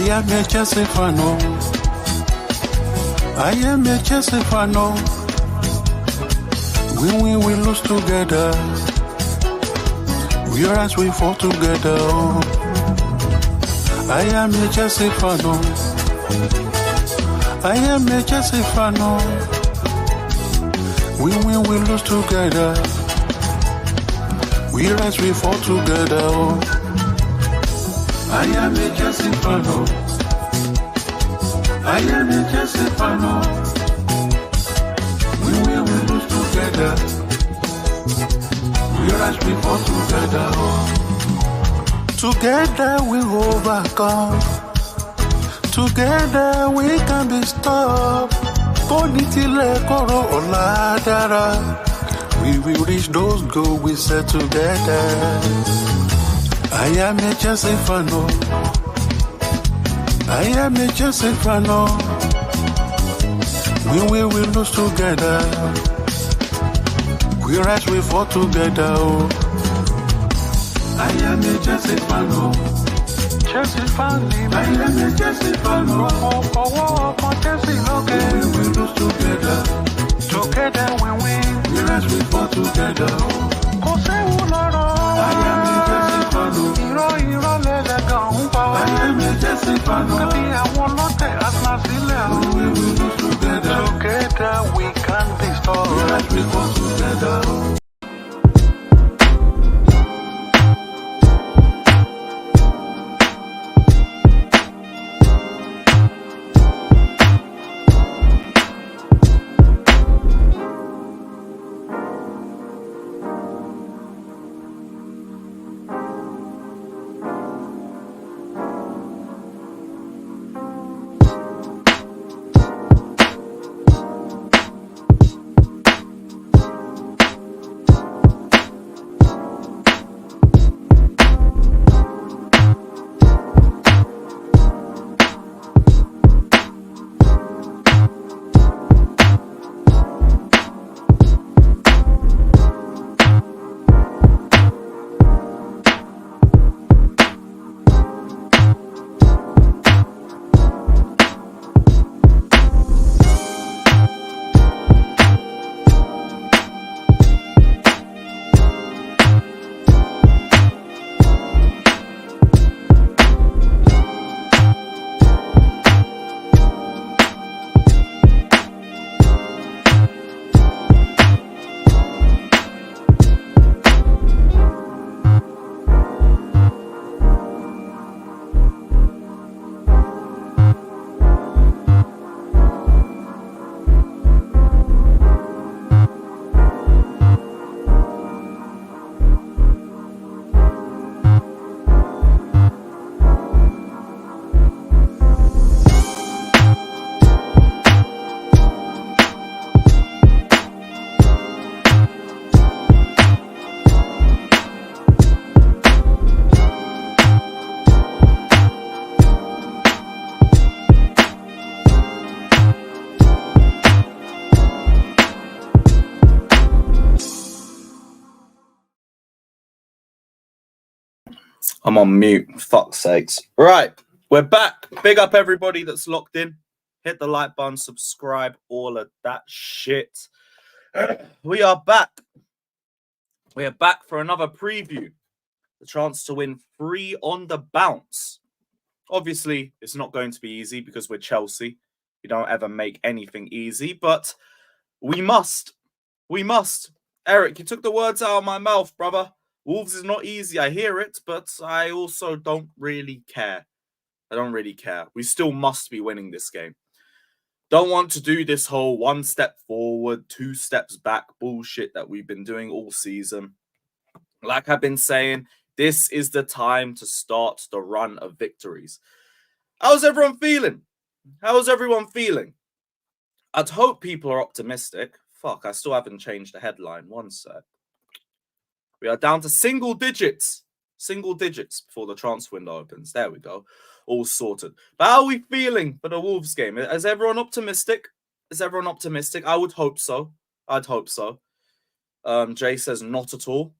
am a Chelsea fan. I am a Chelsea fan. We lose together. We rise, we fall together. I am a Chelsea fan. I am a Chelsea fan. We win, we lose together. We rise, we fall together. I am a Chelsea fan. I am a Chelsea fan. We win, we lose together. We rise, we fall together. Together we overcome. Together we can be stopped. We will reach those goals we set together. I am a Chelsea fan. I am a Chelsea fan. We will lose together. We rise, we fall together. I am a Chelsea fan. Chelsea fan. I am a Chelsea fan. Chelsea, okay. We will lose together. Together we win. We rise, we fall together. I am a Chelsea fan. I am a Chelsea fan. We will lose together. Together we can be strong. We rise, we fall together. I'm on mute. Fuck's sakes. Right. We're back. Big up everybody that's locked in. Hit the like button, subscribe, all of that shit. We are back. We are back for another preview. The chance to win 3 on the bounce. Obviously, it's not going to be easy because we're Chelsea. We don't ever make anything easy, but we must. We must. Eric, you took the words out of my mouth, brother. Wolves is not easy. I hear it, but I also don't really care. I don't really care. We still must be winning this game. Don't want to do this whole 1 step forward, 2 steps back bullshit that we've been doing all season. Like I've been saying, this is the time to start the run of victories. How's everyone feeling? How's everyone feeling? I'd hope people are optimistic. Fuck, I still haven't changed the headline. 1 sec. We are down to single digits. Single digits before the transfer window opens. There we go. All sorted. But how are we feeling for the Wolves game? Is everyone optimistic? Is everyone optimistic? I would hope so. I'd hope so. Jay says not at all.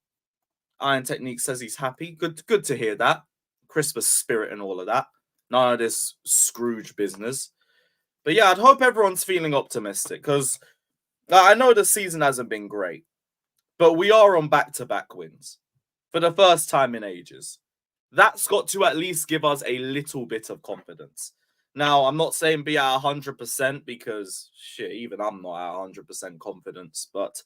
Iron Technique says he's happy. Good to hear that. Christmas spirit and all of that. None of this Scrooge business. But yeah, I'd hope everyone's feeling optimistic because I know the season hasn't been great, but we are on back-to-back wins for the first time in ages. That's got to at least give us a little bit of confidence. Now, I'm not saying be at 100% because, shit, even I'm not at 100% confidence, but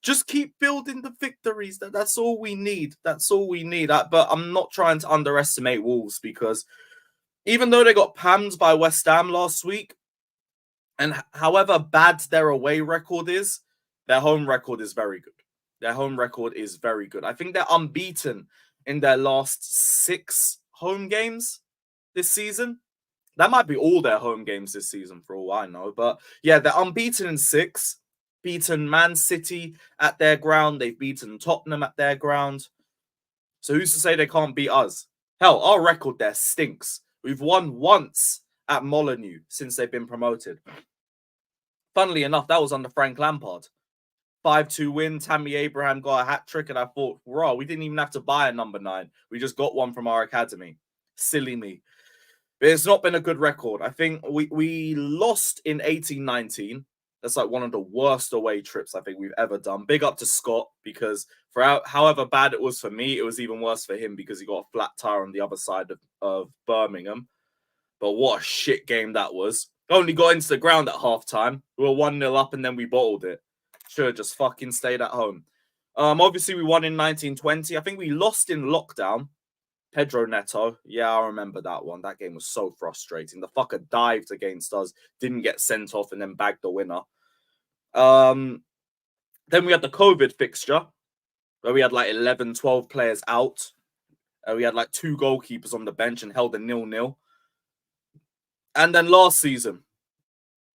just keep building the victories. That's all we need. That's all we need. But I'm not trying to underestimate Wolves because even though they got pammed by West Ham last week, and however bad their away record is, their home record is very good. Their home record is very good. I think they're unbeaten in their last 6 home games this season. That might be all their home games this season for all I know. But yeah, they're unbeaten in 6. Beaten Man City at their ground. They've beaten Tottenham at their ground. So who's to say they can't beat us? Hell, our record there stinks. We've won once at Molineux since they've been promoted. Funnily enough, that was under Frank Lampard. 5-2 win. Tammy Abraham got a hat-trick, and I thought, bro, we didn't even have to buy a number 9. We just got one from our academy. Silly me. But it's not been a good record. I think we lost in 18-19. That's like one of the worst away trips I think we've ever done. Big up to Scott, because for however bad it was for me, it was even worse for him because he got a flat tire on the other side of Birmingham. But what a shit game that was. Only got into the ground at halftime. We were 1-0 up and then we bottled it. Should have just fucking stayed at home. Obviously, we won in 1920. I think we lost in lockdown. Pedro Neto. Yeah, I remember that one. That game was so frustrating. The fucker dived against us, didn't get sent off, and then bagged the winner. Then we had the COVID fixture, where we had like 11, 12 players out. We had like 2 goalkeepers on the bench and held a 0-0. And then last season,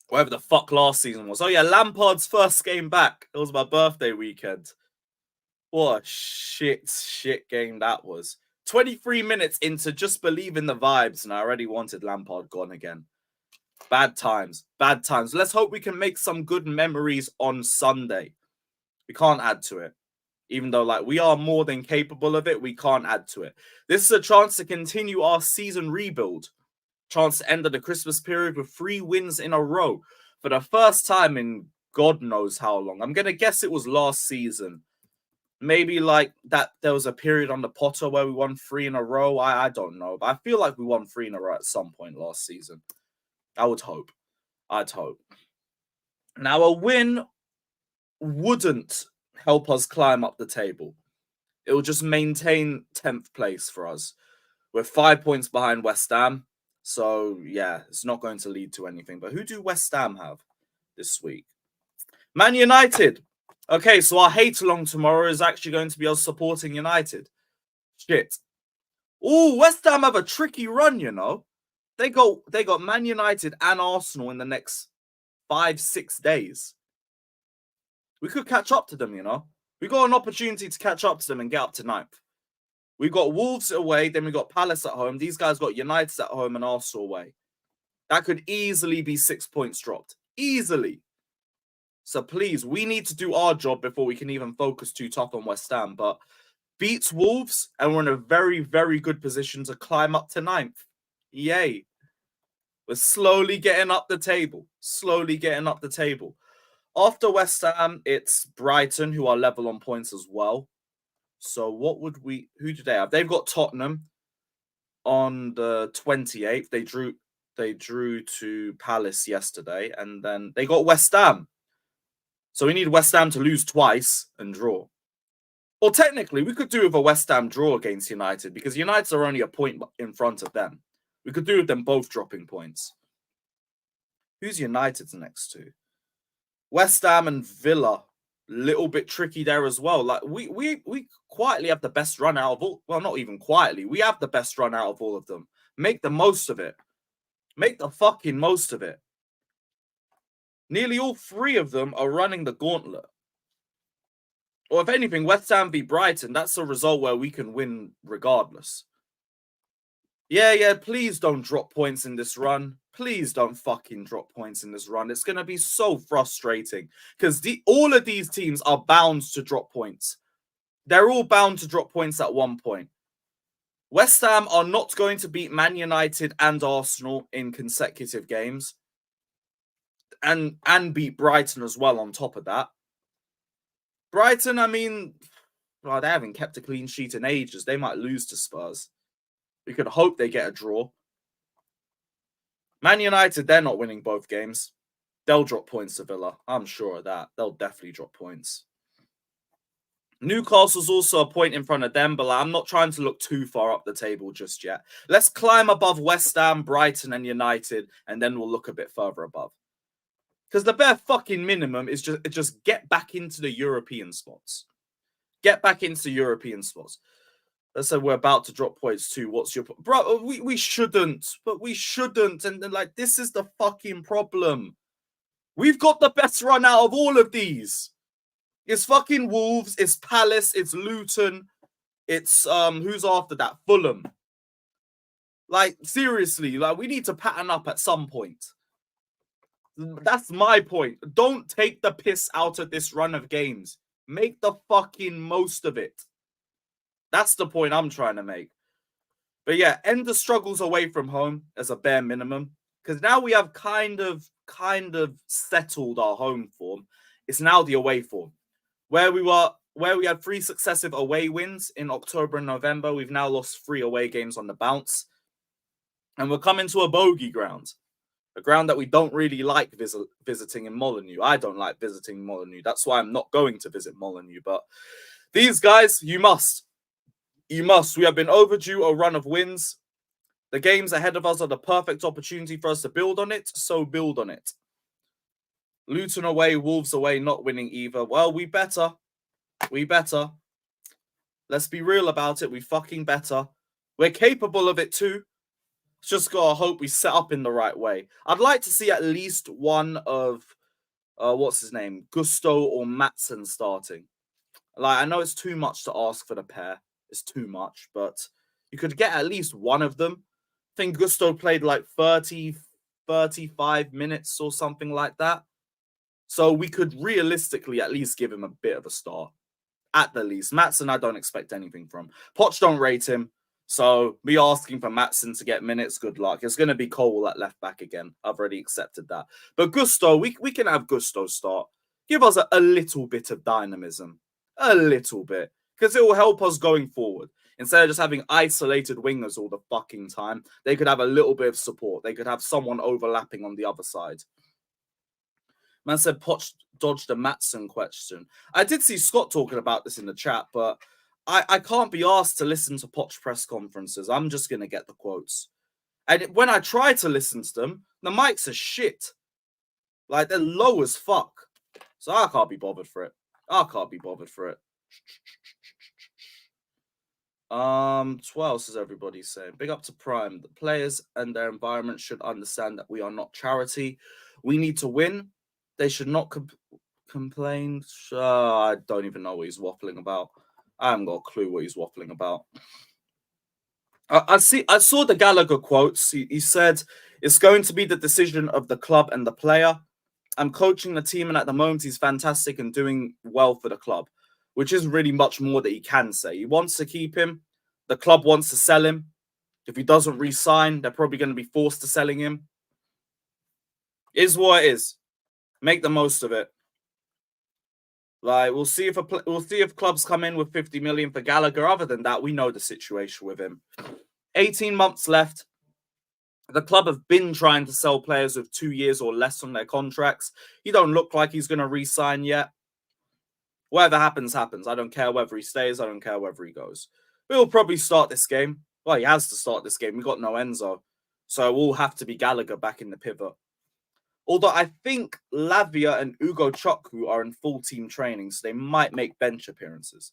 whatever the fuck last season was. Oh yeah, Lampard's first game back. It was my birthday weekend. What a shit game that was. 23 minutes into just believing the vibes, and I already wanted Lampard gone again. Bad times. Let's hope we can make some good memories on Sunday. We can't add to it. Even though, like, we are more than capable of it, we can't add to it. This is a chance to continue our season rebuild. Chance to end the Christmas period with 3 wins in a row. For the first time in God knows how long. I'm going to guess it was last season. Maybe like that there was a period on the Potter where we won 3 in a row. I don't know. But I feel like we won 3 in a row at some point last season. I would hope. I'd hope. Now, a win wouldn't help us climb up the table. It will just maintain 10th place for us. We're 5 points behind West Ham. So, yeah, it's not going to lead to anything. But who do West Ham have this week? Man United. Okay, so our hate-along tomorrow is actually going to be us supporting United. Shit. Oh, West Ham have a tricky run, you know. They got Man United and Arsenal in the next 5-6 days. We could catch up to them, you know. We got an opportunity to catch up to them and get up to 9th. We got Wolves away, then we got Palace at home. These guys got United at home and Arsenal away. That could easily be 6 points dropped. Easily. So please, we need to do our job before we can even focus too tough on West Ham. But beats Wolves, and we're in a very, very good position to climb up to 9th. Yay. We're slowly getting up the table. After West Ham, it's Brighton, who are level on points as well. So who do they have? They've got Tottenham on the 28th. They drew to Palace yesterday, and then they got West Ham. So we need West Ham to lose twice and draw. Or technically, we could do with a West Ham draw against United because United are only a point in front of them. We could do with them both dropping points. Who's United's next to? West Ham and Villa. Little bit tricky there as well. Like we quietly have the best run out of all. Well, not even quietly. We have the best run out of all of them. Make the most of it. Make the fucking most of it. Nearly all 3 of them are running the gauntlet. Or if anything, West Ham v Brighton, that's a result where we can win regardless. Yeah, please don't drop points in this run. Please don't fucking drop points in this run. It's going to be so frustrating because all of these teams are bound to drop points. They're all bound to drop points at one point. West Ham are not going to beat Man United and Arsenal in consecutive games. And beat Brighton as well on top of that. Brighton, I mean, well, they haven't kept a clean sheet in ages. They might lose to Spurs. We could hope they get a draw. Man United, they're not winning both games. They'll drop points to Villa. I'm sure of that. They'll definitely drop points. Newcastle's also a point in front of them, but I'm not trying to look too far up the table just yet. Let's climb above West Ham, Brighton, and United, and then we'll look a bit further above. Because the bare fucking minimum is just get back into the European spots. Get back into European spots. Let's say we're about to drop points too. What's your... Bro, we shouldn't. But we shouldn't. And like, this is the fucking problem. We've got the best run out of all of these. It's fucking Wolves. It's Palace. It's Luton. It's, who's after that? Fulham. Like, seriously. Like, we need to pattern up at some point. That's my point. Don't take the piss out of this run of games. Make the fucking most of it. That's the point I'm trying to make. But yeah, end the struggles away from home as a bare minimum. Because now we have kind of settled our home form. It's now the away form. Where we had 3 successive away wins in October and November, we've now lost 3 away games on the bounce. And we're coming to a bogey ground. A ground that we don't really like visiting in Molineux. I don't like visiting Molineux. That's why I'm not going to visit Molineux. But these guys, you must. You must. We have been overdue a run of wins. The games ahead of us are the perfect opportunity for us to build on it. So build on it. Luton away, Wolves away, not winning either. Well, we better. We better. Let's be real about it. We fucking better. We're capable of it too. Just gotta hope we set up in the right way. I'd like to see at least one of, what's his name? Gusto or Maatsen starting. Like, I know it's too much to ask for the pair. It's too much, but you could get at least one of them. I think Gusto played like 30, 35 minutes or something like that. So we could realistically at least give him a bit of a start. At the least. Maatsen, I don't expect anything from. Poch don't rate him. So me asking for Maatsen to get minutes, good luck. It's going to be Cole at left back again. I've already accepted that. But Gusto, we can have Gusto start. Give us a little bit of dynamism. A little bit. Because it will help us going forward. Instead of just having isolated wingers all the fucking time, they could have a little bit of support. They could have someone overlapping on the other side. Man said Poch dodged a Maatsen question. I did see Scott talking about this in the chat, but I can't be asked to listen to Poch press conferences. I'm just going to get the quotes. And when I try to listen to them, the mics are shit. Like, they're low as fuck. So I can't be bothered for it. I can't be bothered for it. What else is everybody saying? Big up to Prime. The players and their environment should understand that we are not charity. We need to win. They should not complain. I don't even know what he's waffling about. I haven't got a clue what he's waffling about. I saw the Gallagher quotes. He said, it's going to be the decision of the club and the player. I'm coaching the team, and at the moment, he's fantastic and doing well for the club, which isn't really much more that he can say. He wants to keep him. The club wants to sell him. If he doesn't re-sign, they're probably going to be forced to selling him. Is what it is. Make the most of it. Like, we'll see if clubs come in with 50 million for Gallagher. Other than that, we know the situation with him. 18 months left. The club have been trying to sell players with 2 years or less on their contracts. He don't look like he's going to re-sign yet. Whatever happens, happens. I don't care whether he stays. I don't care whether he goes. We'll probably start this game. Well, he has to start this game. We've got no Enzo. So we'll have to be Gallagher back in the pivot. Although I think Lavia and Ugo Chukwu are in full team training, so they might make bench appearances.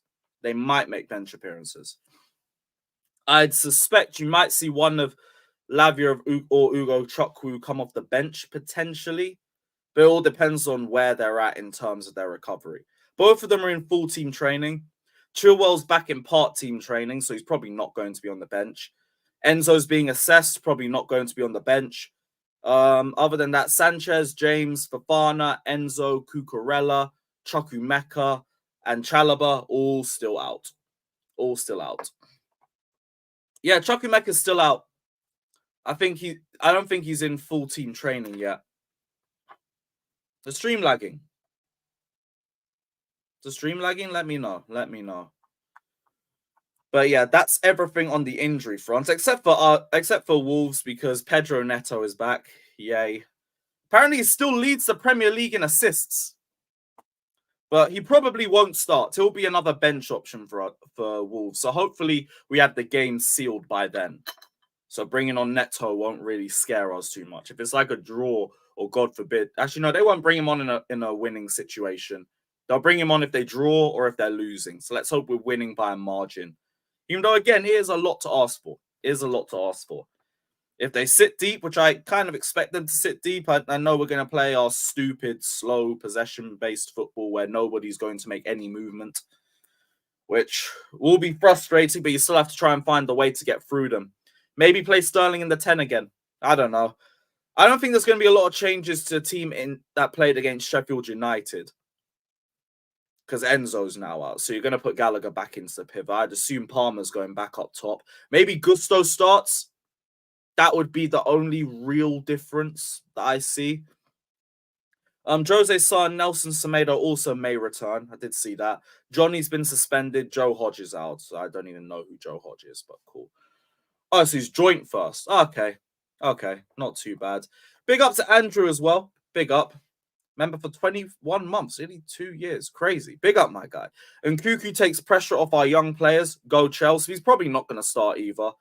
I'd suspect you might see one of Lavia or Ugo Chukwu come off the bench potentially, but it all depends on where they're at in terms of their recovery. Both of them are in full team training. Chilwell's back in part team training, so he's probably not going to be on the bench. Enzo's being assessed, probably not going to be on the bench. Other than that, Sanchez, James, Fofana, Enzo, Cucurella, Chukwuemeka, and Chalobah all still out. Yeah, Chukwuemeka is still out. I don't think he's in full team training yet. The stream lagging. The stream lagging? Let me know. Let me know. But yeah, that's everything on the injury front, except for Wolves, because Pedro Neto is back. Yay. Apparently, he still leads the Premier League in assists. But he probably won't start. He'll be another bench option for Wolves. So hopefully we have the game sealed by then. So bringing on Neto won't really scare us too much. If it's like a draw or God forbid, actually no, they won't bring him on in a winning situation. They'll bring him on if they draw or if they're losing. So let's hope we're winning by a margin. Even though again, it is a lot to ask for. It is a lot to ask for. If they sit deep, which I kind of expect them to sit deep, I know we're going to play our stupid, slow, possession-based football where nobody's going to make any movement, which will be frustrating, but you still have to try and find the way to get through them. Maybe play Sterling in the 10 again. I don't know. I don't think there's going to be a lot of changes to the team that played against Sheffield United because Enzo's now out. So you're going to put Gallagher back into the pivot. I'd assume Palmer's going back up top. Maybe Gusto starts. That would be the only real difference that I see. Jose's son, Nelson Semedo, also may return. I did see that. Johnny's been suspended. Joe Hodge is out. So I don't even know who Joe Hodge is, but cool. Oh, so he's joint first. Okay. Okay. Not too bad. Big up to Andrew as well. Big up. Member for 21 months. Nearly 2 years. Crazy. Big up, my guy. And Cuckoo takes pressure off our young players. Go Chelsea. He's probably not going to start either.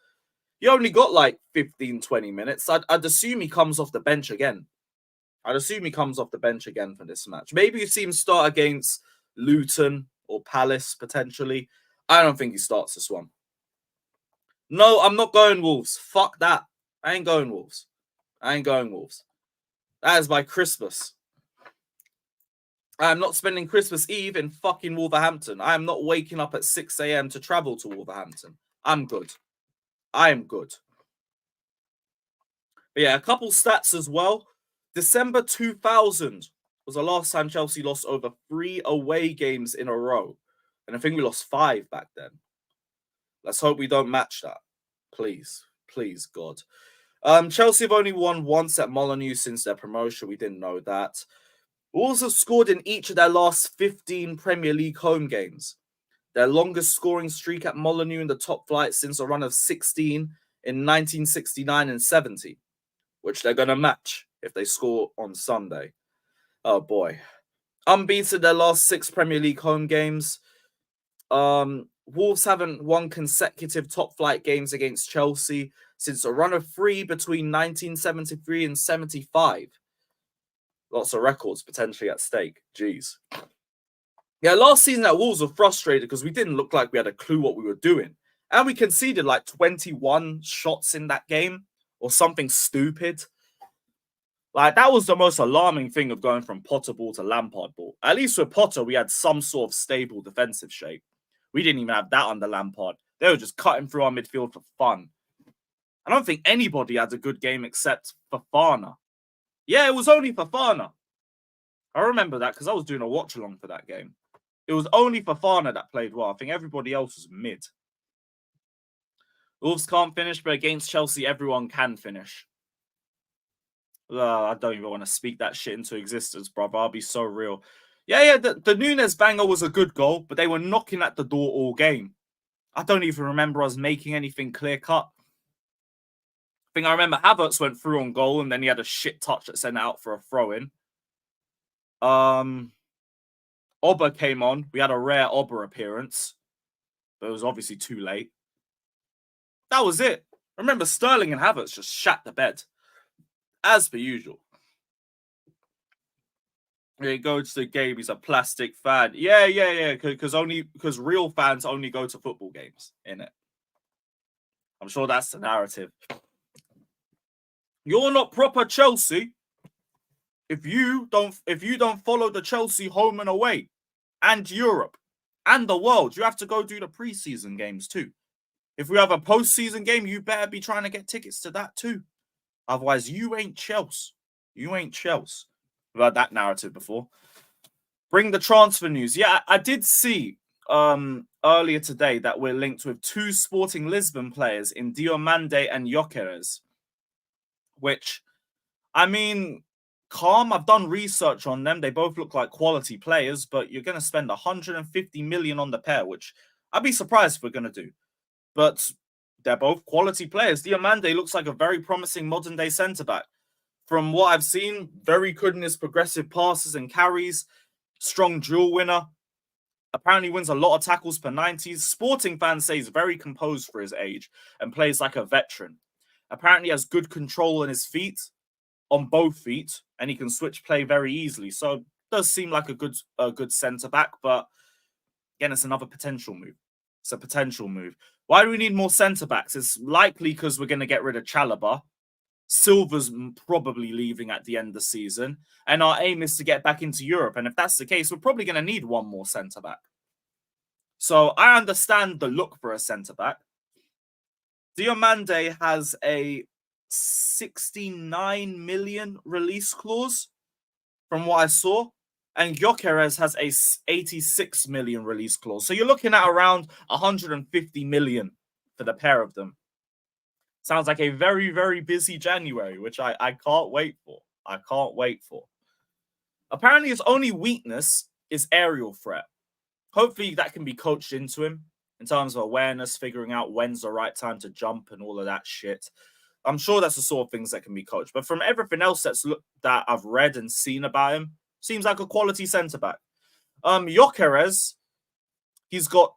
He only got like 15, 20 minutes. I'd assume he comes off the bench again. I'd assume he comes off the bench again for this match. Maybe you see him start against Luton or Palace, potentially. I don't think he starts this one. No, I'm not going Wolves. Fuck that. I ain't going Wolves. I ain't going Wolves. That is my Christmas. I am not spending Christmas Eve in fucking Wolverhampton. I am not waking up at 6 a.m. to travel to Wolverhampton. I'm good. I am good. But yeah, a couple stats as well. December 2000 was the last time Chelsea lost over 3 away games in a row. And I think we lost 5 back then. Let's hope we don't match that. Please. Please, God. Chelsea have only won once at Molineux since their promotion. We didn't know that. Wolves have scored in each of their last 15 Premier League home games. Their longest scoring streak at Molineux in the top flight since a run of 16 in 1969 and 70, which they're going to match if they score on Sunday. Oh, boy. Unbeaten their last 6 Premier League home games. Wolves haven't won consecutive top flight games against Chelsea since a run of 3 between 1973 and 75. Lots of records potentially at stake. Jeez. Yeah, last season at Wolves were frustrated because we didn't look like we had a clue what we were doing. And we conceded like 21 shots in that game or something stupid. Like, that was the most alarming thing of going from Potter ball to Lampard ball. At least with Potter, we had some sort of stable defensive shape. We didn't even have that under Lampard. They were just cutting through our midfield for fun. I don't think anybody had a good game except Fofana. Yeah, it was only Fofana. I remember that because I was doing a watch-along for that game. It was only Fofana that played well. I think everybody else was mid. Wolves can't finish, but against Chelsea, everyone can finish. I don't even want to speak that shit into existence, brother. I'll be so real. Yeah, the Younes banger was a good goal, but they were knocking at the door all game. I don't even remember us making anything clear-cut. I think I remember Havertz went through on goal, and then he had a shit touch that sent out for a throw-in. Oba came on. We had a rare Oba appearance, but it was obviously too late. That was it. I remember Sterling and Havertz just shat the bed, as per usual. He goes to the game. He's a plastic fan. Yeah. Because real fans only go to football games, innit? I'm sure that's the narrative. You're not proper Chelsea if you don't follow the Chelsea home and away, and Europe, and the world. You have to go do the preseason games too. If we have a postseason game, you better be trying to get tickets to that too. Otherwise, you ain't Chelsea. You ain't Chelsea. We've had that narrative before. Bring the transfer news. Yeah, I did see earlier today that we're linked with 2 Sporting Lisbon players in Diomande and Gyökeres, which, I mean, calm. I've done research on them. They both look like quality players, but you're going to spend 150 million on the pair, which I'd be surprised if we're going to do. But they're both quality players. Diomande looks like a very promising modern-day centre-back. From what I've seen, very good in his progressive passes and carries, strong duel winner. Apparently wins a lot of tackles per 90s. Sporting fans say he's very composed for his age and plays like a veteran. Apparently has good control on his feet, on both feet, and he can switch play very easily. So it does seem like a good centre-back, but again, it's another potential move. It's a potential move. Why do we need more centre-backs? It's likely because we're going to get rid of Chalobah. Silva's probably leaving at the end of the season, and our aim is to get back into Europe. And if that's the case, we're probably going to need one more centre-back. So I understand the look for a centre-back. Diomande has a 69 million release clause from what I saw, and Gyökeres has a 86 million release clause. So you're looking at around 150 million for the pair of them. Sounds like a very, very busy January, which I can't wait for. I can't wait for. Apparently, his only weakness is aerial threat. Hopefully, that can be coached into him in terms of awareness, figuring out when's the right time to jump and all of that shit. I'm sure that's the sort of things that can be coached. But from everything else that I've read and seen about him, seems like a quality centre-back. Gyökeres, he's got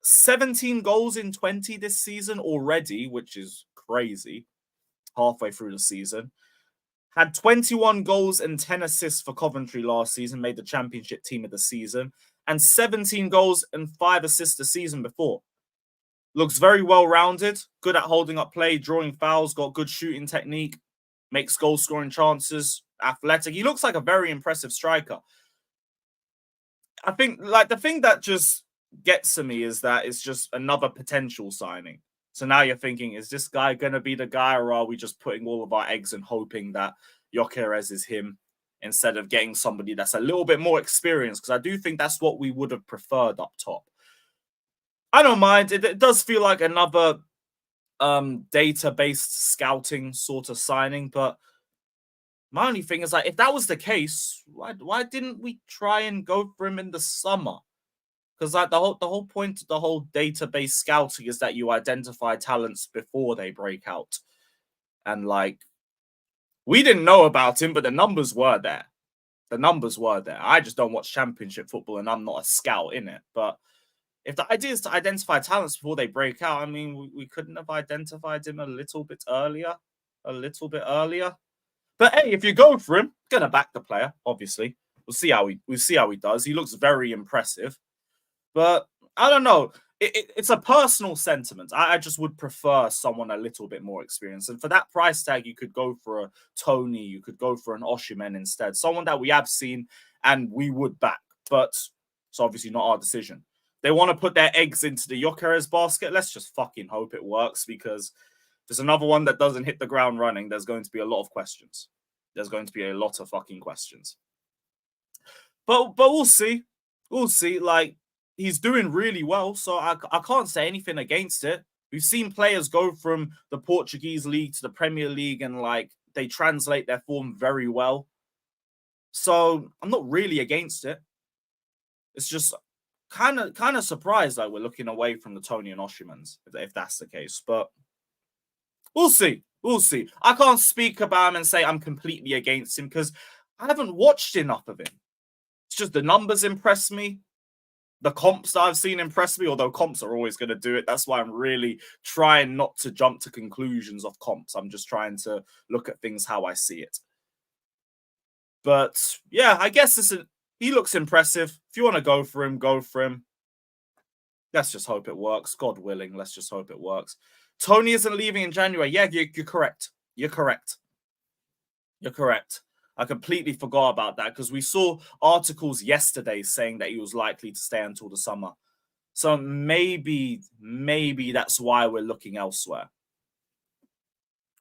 17 goals in 20 this season already, which is crazy, halfway through the season. Had 21 goals and 10 assists for Coventry last season, made the championship team of the season, and 17 goals and 5 assists the season before. Looks very well-rounded, good at holding up play, drawing fouls, got good shooting technique, makes goal-scoring chances, athletic. He looks like a very impressive striker. I think, like, the thing that just gets to me is that it's just another potential signing. So now you're thinking, is this guy going to be the guy, or are we just putting all of our eggs and hoping that Gyökeres is him instead of getting somebody that's a little bit more experienced? Because I do think that's what we would have preferred up top. I don't mind. It does feel like another data-based scouting sort of signing, but my only thing is, like, if that was the case, why didn't we try and go for him in the summer? Because like the whole point of the whole database scouting is that you identify talents before they break out. And like, we didn't know about him, but the numbers were there. The numbers were there. I just don't watch championship football and I'm not a scout in it. But if the idea is to identify talents before they break out, I mean, we couldn't have identified him a little bit earlier. But hey, if you go for him, gonna back the player, obviously. We'll see how he does. He looks very impressive. But I don't know. It's a personal sentiment. I just would prefer someone a little bit more experienced. And for that price tag, you could go for a Tony. You could go for an Osimhen instead. Someone that we have seen and we would back. But it's obviously not our decision. They want to put their eggs into the Gyökeres basket. Let's just fucking hope it works, because if there's another one that doesn't hit the ground running, there's going to be a lot of questions. There's going to be a lot of fucking questions. But we'll see. We'll see. Like, he's doing really well, so I can't say anything against it. We've seen players go from the Portuguese league to the Premier League, and like they translate their form very well. So I'm not really against it. It's just kind of surprised that we're looking away from the Tony and Osimhen's, if that's the case. But we'll see. We'll see. I can't speak about him and say I'm completely against him because I haven't watched enough of him. It's just the numbers impress me. The comps that I've seen impress me, although comps are always going to do it. That's why I'm really trying not to jump to conclusions of comps. I'm just trying to look at things how I see it. But yeah, I guess he looks impressive. If you want to go for him, go for him. Let's just hope it works. God willing, let's just hope it works. Tony isn't leaving in January. Yeah, you're correct. You're correct. You're correct. I completely forgot about that because we saw articles yesterday saying that he was likely to stay until the summer. So maybe that's why we're looking elsewhere.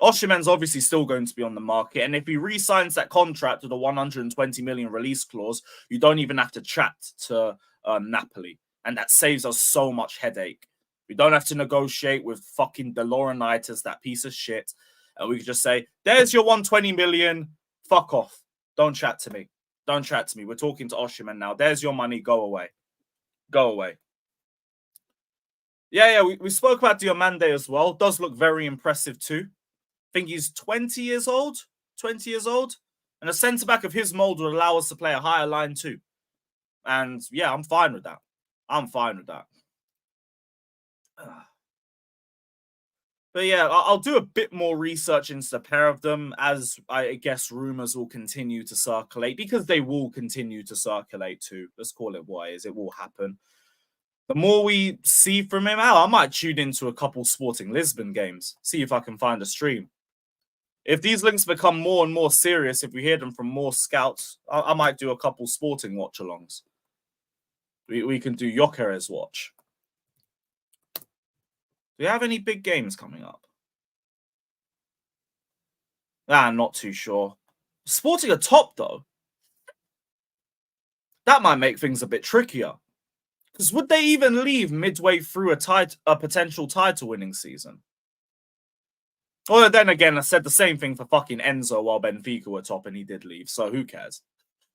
Osimhen's obviously still going to be on the market. And if he re-signs that contract with a 120 million release clause, you don't even have to chat to Napoli. And that saves us so much headache. We don't have to negotiate with fucking DeLaurenitis, that piece of shit. And we can just say, there's your 120 million. Fuck off. Don't chat to me. Don't chat to me. We're talking to Osimhen now. There's your money. Go away. Go away. Yeah. We spoke about Diomande as well. Does look very impressive too. I think he's 20 years old. 20 years old. And a centre-back of his mould would allow us to play a higher line too. And yeah, I'm fine with that. I'm fine with that. But yeah, I'll do a bit more research into the pair of them, as I guess rumors will continue to circulate, because they will continue to circulate too. Let's call it what it is. It will happen. The more we see from him, I might tune into a couple Sporting Lisbon games, see if I can find a stream. If these links become more and more serious, if we hear them from more scouts, I might do a couple Sporting watch-alongs. We can do Gyökeres watch. Do we have any big games coming up? I'm not too sure. Sporting a top, though. That might make things a bit trickier. Because would they even leave midway through a potential title-winning season? Well, then again, I said the same thing for fucking Enzo while Benfica were top and he did leave, so who cares?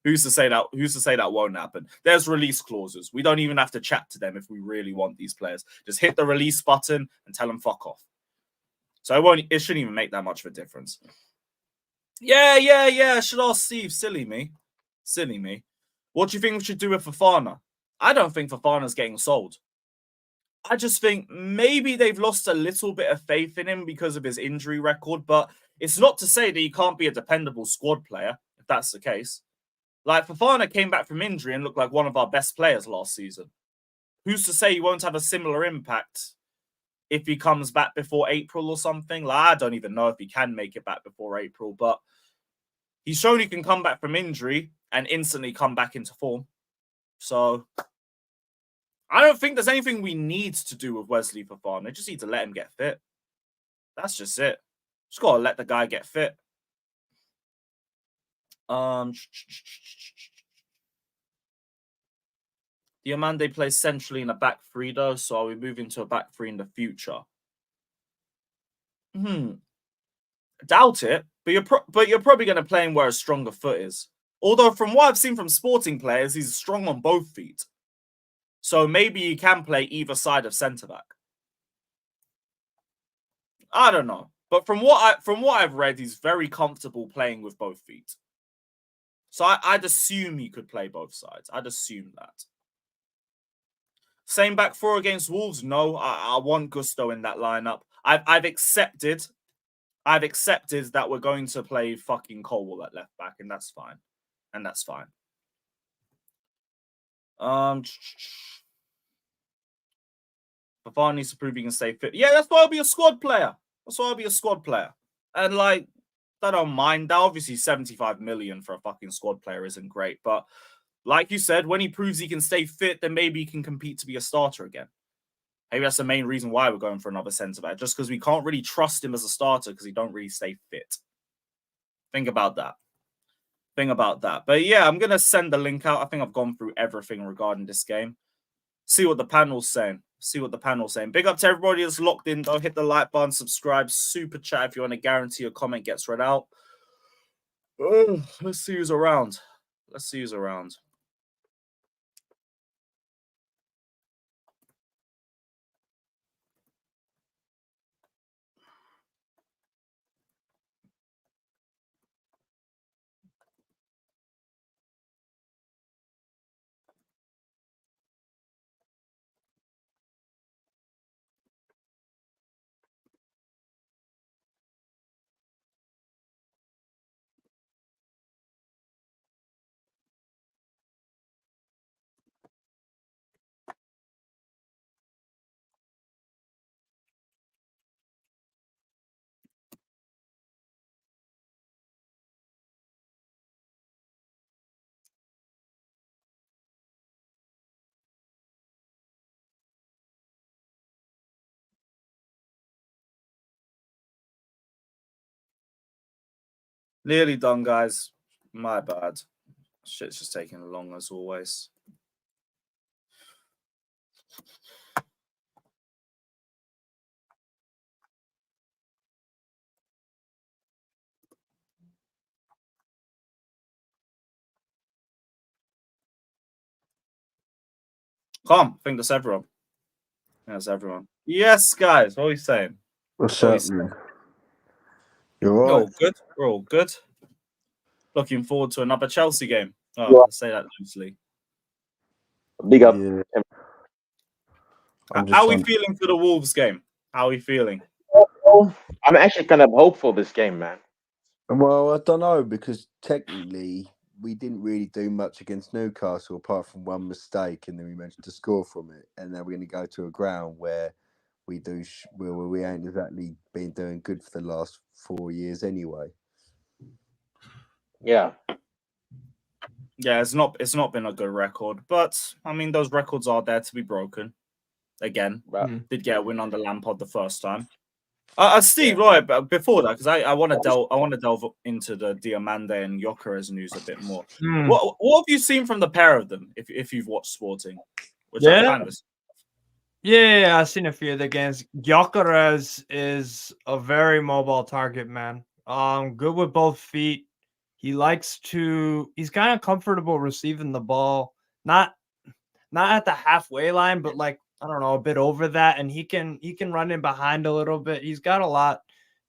Who's to say that won't happen? There's release clauses. We don't even have to chat to them if we really want these players. Just hit the release button and tell them fuck off. So it shouldn't even make that much of a difference. Yeah. I should ask Steve. Silly me. What do you think we should do with Fofana? I don't think Fofana's getting sold. I just think maybe they've lost a little bit of faith in him because of his injury record, but it's not to say that he can't be a dependable squad player, if that's the case. Like, Fofana came back from injury and looked like one of our best players last season. Who's to say he won't have a similar impact if he comes back before April or something? Like, I don't even know if he can make it back before April, but he's shown he can come back from injury and instantly come back into form. So I don't think there's anything we need to do with Wesley Fofana. Just need to let him get fit. That's just it. Just got to let the guy get fit. Diomande plays centrally in a back three, though, so are we moving to a back three in the future? Doubt it, but you're probably going to play him where a stronger foot is. Although from what I've seen from Sporting players, he's strong on both feet. So maybe he can play either side of centre-back. I don't know. But from what I've read, he's very comfortable playing with both feet. So I'd assume he could play both sides. I'd assume that. Same back four against Wolves? No, I want Gusto in that lineup. I've accepted that we're going to play fucking Colwell at left back, and that's fine. Fofana needs to prove he can stay fit. Yeah, that's why I'll be a squad player. And like, I don't mind that. Obviously, 75 million for a fucking squad player isn't great, but like you said, when he proves he can stay fit, then maybe he can compete to be a starter again. Maybe that's the main reason why we're going for another centre-back, just because we can't really trust him as a starter because he don't really stay fit. Think about that. But yeah, I'm going to send the link out. I think I've gone through everything regarding this game. See what the panel's saying. Big up to everybody that's locked in, though. Hit the like button, subscribe, super chat if you want to guarantee your comment gets read out. Let's see who's around. Nearly done, guys. My bad. Shit's just taking long as always. Calm. I think that's everyone. That's everyone. Yes, guys. What are we saying? What's What are we happening? saying? You're We're right. all good. We're all good. Looking forward to another Chelsea game. Oh, Yeah. I'll say that loosely. Big up. Yeah. How are we feeling for the Wolves game? How are we feeling? I'm actually kind of hopeful this game, man. Well, I don't know, because technically we didn't really do much against Newcastle apart from one mistake, and then we managed to score from it. And now we're going to go to a ground where we where we ain't exactly been doing good for the last 4 years anyway. Yeah. Yeah, it's not been a good record, but I mean those records are there to be broken. Again, did get a win under Lampard the first time. Steve, right, but before that, because I want to delve into the Diamande and Gyökeres news a bit more. What have you seen from the pair of them? If you've watched Sporting, which I kind of. Yeah, I've seen a few of the games. Gyökeres is a very mobile target, man. Good with both feet. He's kind of comfortable receiving the ball, not at the halfway line, but like, I don't know, a bit over that, and he can run in behind a little bit. He's got a lot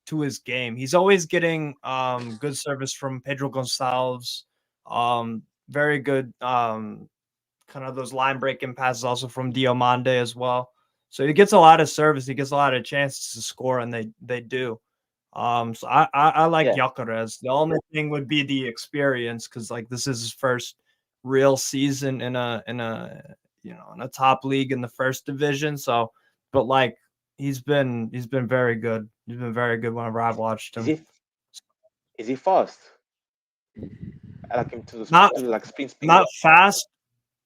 to his game. He's always getting good service from Pedro Gonçalves. Very good kind of those line breaking passes also from Diamande as well. So he gets a lot of service. He gets a lot of chances to score, and they do. So I like Gyökeres. The only thing would be the experience, because like this is his first real season in a top league in the first division. So, but like he's been very good. He's been very good whenever I've watched him. Is he fast? I like him to speed. Not fast,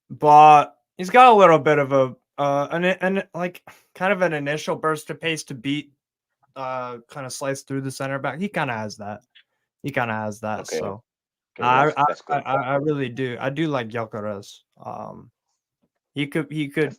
but he's got a little bit of an like kind of an initial burst of pace to beat. Kind of slice through the center back. He kind of has that. Okay. So Okay, that's good. I really do. I do like Gyökeres. He could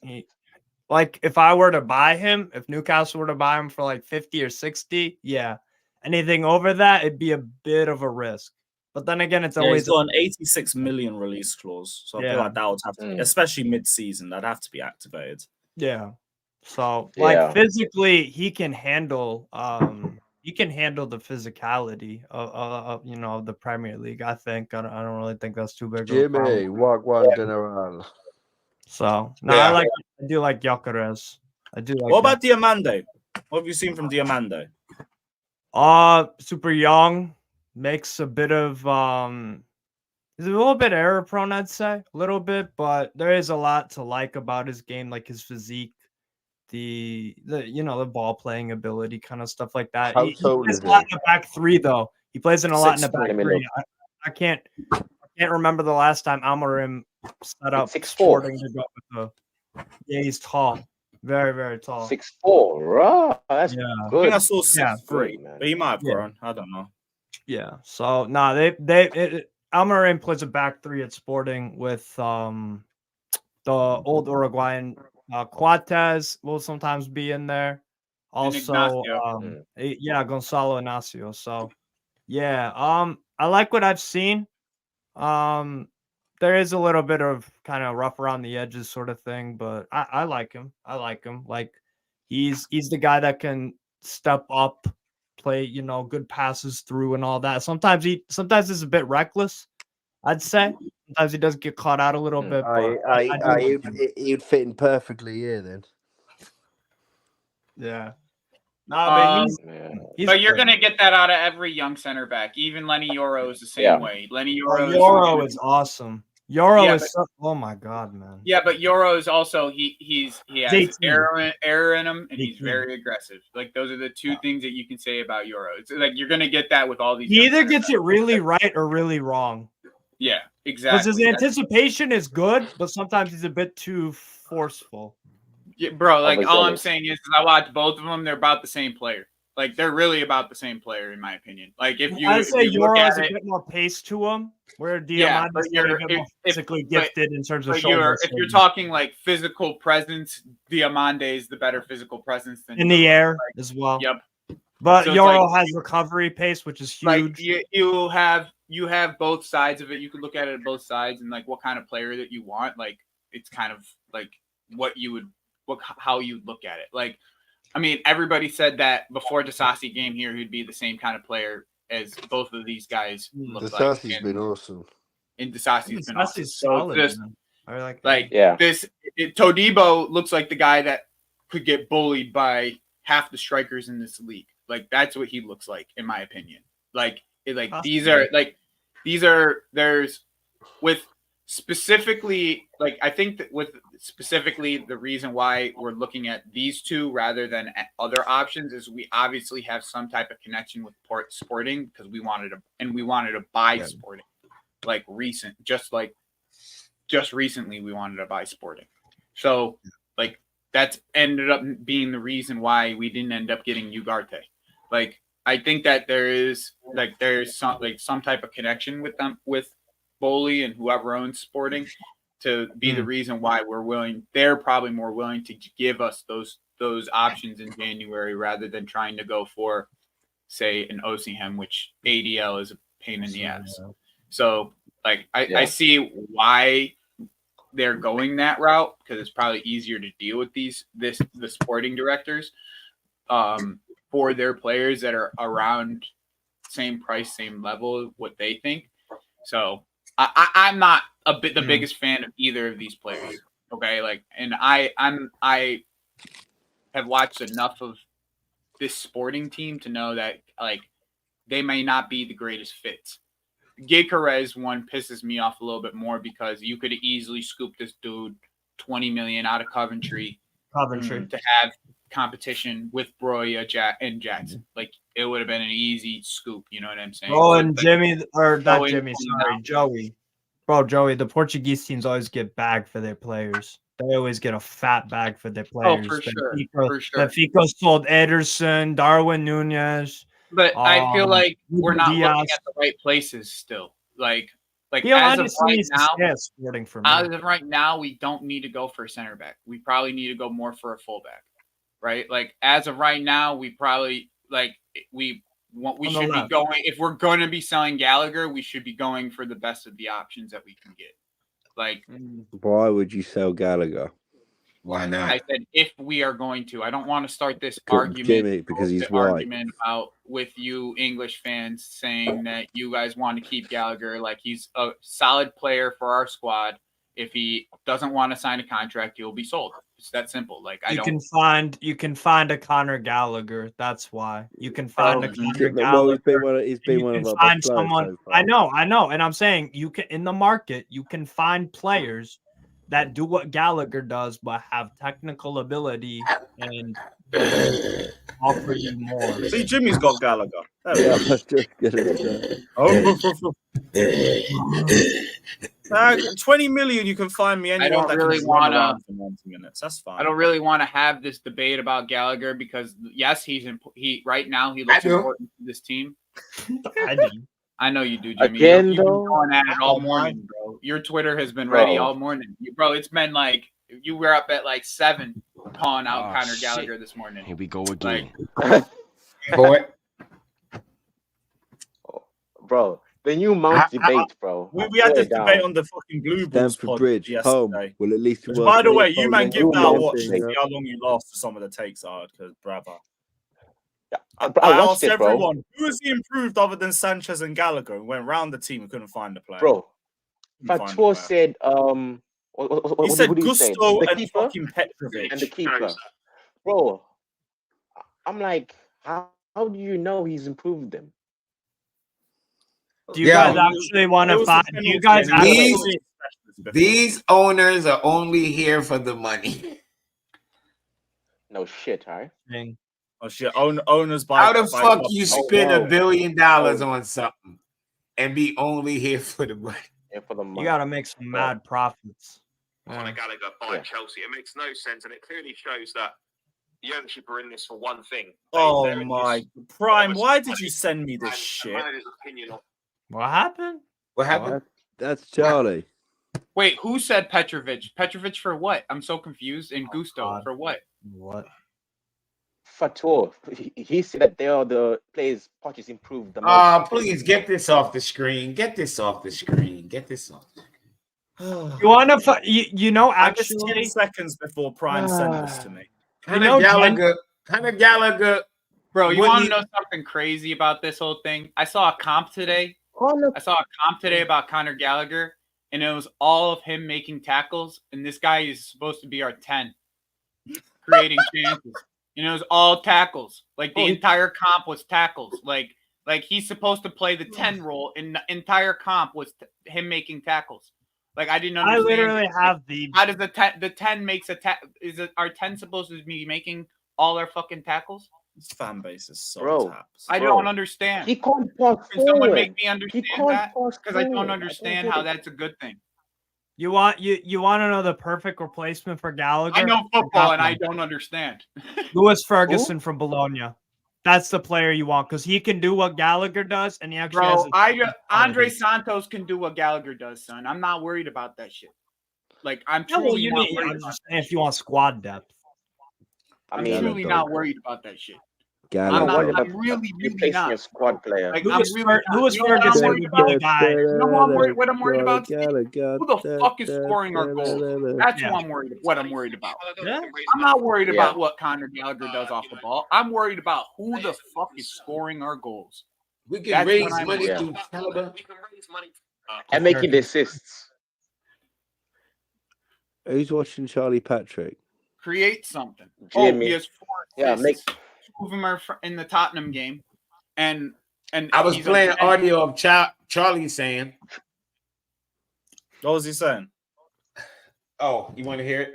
like, if I were to buy him, if Newcastle were to buy him for like 50 or 60, yeah. Anything over that, it'd be a bit of a risk. But then again, it's always he's got an 86 million release clause. So I feel like that would have to, especially mid-season, that'd have to be activated. Yeah. So like physically, he can handle the physicality of the Premier League. I think I don't really think that's too big of a problem. Jimmy, Wagwan General. So I do like Gyökeres. I do like. What about Diamande? What have you seen from Diamande? Super young, makes a bit of he's a little bit error prone, I'd say, a little bit, but there is a lot to like about his game, like his physique, the ball playing ability, kind of stuff like that. He plays a lot in the back three, though. He plays in a lot in the back three. I can't remember the last time Amorim set up Sporting to go with he's tall. Very, very tall. 6'4", right? That's good. I think I saw 6'3", but he might have grown. I don't know. Yeah. So Amorim plays a back three at Sporting with the old Uruguayan Coates will sometimes be in there. Also, Gonzalo Inacio. So I like what I've seen. There is a little bit of kind of rough around the edges sort of thing, but I like him. Like he's the guy that can step up, play, good passes through and all that. Sometimes he's a bit reckless, I'd say. Sometimes he does get caught out a little bit. He'd fit in perfectly here then. Yeah. But you're going to get that out of every young center back. Even Lenny Yoro is the same way. Lenny Yoro is awesome. Yoro is oh my god, man. Yeah, but Yoro is also he has error in him, and he's very aggressive. Like those are the two things that you can say about Yoro. It's like you're going to get that with all these. He either gets it really right or really wrong. Yeah, exactly. Because his anticipation is good, but sometimes he's a bit too forceful. Yeah, bro, like all I'm saying is I watch both of them. They're about the same player. Like they're really about the same player, in my opinion. Like if you, I'd say Yoro has a bit more pace to him, where Diamande is a bit more physically gifted in terms of shoulder. If you're talking like physical presence, Diamande is the better physical presence than in the air as well. Yep. But so Yoro has recovery pace, which is huge. Like you have both sides of it. You could look at it at both sides and like what kind of player that you want. Like it's kind of like how you look at it. Like, I mean, everybody said that before Disasi game here, he'd be the same kind of player as both of these guys look like. Disasi's been awesome. And Disasi's been awesome. Disasi's solid. So just Man. I like Todibo looks like the guy that could get bullied by half the strikers in this league. Like, that's what he looks like, in my opinion. With specifically, like, I think that with specifically the reason why we're looking at these two rather than other options is we obviously have some type of connection with Sporting because we wanted to buy Sporting, like just recently we wanted to buy Sporting. So like that's ended up being the reason why we didn't end up getting Ugarte. Like, I think that there's some type of connection with them, with Bowley and whoever owns Sporting, to be the reason why they're probably more willing to give us those options in January rather than trying to go for, say, an Osimhen, which ADL is a pain in the ass. So like I see why they're going that route, because it's probably easier to deal with the sporting directors for their players that are around same price, same level, what they think. So I'm not the biggest fan of either of these players. Okay, like, and I have watched enough of this Sporting team to know that like they may not be the greatest fits. Gyökeres one pisses me off a little bit more because you could easily scoop this dude 20 million out of Coventry to have competition with Broya and Jackson. Like, it would have been an easy scoop, you know what I'm saying? Oh, and Joey. Bro, Joey, the Portuguese teams always get bagged for their players. They always get a fat bag for their players. Oh, for sure. Benfica sold Ederson, Darwin Núñez. But I feel like we're not looking at the right places still. Like as of right now, we don't need to go for a center back. We probably need to go more for a fullback, right? Like, as of right now, we probably we should be going, if we're going to be selling Gallagher, we should be going for the best of the options that we can get. Like, why would you sell Gallagher? Why not? I said if we are going to. I don't want to start this argument because he's argument about with you English fans saying that you guys want to keep Gallagher. Like, he's a solid player for our squad. If he doesn't want to sign a contract, he'll be sold. It's that simple. Like, you can find a Conor Gallagher. That's why you can find a Conor Gallagher. Well, he's been one of our best players so far. I know, and I'm saying you can, in the market, you can find players that do what Gallagher does, but have technical ability and offer you more. See, Jimmy's got Gallagher. Yeah, let's just get it. 20 million, you can find me anyone that really want to for 90 minutes. That's fine. I don't really want to have this debate about Gallagher because, yes, he right now he looks important to this team. I do. I know you do, Jimmy. Again, you've been going at it all morning, bro. Your Twitter has been ready all morning. Bro, it's been like you were up at like 7 calling out Conor Gallagher this morning. Here we go again. Boy. Bro, the new Mount debate, bro. We had this debate on the fucking Blue Balls Stamford Bridge, yesterday. home. Well, at least Which, by the way, you man give that a watch to see how long you last for some of the takes are, because brother. I asked everyone, who has he improved other than Sanchez and Gallagher? And went round the team and couldn't find the player. Bro, Fatou said, he said Gusto and fucking Petrovic. And the keeper. Bro, I'm like, how do you know he's improved them? Do you guys actually want to find? Do you guys these owners are only here for the money. No shit, all right? Oh shit! Owners buy. How the fuck you spend $1 billion on something and be only here for the money? You gotta make some mad profits. Conor Gallagher by Chelsea. It makes no sense, and it clearly shows that the ownership are in this for one thing. Oh my Prime! Why did you send me this shit? What happened? What happened? That's Charlie. Wait, who said Petrovic? Petrovic for what? I'm so confused. And Gusto for what? What? Fatou, he said that they are the players Poch improved the most. Please get this off the screen. Get this off the screen. Get this off the screen. You want to? You know, I just 10 actually, seconds before Prime sent this to me. Conor Gallagher. Bro, you What want you- to know something crazy about this whole thing? I saw a comp today. Conor, I saw a comp today about Conor Gallagher, and it was all of him making tackles, and this guy is supposed to be our 10, creating chances. And it was all tackles. Like the entire comp was tackles. Like he's supposed to play the 10 role, and the entire comp was him making tackles. Like I didn't understand. I literally have the. How does the 10 makes a is it our 10 supposed to be making all our fucking tackles? This fan base is so Bro, taps. I don't understand. he can't pass Can someone forward. make me He understand can't that? pass Because I don't forward. understand I how don't get it. that's a good thing. You want to know the perfect replacement for Gallagher? I know football and I don't understand. Lewis Ferguson from Bologna. That's the player you want because he can do what Gallagher does, and he actually has. Bro, Andre Santos can do what Gallagher does, son. I'm not worried about that shit. Like I'm truly not worried about that. If you want squad depth. I'm truly not worried about that shit. I'm not worried about I'm really replacing not. a squad player. Like, Lewis I'm really not. Lewis You know what I'm Ferguson worried would about? be the guy. You know what I'm worried about? Steve? Who the fuck is scoring our goals? That's who I'm worried. What I'm worried about. Yeah. I'm not worried about what Conor Gallagher does off the ball. I'm worried about who the fuck is scoring our goals. We can That's raise what I'm money worried through about. Caliber. We can raise money. And making the assists. Who's watching Charlie Patrick? Create something. Jimmy. Oh, he has 4 Yeah, assists. 2 of them are in the Tottenham game, and I was he's playing on- audio of Charlie saying, What was he saying? "Oh, you want to hear it?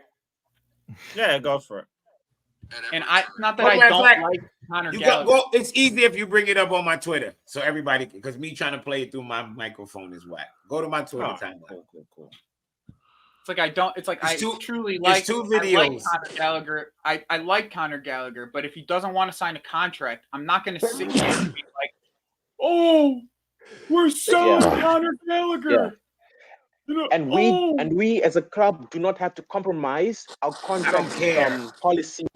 Yeah, go for it. And not that Well, I don't like, like Conor You Gallagher. got, well, it's easy if you bring it up on my Twitter, so everybody, because me trying to play it through my microphone is whack. Go to my Twitter timeline. Cool. It's like I don't. It's like It's I truly it's like. 2 I like videos. Conor Gallagher. I like Conor Gallagher, but if he doesn't want to sign a contract, I'm not going to sit here and be like, "Oh, we're selling Conor Gallagher." Yeah. You know, And we as a club do not have to compromise our contract care. policy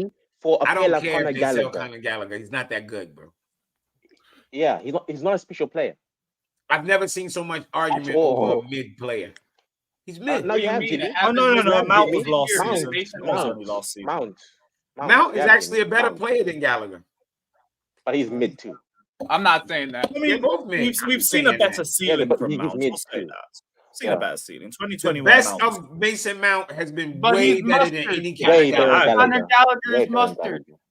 for a I player don't like care Conor if they sell Gallagher. Conor Gallagher. He's not that good, bro. Yeah, he's not a special player. I've never seen so much argument all. over a mid player. He's mid. Now you have Jimmy. Oh, no. Mount was last Mount. season. That was only last season. Mount is Yeah, actually Jimmy. a better Mount. player than Gallagher. But he's mid too. I'm not saying that. I mean, both mid. we've seen a better ceiling but from he's Mount. mid We'll say too. that. Seen Yeah. a better ceiling. The 2021. best Mount. of Mason Mount has been But way he's better than mustard. any Way Conor better Gallagher. than Conor Gallagher Way is better than mustard. Gallagher.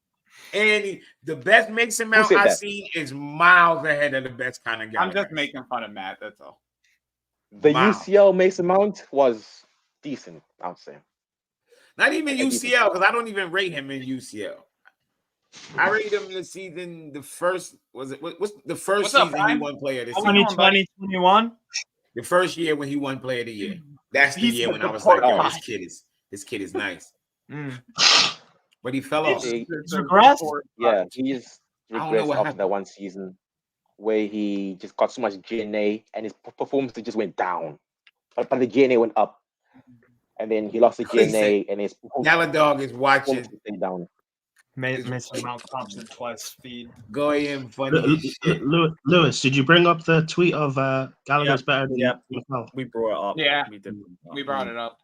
And the best Mason Who Mount said I've that? seen is miles ahead of the best Conor Gallagher. I'm just making fun of Matt. That's all. The Wow. UCL Mason Mount was decent, I would say. Not even Yeah, UCL, because I don't even rate him in UCL. I rate him in the season. The first was it? What's the first What's up, season he Brian? won Player of the How Season? we doing, buddy? 2020-21. The first year when he won Player of the Year. That's the He's year the when I was like, report "Yo, guy. this kid is nice." Mm. But he fell off. He- It's regressed. Yeah, he's I don't know regressed what after happened. that one season where he just got so much GNA and his performance just went down. But the GNA went up. And then he lost the He GNA and his Yalla Dog is watching. performance stayed down. Mason Mount Thompson twice speed. Go in funny as shit. Lewis, did you bring up the tweet of Gallagher's better than Yeah. We brought it up. Yeah. We did. We brought it up.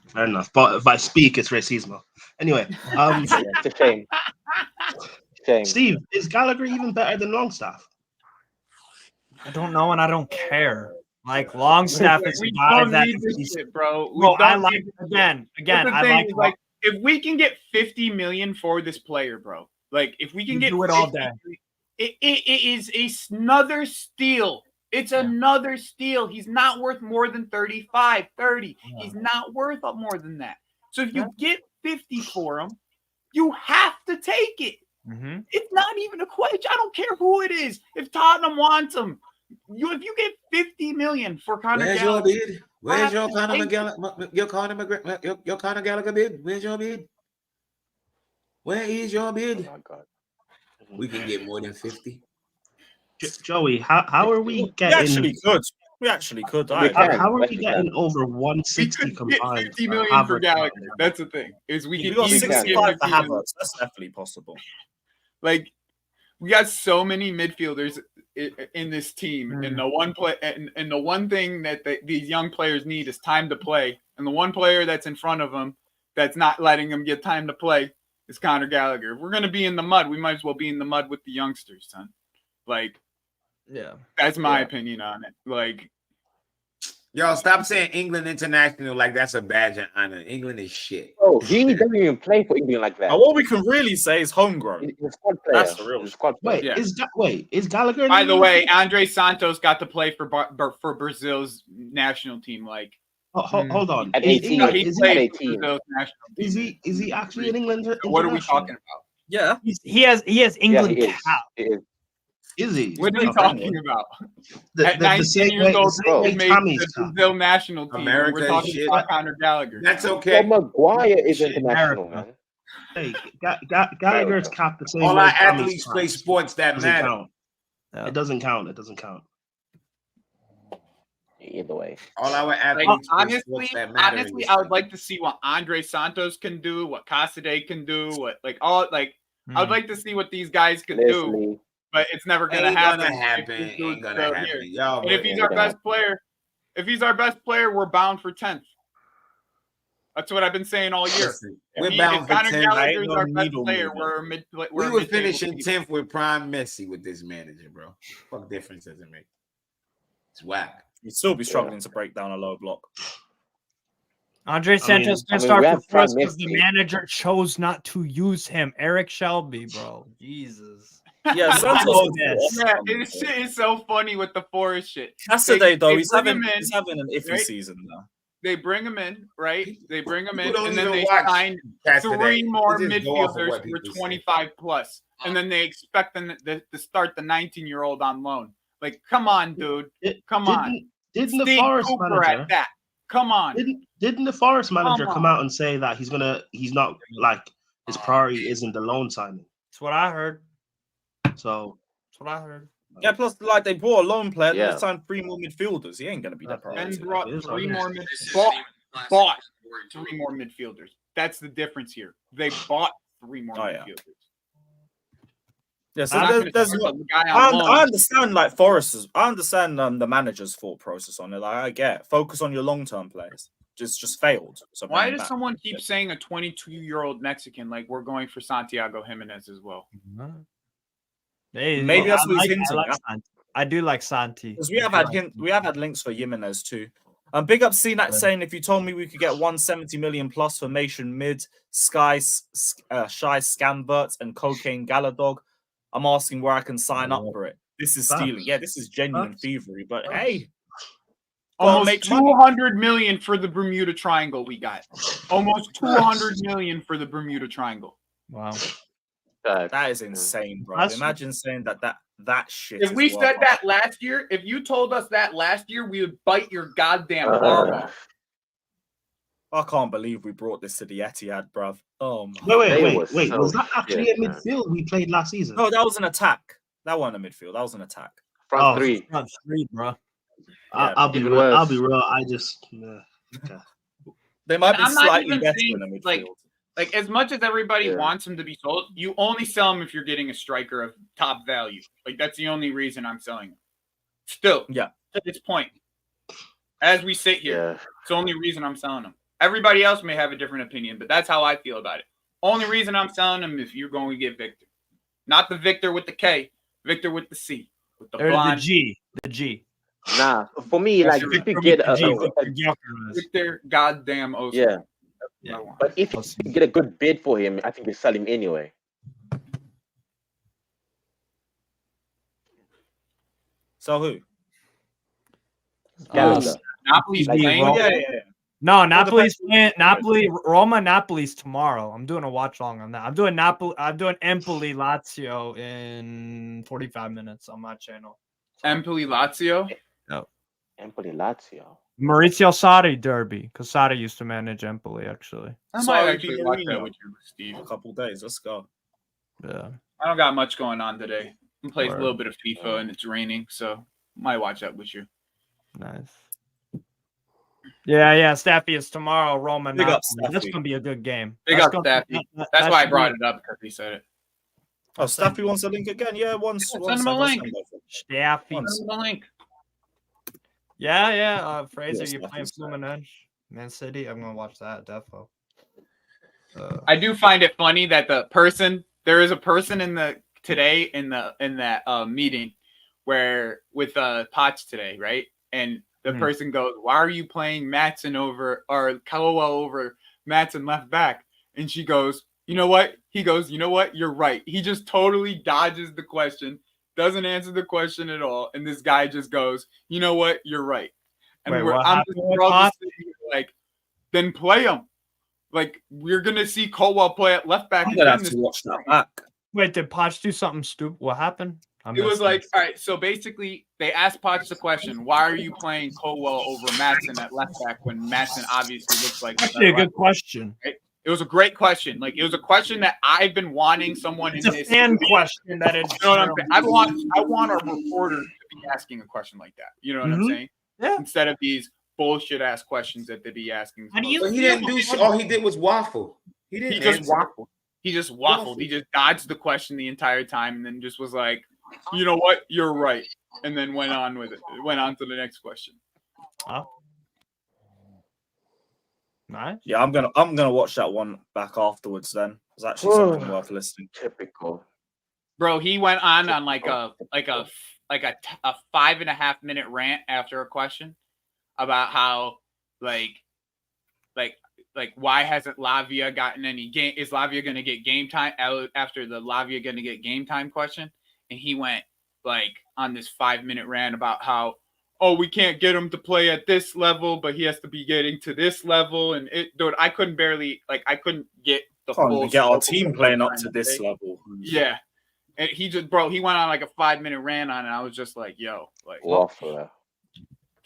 Fair enough. But if I speak, it's racismo. Anyway, Yeah, it's a shame. Shame. Steve, is Gallagher even better than Longstaff? I don't know, and I don't care. Like Longstaff is We a guy don't that need this he's- shit, bro. We Well, I don't like need this again. That's the I thing, like is, like if we can get 50 million for this player, bro. Like if we can You get do it all 50 day. it is another steal. It's another steal. He's not worth more than 35, 30. Yeah. He's not worth more than that. So if you get 50 for him, you have to take it. Mhm. It's not even a question. I don't care who it is. If Tottenham wants him, if you get 50 million for Conor Where's your Gallagher, bid? Where's your Conor Thank Gallagher? Your Conor Gallagher bid? Where's your bid? Where is your Oh bid? my God. We can get more than 50. Joey, how are we We getting? actually could. We actually could. I We agree. can. How are Yes, we we getting can. over we 160 could get combined? 50 million for average Gallagher. value? That's the thing. Is we We can got easily get 65 for 50 million. Havertz. That's definitely possible. Like we got so many midfielders. in this team, and the one play and the one thing that these young players need is time to play. And the one player that's in front of them that's not letting them get time to play is Conor Gallagher. If we're gonna be in the mud, we might as well be in the mud with the youngsters, son. Like, yeah, that's my opinion on it. Like, yo, stop saying England international like that's a badge of honor. England is shit. Oh, he doesn't even play for England like that. And what we can really say is homegrown. He's a squad player. That's the real. He's a squad player. Is Gallagher? in by the England? way, Andre Santos got to play for Brazil's national team. Like, Hold on. At Is 18. he Is played he for Brazil's national team. is he actually in England? What are we international? talking about? Yeah. he has England he is. cap. He is. Is he? What are we talking about? At 19 same years old, same way he made Tammy's the cap. Brazil national team. America We're is talking shit. about Conor Gallagher. That's Well, okay. Maguire is Shit, international, America. man. Hey, Gallagher's capped the same All way our Tammy's athletes capped. play sports that Doesn't matter. count. It doesn't count. It doesn't count. Either way. All our Like, athletes play honestly, sports that matter. in honestly, this I would country. like to see what Andre Santos can do, what Casade can do, what I would like to see what these guys can do, Leslie. but it's never gonna Ain't happen. gonna if happen. these dudes Ain't gonna go happen. here. Y'all, And if he's our best player, we're bound for 10th. That's what I've been saying all year. listen, If we're he- bound if for Conor 10th. Gallagher is no our best needle player, moving. we're a mid. We We're were mid-table finishing team. 10th with Prime Messi with this manager, bro. What difference does it make? It's whack. You'd still be struggling to break down a low block. Andre Santos I can mean, start we for have Prime first because the Messi. manager chose not to use him. Eric Shelby, bro. Jesus. Yeah, Santos Oh, is yes. Yeah, this shit is so funny with the Forest shit. Cassidy, though, They he's bring having him in, he's having an iffy right? season now. They bring him in, right? They bring him in, People don't and then even they watch sign Cats three today. more They just go off of midfielders what for people say. 25 plus, and then they expect them to start the 19-year-old on loan. Like, come on, dude. Come on. Didn't the Steve Forest Cooper manager? at that. Come on. Didn't the Forest manager Come come on. out and say that he's not like his priority isn't the loan signing? That's what I heard. So That's what I heard. Yeah, plus like they brought a loan player, Yeah. they signed 3 more midfielders. He ain't gonna be that And priority. brought It is three what it more is. bought 3 more midfielders. That's the difference here. They bought 3 more Oh, yeah. midfielders. Yeah, so I'm not gonna there's start no, the guy on loan. I understand like Forest's. I understand the manager's thought process on it. Like I get focus on your long term players. Just failed. So Why bring him does back. someone keep saying a 22-year-old Mexican like we're going for Santiago Jimenez as well? Hey, Maybe that's I what he's like- hinting I like at. Santi. I do like Santi. Because we have had links for Jimenez too. Big up CNAT saying if you told me we could get 170 million plus for Mason Mid, Shy Scambert, and Cocaine Galadog, I'm asking where I can sign up for it. This is stealing. Yeah, this is genuine thievery. But hey, Almost make money. 200 million for the Bermuda Triangle we got. Almost 200 million for the Bermuda Triangle. Wow. That is insane, bro. That's- Imagine saying that shit. If is we worth said it. that last year, if you told us that last year, we would bite your goddamn arm off. I can't believe we brought this to the Etihad, bruv. Oh my. Wait. Was that actually a midfield we played last season? No, that was an attack. That wasn't a midfield. That was an attack. Front three. Front three, bro. I'll be even real. worse. I'll be real. I just okay. They might be I'm not slightly even better saying, than a midfield. like as much as everybody Yeah. wants him to be sold, you only sell him if you're getting a striker of top value. Like that's the only reason I'm selling him. Still, Yeah. to this point, as we sit here, Yeah. it's the only reason I'm selling him. Everybody else may have a different opinion, but that's how I feel about it. Only reason I'm selling him if you're going to get Victor, not the Victor with the K, Victor with the C, with the Or the blonde. G. The G. Nah, for me, like if you get The G, a Victor Gyökeres. Victor goddamn Osimhen. yeah, Yeah. but if you get a good bid for him, I think you sell him anyway. So who? Gallagher. Napoli's Like, playing. Roma- No, Napoli's playing. Roma, Napoli's tomorrow. I'm doing a watch long on that. I'm doing Empoli, Lazio in 45 minutes on my channel. Empoli Lazio. Empoli Lazio. Maurizio Sarri derby, because Sarri used to manage Empoli actually. I Sorry, might actually watch that Mourinho. with you, Steve. A couple days. Let's go. Yeah. I don't got much going on today. I'm playing a Word. little bit of FIFA and it's raining, so might watch that with you. Nice. Yeah. Staffy is tomorrow. Roma. Big up, Napoli. That's Staffy. gonna be a good game. Big That's up gonna- Staffy. that That's why I should brought be- it up because he said it. Oh, Staffy wants a link again. Yeah, once. Send him a link. Staffy. Once. Send him a link. Yeah. Fraser, Yeah, you're playing Staffy's back. Fluminense, Man City. I'm gonna watch that. Defo. I do find it funny that there is a person in that meeting where with Potts today, right? And the person goes, "Why are you playing Matson over or Callowell over Matson left back?" And she goes, "You know what?" He goes, "You know what? You're right." He just totally dodges the question, doesn't answer the question at all, and this guy just goes, "You know what? You're right." And Wait, we're what I'm happened just, with we're all Potts? just sitting here like, then play him. Like we're gonna see Colwell play at left back. I'm gonna have again to this watch that back. Wait, did Potts do something stupid? What happened? It was like, all right, so basically they asked Potts the question, why are you playing Colwell over Matson at left back when Matson obviously looks like actually a good question. Right? It was a great question. Like it was a question that I've been wanting someone It's in a this fan question that it's you know what I'm saying? I want a reporter to be asking a question like that. You know what I'm saying? Yeah. Instead of these bullshit ass questions that they be asking. How do you But he didn't do shit. All he did was waffle. He didn't. He just answer. waffled. He just waffled. He just dodged the question the entire time and then just was like, you know what? You're right. And then went on with it. Went on to the next question. Oh. Nice. Yeah, I'm gonna watch that one back afterwards. Then it's actually something worth listening. Typical. Bro, he went on like a 5.5 minute rant after a question about how like why hasn't Lavia gotten any game? Is Lavia going to get game time after the Lavia going to get game time question? And he went like on this 5-minute rant about how, oh, we can't get him to play at this level, but he has to be getting to this level. And dude, I couldn't get the full get our scope of team what he playing was up trying to to this say. level. Yeah. And he went on like a 5-minute rant on it. I was just like, yo, like Waffler.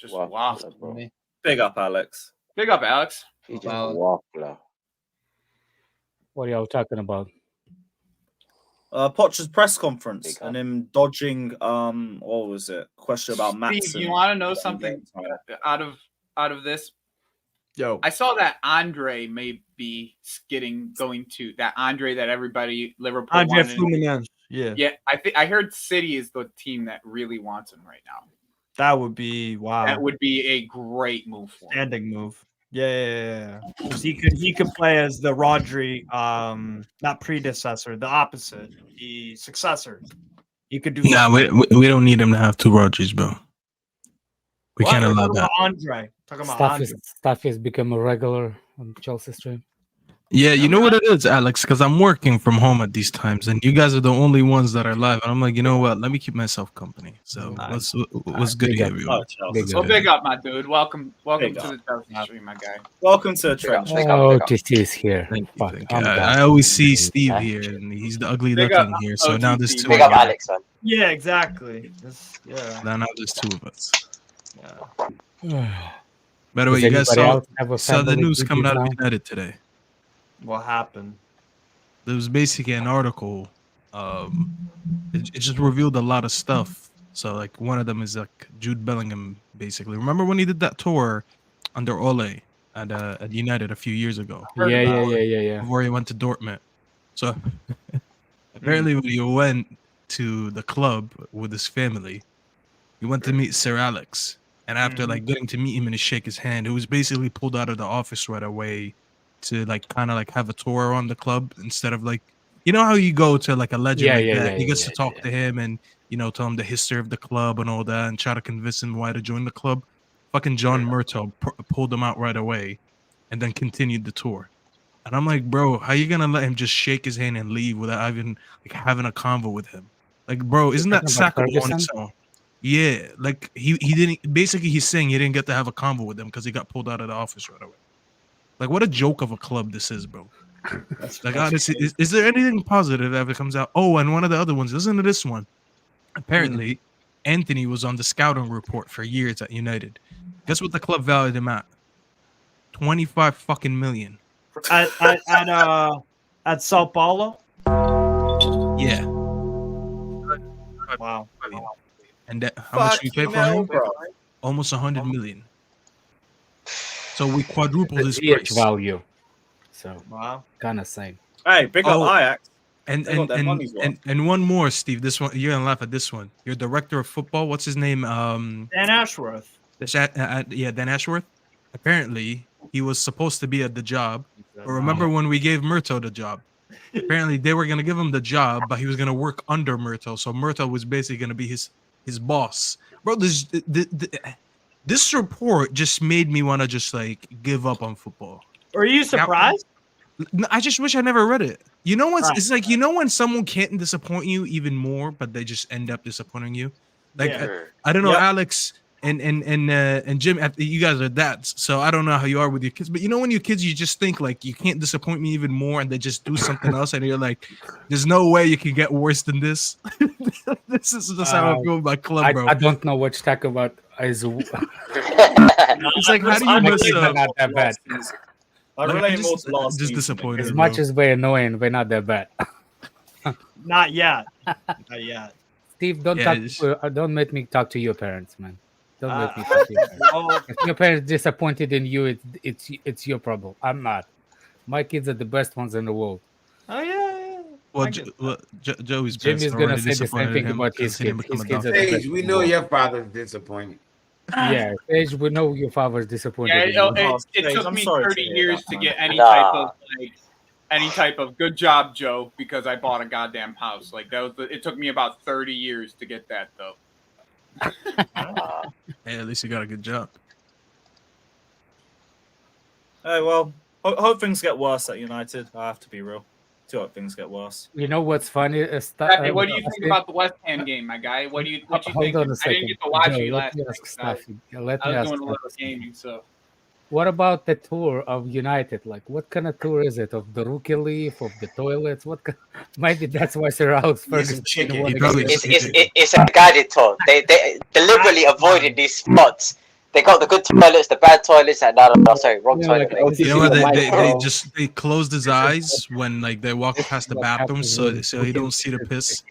just waffle. bro. Big up, Alex. Big up, Alex. He's just a waffler. What are y'all talking about? Poch's press conference and him dodging what was it? Question about Matson. Steve, you want to know something out of this? Yo, I saw that Andre may be going to that Andre that everybody Liverpool Andre wanted. Fluminense. Yeah. Yeah, I heard City is the team that really wants him right now. That would be wow. That would be a great move for him. Standing move. Yeah. 'Cause he could play as the Rodri, not predecessor, the opposite, the successor. He could do. Nah, we don't need him to have two Rodgers, bro. We can't allow that. Andre. Talking about Andre. Stuff has become a regular on Chelsea stream. Yeah, you know what it is, Alex? Because I'm working from home at these times, and you guys are the only ones that are live. And I'm like, you know what? Let me keep myself company. So what's good here, everyone? Well, big up, my dude. Welcome to the Chelsea stream, my guy. Welcome to the trench. Oh, TT is here. I always see Steve here, and he's the ugly duckling here. So now there's two. Big up, Alex, man. Yeah, exactly. Now there's two of us. Yeah. By the way, Does you guys anybody else have a saw the family news coming out of now? United today. What happened? There was basically an article. It just revealed a lot of stuff. So like one of them is like Jude Bellingham, basically. Remember when he did that tour under Ole at United a few years ago? Yeah. Before he went to Dortmund. So apparently when he went to the club with his family, he went to meet Sir Alex. And after like getting to meet him and to shake his hand, he was basically pulled out of the office right away to like kind of like have a tour around the club instead of like, you know how you go to like a legend that he gets to talk to him and, you know, tell him the history of the club and all that and try to convince him why to join the club. Fucking John Murtaugh pulled him out right away and then continued the tour. And I'm like, bro, how you gonna let him just shake his hand and leave without even like having a convo with him? Like, bro, isn't that sackable on its own? Yeah, like he didn't. Basically, he's saying he didn't get to have a convo with them because he got pulled out of the office right away. Like, what a joke of a club this is, bro. Like, honestly, is there anything positive that ever comes out? Oh, and one of the other ones, listen to this one. Apparently, Anthony was on the scouting report for years at United. Guess what the club valued him at? 25 fucking million. At Sao Paulo. Yeah. Wow. And that, how much we pay for him? Almost 100 million. So we quadrupled his price. value. So wow, kind of same. Hey, big up Ajax. And They got their money's worth. and one more, Steve. This one you're gonna laugh at this one. Your director of football, what's his name? Dan Ashworth. Dan Ashworth. Apparently, he was supposed to be at the job. But remember when we gave Murto the job? Apparently, they were gonna give him the job, but he was gonna work under Murto. So Murto was basically gonna be his boss. Bro, this report just made me want to just like give up on football. Are you surprised? I just wish I never read it. You know what's it's like, you know when someone can't disappoint you even more, but they just end up disappointing you? Like I don't know, Alex and Jim, you guys are dads, so I don't know how you are with your kids, but you know when your kids, you just think like you can't disappoint me even more, and they just do something else, and you're like, there's no way you can get worse than this. This is just how I feel with my club, bro. I don't know what you talk about. It's like, how do you mess up? Not that bad. Just disappointed. As much as we're annoying, we're not that bad. Not yet. Not yet. Steve, don't make me talk to your parents, man. Don't make me talk to your parents. If your parents disappointed in you, it's your problem. I'm not. My kids are the best ones in the world. Oh yeah. Well, Joey's Jim is gonna say the same thing about his kids. His kids are the best. We know your father's disappointed. Yeah, Sage, we know your father's disappointed. Yeah, it took me 30 years to get any type of good job, Joe, because I bought a goddamn house. Like it took me about 30 years to get that though. Hey, at least you got a good job. Hey, well, hope things get worse at United. I have to be real. I hope things get worse. You know what's funny? What do you think about the West Ham game, my guy? What you think? I didn't get to watch you last night. I was doing a little gaming, so. What about the tour of United? Like, what kind of tour is it? Of the rookie leaf, of the toilets? Maybe that's why Sir Alex Ferguson. It's a guided tour. They deliberately avoided these spots. They got the good toilets, the bad toilets, and wrong toilet. You know what? They closed his eyes when like they walk past the bathroom, so he don't see the piss.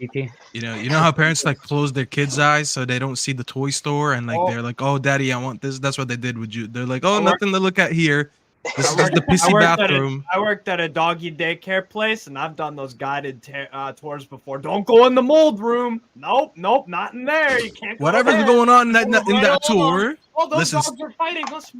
You know how parents like close their kids' eyes so they don't see the toy store, and like they're like, "Oh, daddy, I want this." That's what they did with you. They're like, "Oh, nothing to look at here. This is the pissy bathroom." I worked at a doggy daycare place, and I've done those guided tours before. Don't go in the mold room. Nope, not in there. You can't. Whatever's going on in that tour. Oh, those dogs are fighting. Let's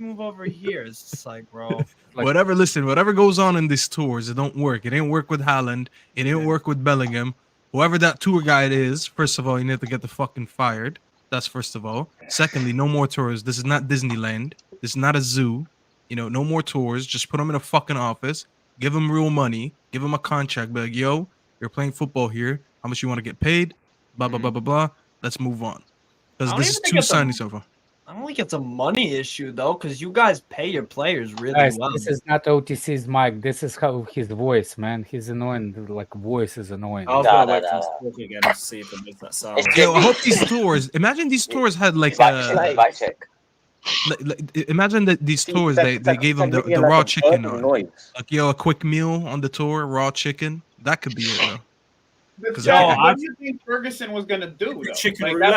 move over here. It's just like, bro. Whatever goes on in these tours, it don't work. It didn't work with Haaland. It didn't work with Bellingham. Whoever that tour guide is, first of all, you need to get the fucking fired. That's first of all. Secondly, no more tours. This is not Disneyland. This is not a zoo. You know, no more tours. Just put them in a fucking office. Give them real money. Give them a contract. Be like, yo, you're playing football here. How much you want to get paid? Blah, blah, blah, blah, blah. Let's move on. Because this is 2 signings so far. I don't think it's a money issue though, because you guys pay your players really well. This is not OTC's mic. This is how his voice, man. He's annoying. Like voice is annoying. I was gonna wait for him to again to see if it makes that sound. Yo, I hope these tours. Imagine these tours had like imagine that these tours they gave them the raw chicken on. Like, yo, a quick meal on the tour, raw chicken. That could be it, bro. What do you think Ferguson was gonna do? That's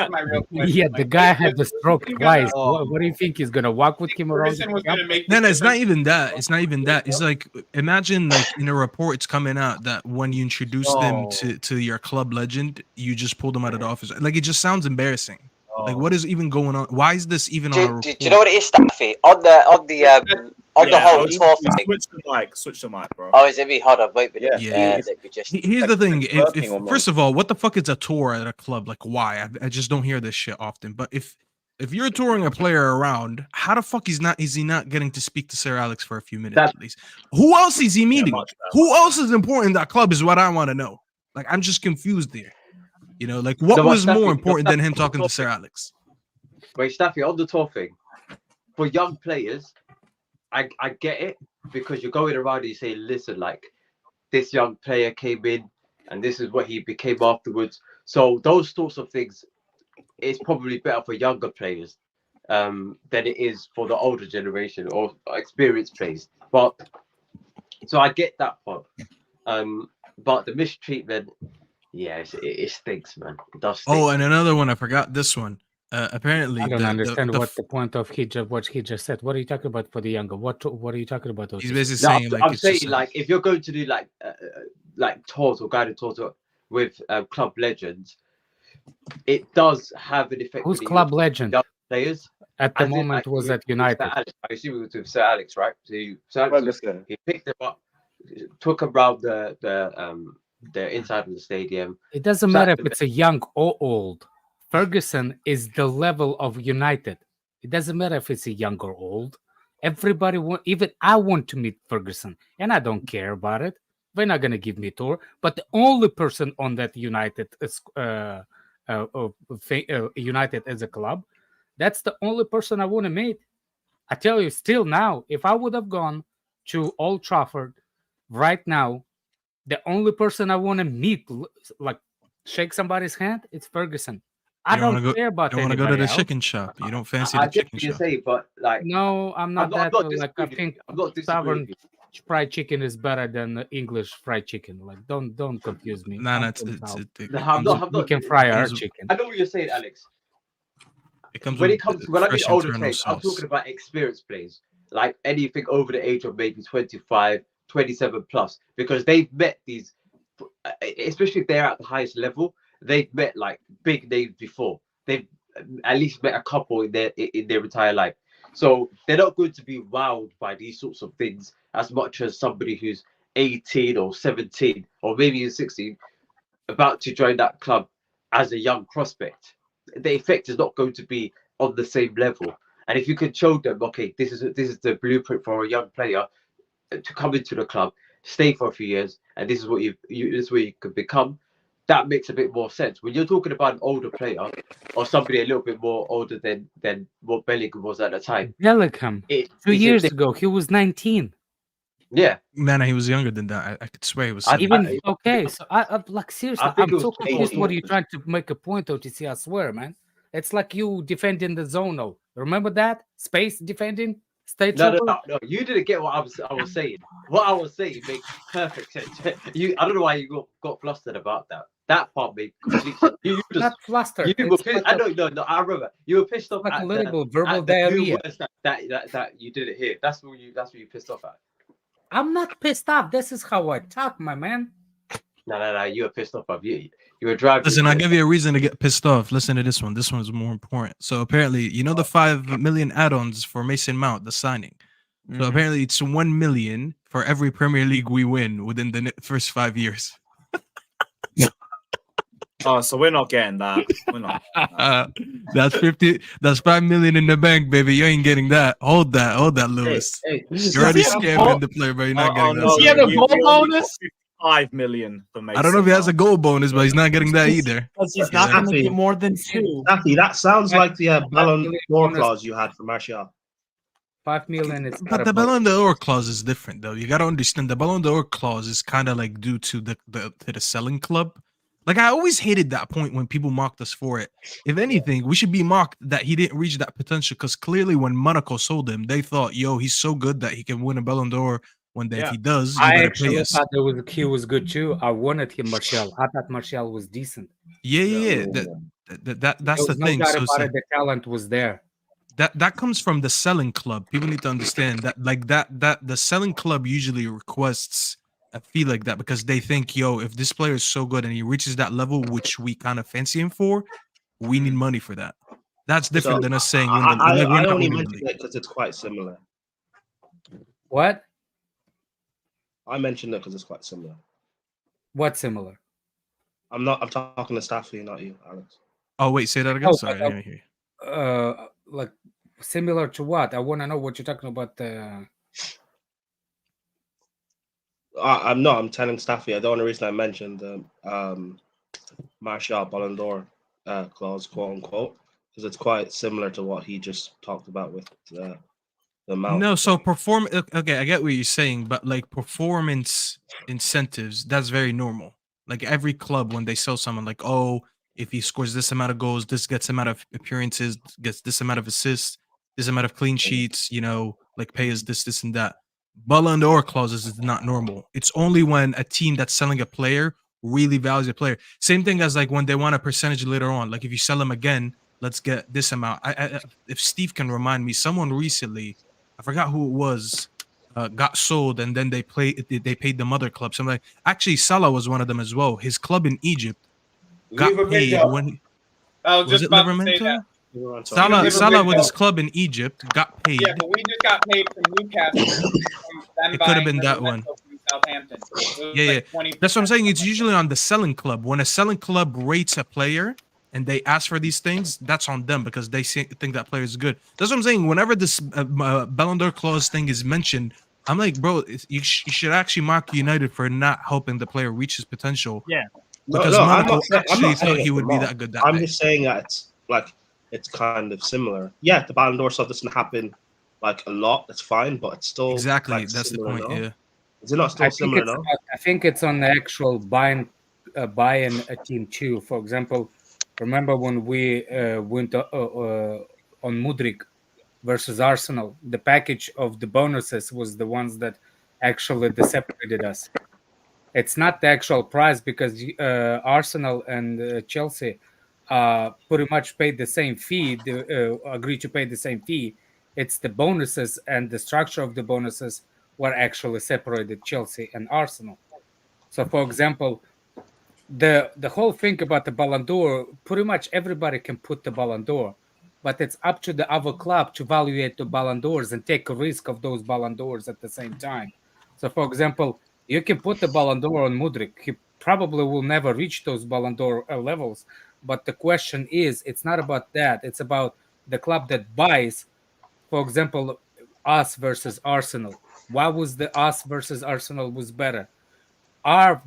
my real question. Yeah, the guy had the stroke twice. What do you think he's gonna walk with him around? No, it's not even that. It's not even that. It's like, imagine like in a report it's coming out that when you introduce them to your club legend, you just pull them out of the office. Like, it just sounds embarrassing. Like, what is even going on? Why is this even on a report? Do you know what it is, Staffy? On the whole tour thing. Switch the mic, bro. Oh, is it me? Hold on, wait. Here's the thing. If first of all, what the fuck is a tour at a club? Like, why? I just don't hear this shit often. But if you're touring a player around, how the fuck is he not getting to speak to Sir Alex for a few minutes at least? Who else is he meeting? Who else is important in that club is what I want to know. Like, I'm just confused there. You know, like, what was more important than him talking to Sir Alex? Wait, Staffy, on the tour thing, for young players, I get it, because you're going around and you say, listen, like, this young player came in and this is what he became afterwards. So those sorts of things, it's probably better for younger players than it is for the older generation or experienced players. But so I get that part. But the mistreatment, yeah, it stinks, man. It does stink. Oh, and another one, I forgot this one. Apparently, I don't understand what the point of what he just said. What are you talking about for the younger? What are you talking about? He's basically saying, like, I'm saying, like, if you're going to do like like tours or guided tours with club legends, it does have an effect. Who's on the club legend? young players At the As in, moment like, was with- at with Sir United. Alex. I assume it was with Sir Alex, right? So Sir Alex, he picked them up, took them around the inside of the stadium. It doesn't sat matter if them it's a young or old. Ferguson is the level of United. It doesn't matter if it's a young or old. Everybody want, even I want to meet Ferguson, and I don't care about it. They're not gonna give me a tour. But the only person on that United United as a club, that's the only person I want to meet. I tell you, still now, if I would have gone to Old Trafford right now, the only person I want to meet, like shake somebody's hand, it's Ferguson. I You don't don't wanna care about You don't want to go to anybody the else. chicken shop. You don't fancy I the get chicken what you're shop. saying, but like, No, I'm not that. not Like I disagreeing with think you. I'm not disagreeing Southern with fried chicken is better than English fried chicken. Like don't confuse me. Nah, I'm it's from it's South. it, No, it I'm comes not. We can fry our comes chicken. I know what you're saying, Alex. it comes When with it comes to when I mean fresh older internal players, I'm sauce. talking about experienced players, like anything over the age of maybe 25, 27 plus, because they've met these, especially if they're at the highest level, they've met like big names before. They've at least met a couple in their entire life, so they're not going to be wowed by these sorts of things as much as somebody who's 18 or 17 or maybe even 16 about to join that club as a young prospect. The effect is not going to be on the same level. And if you can show them, okay, this is the blueprint for a young player to come into the club, stay for a few years, and this is what this is where you could become. That makes a bit more sense. When you're talking about an older player or somebody a little bit more older than what Bellingham was at the time, Bellingham, 2 it's a years diff- ago, he was 19. yeah, Man, he was younger than that. I could swear he was. Okay, so I like seriously, I think I'm it was so confused. 18. What are you trying to make a point, OTC? I swear, man. It's like you defending the zone. Remember that space defending? State No, trooper? no. You didn't get what I was saying. What I was saying makes perfect sense. I don't know why you got flustered about that. That part made complete sense. You just Not flustered. you were It's pissed. like I know, no. I remember you were pissed off like a at little the, verbal at the few diarrhea. words that you didn't hear. That's what you pissed off at. I'm not pissed off. This is how I talk, my man. No. You were pissed off of you. You were driving. Listen, I'll give you a reason to get pissed off. Listen to this one. This one is more important. So apparently, you know the 5 million add-ons for Mason Mount, the signing. So apparently, it's 1 million for every Premier League we win within the first 5 years. Oh, so we're not getting that. We're not. That's 50. That's 5 million in the bank, baby. You ain't getting that. Hold that, Lewis. Hey, You're already scamming the player, but you're not getting that. He So- had a goal bonus. 5 million for Mason. I don't know if he has a goal bonus, but he's not getting that either. Because he's not going to Exactly. get more than 2. Exactly. That sounds like the Ballon d'Or clause you had for Martial. 5 million is But the Ballon d'Or clause is different, though. You got to understand the Ballon d'Or clause is kind of like due to the selling club. Like, I always hated that point when people mocked us for it. If anything, we should be mocked that he didn't reach that potential, because clearly when Monaco sold him, they thought, yo, he's so good that he can win a Ballon d'Or one day. If he does, you I better actually pay us. thought he was good too. I wanted him, Martial. I thought Martial was decent. Yeah. That's There the was no thing. doubt So it's about like, it. The talent was there. that comes from the selling club. People need to understand that, like that the selling club usually requests a fee like that because they think, yo, if this player is so good and he reaches that level, which we kind of fancy him for, we need money for that. That's different So, than us saying I we're not only winning the mentioned league. it because it's quite similar. What? I mentioned it because it's quite similar. What similar? I'm talking to Staffy, not you, Alex. Oh wait, say that again. Oh, Sorry, I didn't hear you. Like similar to what? I want to know what you're talking about. I'm telling Staffy. The only reason I mentioned the Martial Ballon d'Or clause, quote unquote, because it's quite similar to what he just talked about with the Mount. No, so okay, I get what you're saying, but like performance incentives, that's very normal. Like every club, when they sell someone, like, oh, if he scores this amount of goals, this gets amount of appearances, gets this amount of assists, this amount of clean sheets, like pay us this and that. Ballon d'Or clauses is not normal. It's only when a team that's selling a player really values a player. Same thing as like when they want a percentage later on. Like if you sell him again, let's get this amount. If Steve can remind me, someone recently, I forgot who it was, got sold, and then they paid the mother club. So I'm like, actually, Salah was one of them as well. His club in Egypt got paid Livermento. when he, I was was just it about to say Livermento? that. Salah with Livermento. his club in Egypt got paid. Yeah, but we just got paid from Newcastle. From It could have been that one. From Southampton. It was Yeah, like yeah. 20%. That's what I'm saying. It's usually on the selling club. When a selling club rates a player and they ask for these things, that's on them because they think that player is good. That's what I'm saying. Whenever this Ballon d'Or clause thing is mentioned, I'm like, bro, you should actually mark United for not helping the player reach his potential. Yeah. Because I'm Monaco not actually saying thought he it's would be wrong. that good that I'm day. just saying that it's kind of similar. Yeah, the Ballon d'Or stuff doesn't happen like a lot. It's fine, but it's still Exactly. like, That's the similar, point. no? Yeah. Is it not still similar now? I think it's on the actual buying a team too. For example, remember when we went on Mudryk versus Arsenal? The package of the bonuses was the ones that actually separated us. It's not the actual price because Arsenal and Chelsea pretty much paid the same fee. Agreed to pay the same fee. It's the bonuses and the structure of the bonuses were actually separated Chelsea and Arsenal. So, for example, the whole thing about the Ballon d'Or, pretty much everybody can put the Ballon d'Or, but it's up to the other club to evaluate the Ballon d'Ors and take a risk of those Ballon d'Ors at the same time. So, for example, you can put the Ballon d'Or on Mudryk. He probably will never reach those Ballon d'Or levels. But the question is, it's not about that. It's about the club that buys. For example, us versus Arsenal. Why was the us versus Arsenal was better? Our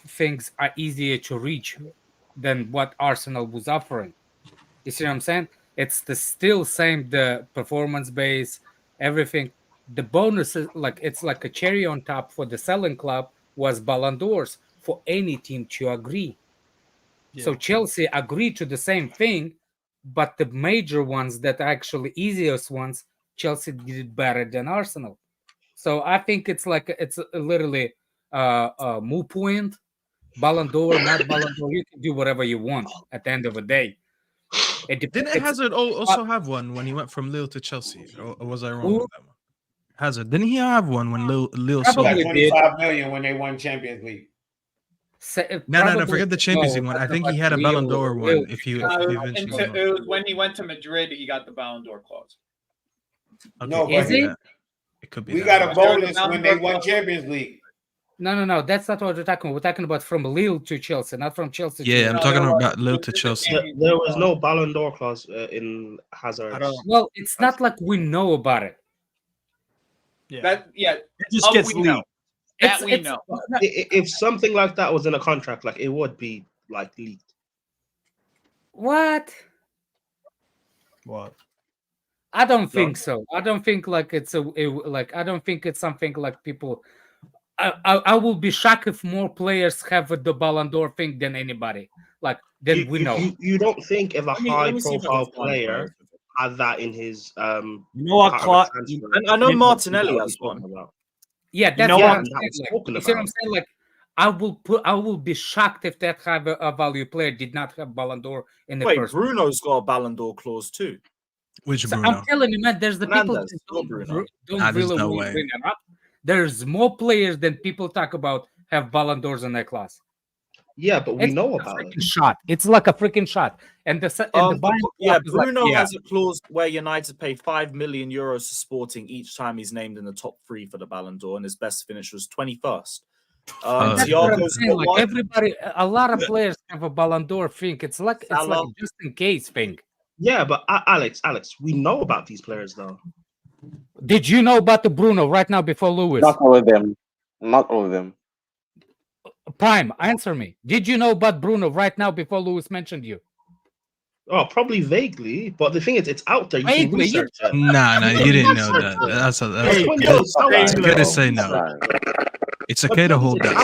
things are easier to reach than what Arsenal was offering. You see what I'm saying? It's the still same the performance base, everything. The bonuses, like it's like a cherry on top for the selling club was Ballon d'Ors for any team to agree. So Chelsea agreed to the same thing, but the major ones that are actually easiest ones, Chelsea did better than Arsenal. So I think it's like it's literally a moot point. Ballon d'Or, not Ballon d'Or. You can do whatever you want at the end of the day. Didn't Hazard also have one when he went from Lille to Chelsea? Or was I wrong Who? with that one? Hazard, didn't he have one when Lille sold? Probably Like did. 25 million when they won Champions League. No. Forget the Champions League one. I think he had a Ballon d'Or one. If he eventually. It was when he went to Madrid, he got the Ballon d'Or clause. Okay, No, it but could be that. It could be we that. got a bonus when they won Champions League. No. That's not what we're talking about. We're talking about from Lille to Chelsea, not from Chelsea. Yeah, to I'm talking about Lille to Chelsea. There was no Ballon d'Or clause in Hazard. Well, it's not like we know about it. It just gets leaked. We know. If something like that was in a contract, like it would be like leaked. What? What? I don't think so. I don't think like it's I don't think it's something like people. I will be shocked if more players have the Ballon d'Or thing than anybody. Like than we know. You don't think if a let me see if I high-profile can find player had that in his You know what, part of Clark? the transfer, I know what Martinelli we're has one. talking about. Yeah, that's know what what? I'm That saying. was Like, spoken you see what I'm about. saying? Like, I will be shocked if that have a value player did not have Ballon d'Or in the Wait, first. Bruno's got a Ballon d'Or clause too. Which So Bruno? I'm telling you, man, there's the people Fernandes, that not Bruno. don't Nah, there's really no want way. to bring it up. There's more players than people talk about have Ballon d'Ors in their class. Yeah, but we It's know like a about it. freaking shot. It's like a freaking shot. And the buying Yeah, club is like, Bruno yeah. has a clause where United pay €5 million to Sporting each time he's named in the top 3 for the Ballon d'Or, and his best finish was 21st. That's what I'm Thiago's saying. got Like one. everybody, a lot of players have a Ballon d'Or thing. It's like a just in case thing. Yeah, but Alex, we know about these players though. Did you know about the Bruno right now before Lewis? Not all of them. Not all of them. Prime, answer me. Did you know about Bruno right now before Lewis mentioned you? Oh, probably vaguely, but the thing is, it's out there. You can Vaguely? research it. Nah, you didn't know that. That's good to say no. It's okay to hold that.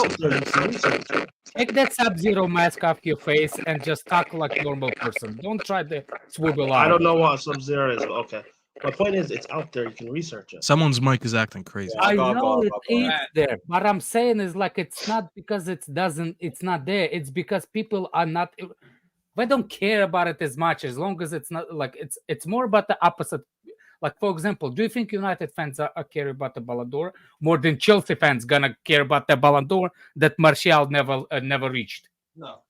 sometimes. Take that Sub-Zero mask off your face and just talk like a normal person. Don't try to swivel out. I don't know what a Sub-Zero is, but okay. My point is, it's out there. You can research it. Someone's mic is acting crazy. I know it is there. What I'm saying is like it's not because it's not there. It's because people are not. They don't care about it as much as long as it's not like it's more about the opposite. Like, for example, do you think United fans are care about the Ballon d'Or more than Chelsea fans gonna care about the Ballon d'Or that Martial never reached? No.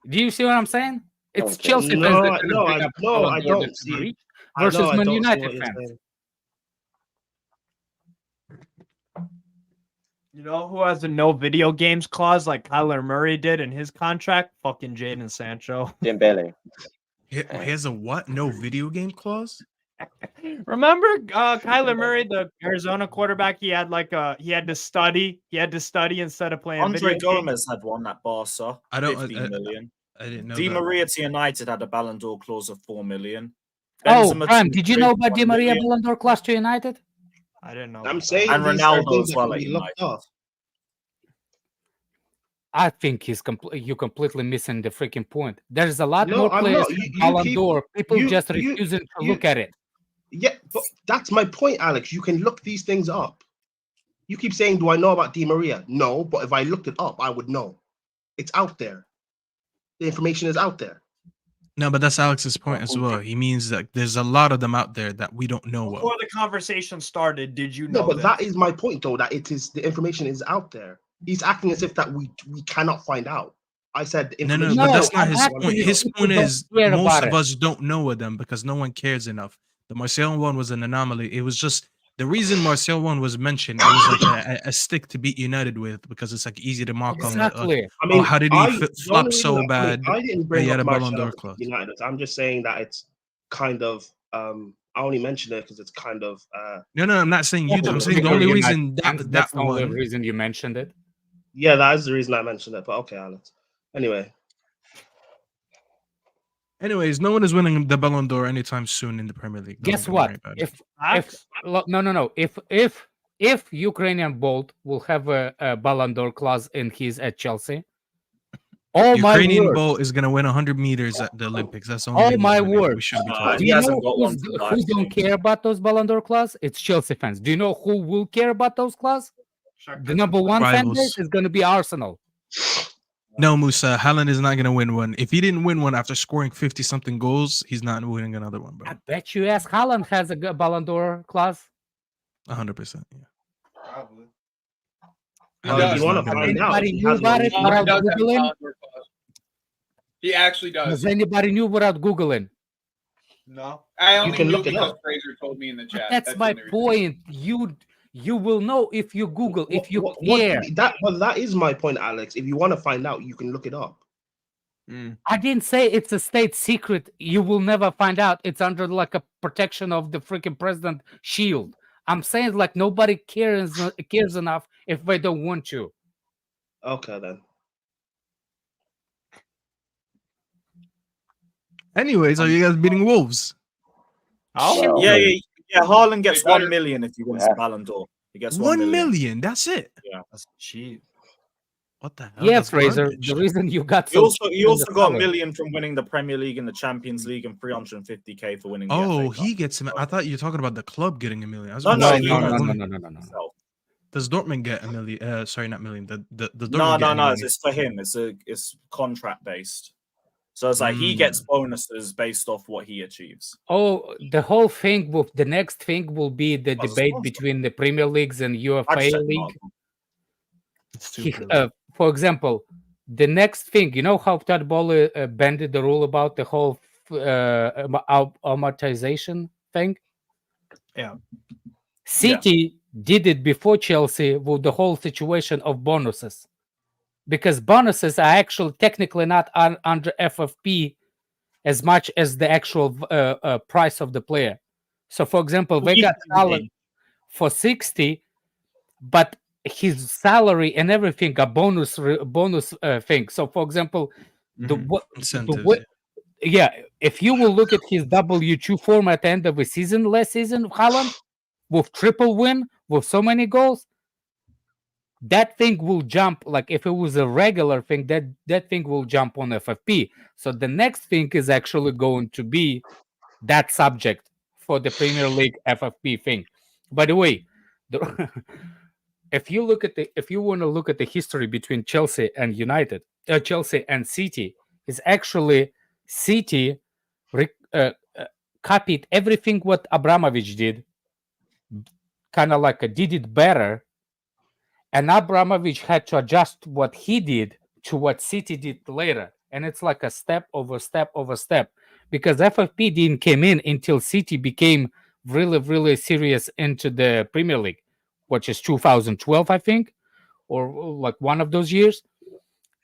Do you see what I'm saying? It's Okay. Chelsea fans No, that no, I Ballon d'Or don't that see. never reached I know, versus I Man don't see what United you're fans. saying. You know who has a no video games clause like Kyler Murray did in his contract? Fucking Jadon Sancho. Dembele. He has a what? No video game clause? Remember Kyler Murray, the Arizona quarterback? He had he had to study. He had to study instead of playing Andre video games. Gomez had one at Barca. I don't. 15 million. I didn't know Di that. Maria to United had a Ballon d'Or clause of 4 million. Oh, Benzema Prime, to did you know about Madrid, Di 1 Maria million. Ballon d'Or class to United? I didn't know. I'm about saying And these are Ronaldo things as that well can at be looked United. up. I think you're completely missing the freaking point. There's a lot No, more I'm players not. in You Ballon keep d'Or. People you just you refusing to you. look at it. Yeah, but that's my point, Alex. You can look these things up. You keep saying, "Do I know about Di Maria?" No, but if I looked it up, I would know. It's out there. The information is out there. No, but that's Alex's point as well. He means that there's a lot of them out there that we don't know Before of. the conversation started, did you No, know but that this? is my point, though. That it is the information is out there. He's acting as if that we cannot find out. I said the No, information. but No, that's not I'm his asking point. you, His people point don't is care most about of it. us don't know of them because no one cares enough. The Marseille one was an anomaly. It was just the reason Marseille one was mentioned. It was like a stick to beat United with because it's like easy to mark on. Like, Exactly. I mean, how did he the flop only reason so I mean, bad? I didn't He bring had up a Ballon d'Or Martial clause. United. I'm just saying that it's kind of. I only mentioned it because it's kind of. No, I'm not saying you do. I'm saying the Because only United reason fans, that that's the only one. reason you mentioned it. Yeah, that is the reason I mentioned it. But okay, Alex. Anyway, Anyways, no one is winning the Ballon d'Or anytime soon in the Premier League. Don't Guess even what? worry about If Facts? no, if Ukrainian Bolt will have a Ballon d'Or clause in his at Chelsea, it. my Ukrainian word, Bolt is gonna win 100 meters at the Olympics. That's the only oh thing my he's winning. word. We should be He talking. Do you hasn't know got one for who life don't team. care about those Ballon d'Or clause? It's Chelsea fans. Do you know who will care about those clause? The number one fan Rivals. base is going to be Arsenal. No, Musa, Haaland is not gonna win one. If he didn't win one after scoring 50 something goals, he's not winning another one, bro. I bet you ask Haaland has a Ballon d'Or clause. 100%. Yeah. Probably. He Haaland does. is you want not to gonna find win. out? Anybody If he knew has about one, it he without Does have Googling? Ballon d'Or clause. He actually does. Does anybody knew without Googling? No. I only can knew look it because up. Fraser told me in the But chat. that's my the only reason. point. You will know if you Google, if you what care. that is my point, Alex. If you want to find out, you can look it up. I didn't say it's a state secret. You will never find out. It's under like a protection of the freaking president shield. I'm saying like nobody cares enough if they don't want to. Okay, then. Anyways, are you guys beating Wolves? Oh, Yeah. Haaland gets They better- 1 million if he wins the Ballon d'Or. He gets 1 1 million. million. That's it. Yeah. that's cheap. What the hell? Yeah, That's Fraser. garbage. The reason you got He so also cheap in the got a summer. million from winning the Premier League and the Champions League and 350k for winning the Oh, FA Cup. he gets him. I thought you were talking about the club getting a million. I was No, gonna no, say, he how won come- No. Does Dortmund get a million? Sorry, not million. Does Dortmund No, get any money? it's for him. It's contract based. So it's like he gets bonuses based off what he achieves. Oh, the whole thing with the next thing will be the Oh, debate sponsor. between the Premier Leagues and I'd UEFA check them League. out. It's too He- brilliant. for example, the next thing, you know how Todd Bowley bended the rule about the whole amortization thing? Yeah. City did it before Chelsea with the whole situation of bonuses. Because bonuses are actually technically not under FFP as much as the actual price of the player. So, for example, they got Haaland for 60, but his salary and everything are bonus thing. So, for example, Incentives. if you will look at his W2 form at the end of the season, last season, Haaland, with triple win, with so many goals, that thing will jump. Like if it was a regular thing, that thing will jump on FFP. So the next thing is actually going to be that subject for the Premier League FFP thing. By the way, if you want to look at the history between Chelsea and United, Chelsea and City, is actually City copied everything what Abramovich did, kind of like did it better, and Abramovich had to adjust what he did to what City did later, and it's like a step over step over step, because FFP didn't came in until City became really, really serious into the Premier League, which is 2012, I think, or like one of those years.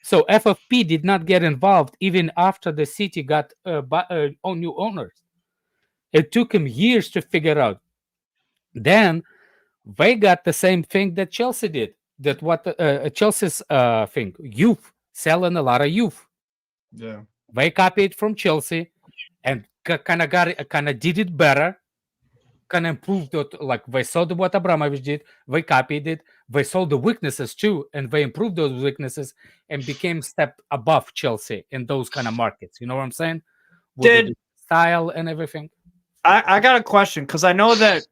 So FFP did not get involved even after the City got new owners. It took him years to figure out. Then they got the same thing that Chelsea did. That what Chelsea's thing, youth, selling a lot of youth. Yeah. They copied from Chelsea and kind of did it better. Kind of improved it. Like they saw what Abramovich did, they copied it. They saw the weaknesses too, and they improved those weaknesses and became step above Chelsea in those kind of markets. You know what I'm saying? With the style and everything. I got a question because I know that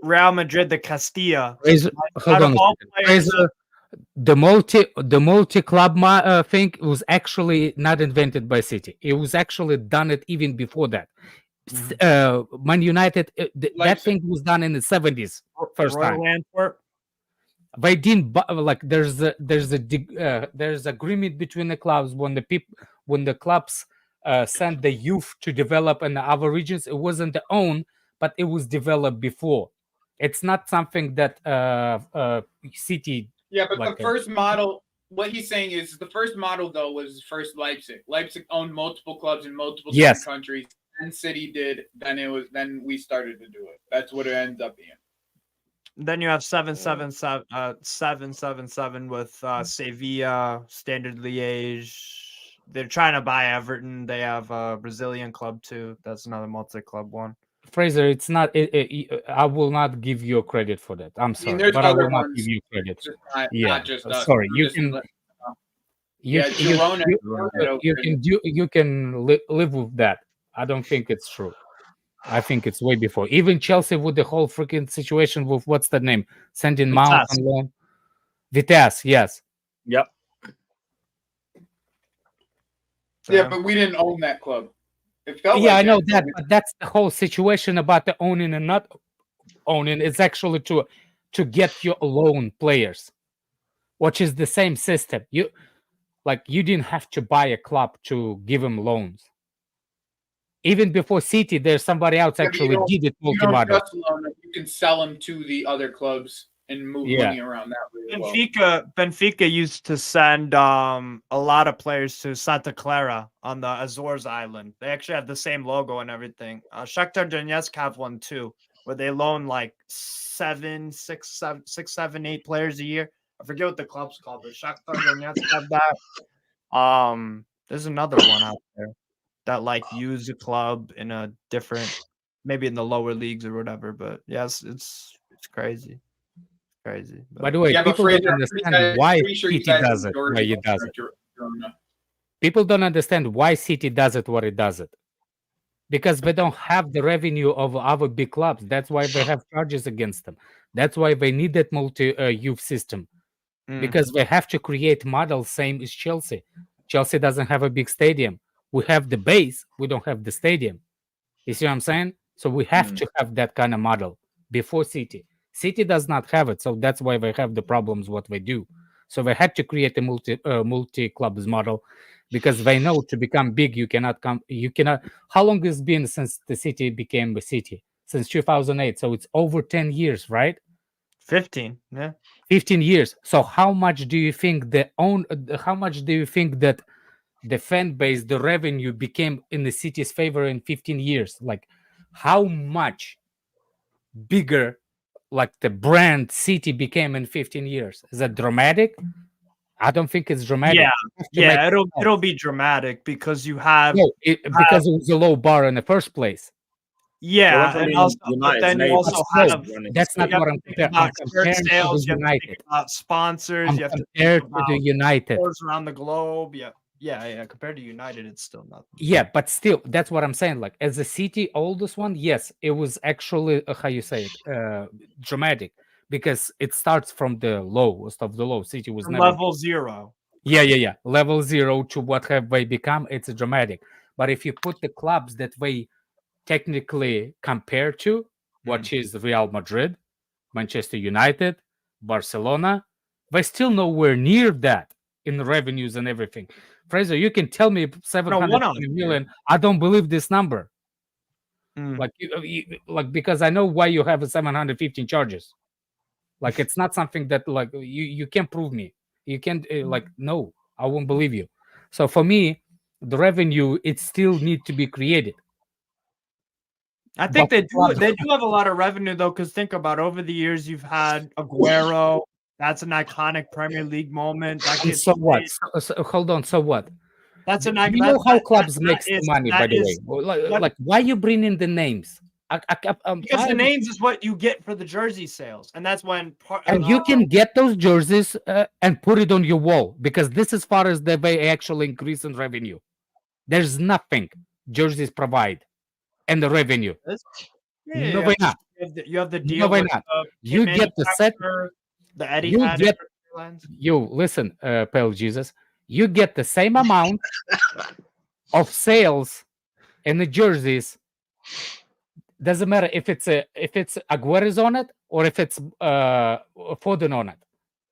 Real Madrid, the Castilla, Hold on a second. The multi club thing was actually not invented by City. It was actually done it even before that. Man United, that thing was done in the 70s first time. Antwerp. They didn't like. There's agreement between the clubs when the clubs sent the youth to develop in the other regions. It wasn't their own, but it was developed before. It's not something that City. Yeah, but like the first model, what he's saying is the first model though was first Leipzig. Leipzig owned multiple clubs in multiple different countries, and City did. Then we started to do it. That's what it ends up being. Then you have 777 with Sevilla, Standard Liège. They're trying to buy Everton. They have a Brazilian club too. That's another multi-club one. Fraser, it's not. I will not give you credit for that. I'm sorry, but I will not give you credit. Not just sorry. You can. You can live with that. I don't think it's true. I think it's way before. Even Chelsea with the whole freaking situation with what's the name, sending Mount on loan. Vitesse, yes. Yep. Yeah, but we didn't own that club. I know that, but that's the whole situation about the owning and not owning. It's actually to get your loan players, which is the same system. You didn't have to buy a club to give them loans. Even before City, there's somebody else actually did it. You don't just loan them, you can sell them to the other clubs and move money around that way. Benfica used to send a lot of players to Santa Clara on the Azores Island. They actually have the same logo and everything. Shakhtar Donetsk have one too, where they loan like 7, 8 players a year. I forget what the club's called, but Shakhtar Donetsk have that. There's another one out there that like use a club in a different, maybe in the lower leagues or whatever. But yes, it's crazy. Crazy. By the way, people don't understand why City does it, why it does it. People don't understand why City does it, what it does it. Because they don't have the revenue of other big clubs. That's why they have charges against them. That's why they need that multi-youth system. Because they have to create models same as Chelsea. Chelsea doesn't have a big stadium. We have the base, we don't have the stadium. You see what I'm saying? So we have to have that kind of model before City. City does not have it, so that's why they have the problems what they do. So they had to create a multi clubs model because they know to become big you cannot come. How long has it been since the City became a city? Since 2008, so it's over 10 years, right? 15, yeah. 15 years. So how much do you think how much do you think that the fan base, the revenue became in the city's favor in 15 years? Like how much bigger like the brand City became in 15 years? Is that dramatic? I don't think it's dramatic. Yeah, it'll be dramatic because you have because it was a low bar in the first place. Yeah, and also, but then you also have that's not what I'm comparing. I'm comparing sales, to the United. Sponsors, you have to compared to the United around the globe. Yeah. Compared to United, it's still nothing. Yeah, but still, that's what I'm saying. Like as a City oldest one, yes, it was actually how you say it, dramatic because it starts from the lowest of the low. City was never level 0. Yeah. Level 0 to what have they become? It's dramatic. But if you put the clubs that they technically compared to, which is Real Madrid, Manchester United, Barcelona, but still nowhere near that in revenues and everything. Fraser, you can tell me 750 million. I don't believe this number. Like, like, because I know why you have a 715 charges. Like, it's not something that like you can't prove me. You can't like, no, I won't believe you. So for me, the revenue, it still need to be created. I think they do. They do have a lot of revenue though, because think about over the years you've had Aguero. That's an iconic Premier League moment. That gets so what? So, hold on. So what? That's an. You know how clubs make money, by the way. Like, why you bring in the names? Because the names is what you get for the jersey sales, and that's when. And you can get those jerseys and put it on your wall, because this is far as the way actually increase in revenue. There's nothing jerseys provide, and the revenue. Yeah, No way not. You have the deal. No way with, not. You get the set. The Eddie You had get. lines. You listen, Pale Jesus. You get the same amount of sales in the jerseys. Doesn't matter if it's Aguero's on it or if it's Foden on it.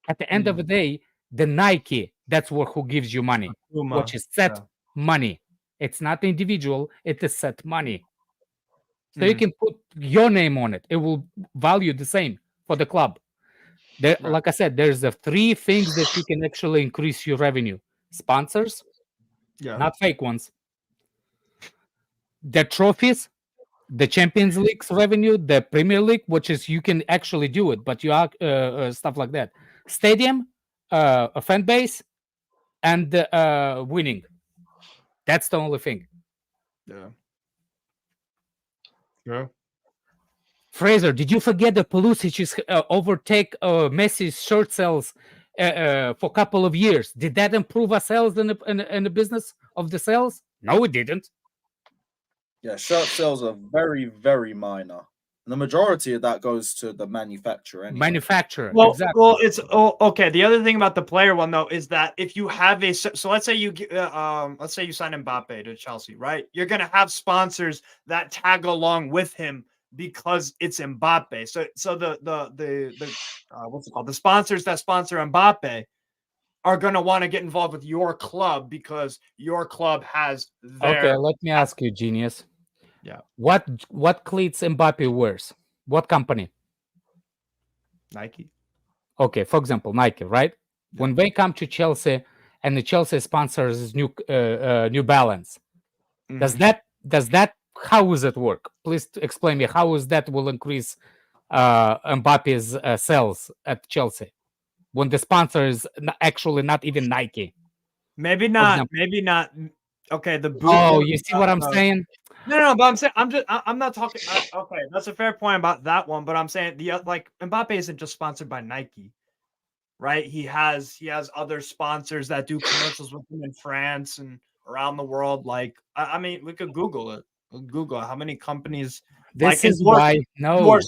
At the end of the day, the Nike, that's who gives you money, which is set money. It's not individual; it is set money. So you can put your name on it; it will value the same for the club. There, like I said, there's the three things that you can actually increase your revenue: sponsors, not fake ones; the trophies, the Champions League's revenue, the Premier League, which is you can actually do it, but you are stuff like that. Stadium, a fan base, and winning. That's the only thing. Yeah. Fraser, did you forget that Pulisic is overtake Messi's short sales for a couple of years? Did that improve our sales in the business of the sales? No, it didn't. Yeah, shirt sales are very, very minor. The majority of that goes to the manufacturer. Anyway. Manufacturer, well, exactly. Well, it's okay. The other thing about the player one though is that if you have so let's say you let's say you sign Mbappe to Chelsea, right? You're gonna have sponsors that tag along with him because it's Mbappe. So the what's it called? The sponsors that sponsor Mbappe are gonna want to get involved with your club because your club has their. Okay, let me ask you, genius. Yeah. What cleats Mbappe wears? What company? Nike. Okay, for example, Nike, right? Yeah. When they come to Chelsea and the Chelsea sponsors New Balance, does that how does it work? Please explain me how is that will increase Mbappe's sales at Chelsea when the sponsor is actually not even Nike? Maybe not. Maybe not. Okay, the boot. Oh, you see what I'm saying? No, but I'm not talking. Okay, that's a fair point about that one. But I'm saying like Mbappe isn't just sponsored by Nike, right? He has other sponsors that do commercials with him in France and around the world. Like, I mean, we could Google it. Google how many companies. This is why you're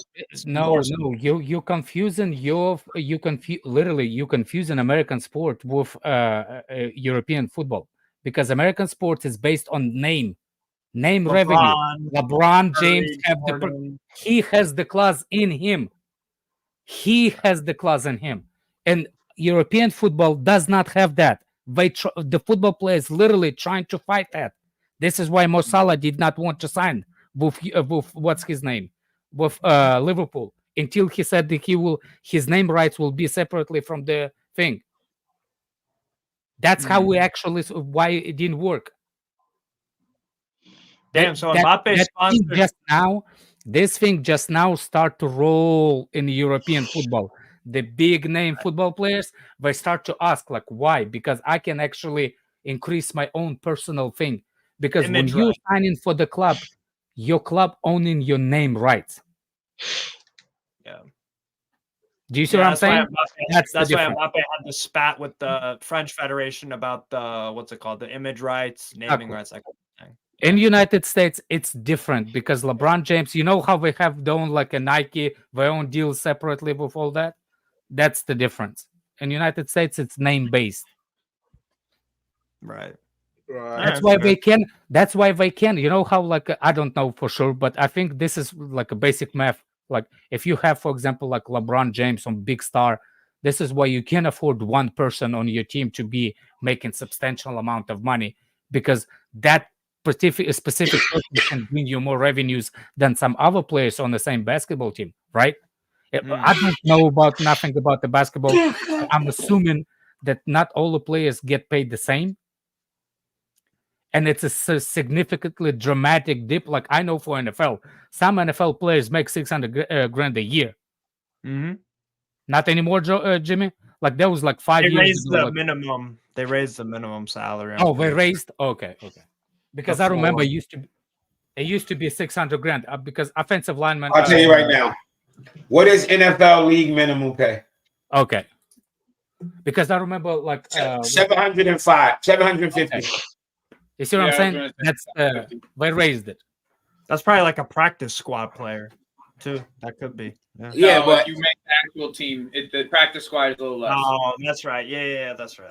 confusing you're confusing American sport with European football, because American sport is based on name revenue. LeBron James he has the class in him. He has the class in him, and European football does not have that. The football players literally trying to fight that. This is why Mo Salah did not want to sign with what's his name with Liverpool until he said that his name rights will be separately from the thing. That's how we actually why it didn't work. Damn, so Mbappe sponsored this thing just now start to roll in European football. The big name football players, they start to ask like why? Because I can actually increase my own personal thing. Because when you sign in for the club, your club owning your name rights. Yeah. Do you see what I'm saying? That's why Mbappe had the spat with the French Federation about the what's it called? The image rights, naming rights, that kind of thing. In the United States, it's different because LeBron James, you know how they have their own like a Nike, their own deals separately with all that? That's the difference. In the United States, it's name based. Right. Right. That's why they can. That's why they can. You know how, like, I don't know for sure, but I think this is like a basic math. Like, if you have, for example, like LeBron James on big star, this is why you can afford one person on your team to be making substantial amount of money, because that specific person can bring you more revenues than some other players on the same basketball team, right? I don't know about nothing about the basketball. I'm assuming that not all the players get paid the same. And it's a significantly dramatic dip. Like, I know for NFL, some NFL players make 600 grand a year. Mm-hmm. Not anymore, Jimmy. Like, there was like 5 They years raised ago. the Like, minimum. They raised the minimum salary. oh, they raised. Okay. Because I remember Before. it used to be 600 grand because offensive lineman. I'll tell you right now. What is NFL league minimum pay? Okay. Because I remember like 705, 750. Okay. You see what I'm saying? That's they raised it. That's probably like a practice squad player, too. That could be. Yeah, but if you make the actual team, the practice squad is a little less. Oh, that's right. Yeah, that's right.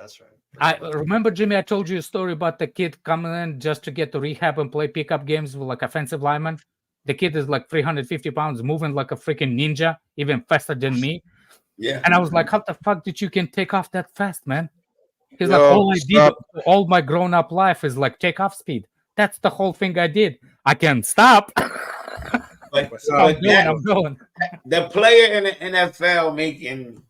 I remember, Jimmy, I told you a story about the kid coming in just to get to rehab and play pickup games with like offensive lineman. The kid is like 350 pounds, moving like a freaking ninja, even faster than me. Yeah. And I was like, how the fuck did you can take off that fast, man? He's like, all I did all my grown-up life is like take off speed. That's the whole thing I did. I can't stop. But I'm going. The player in the NFL making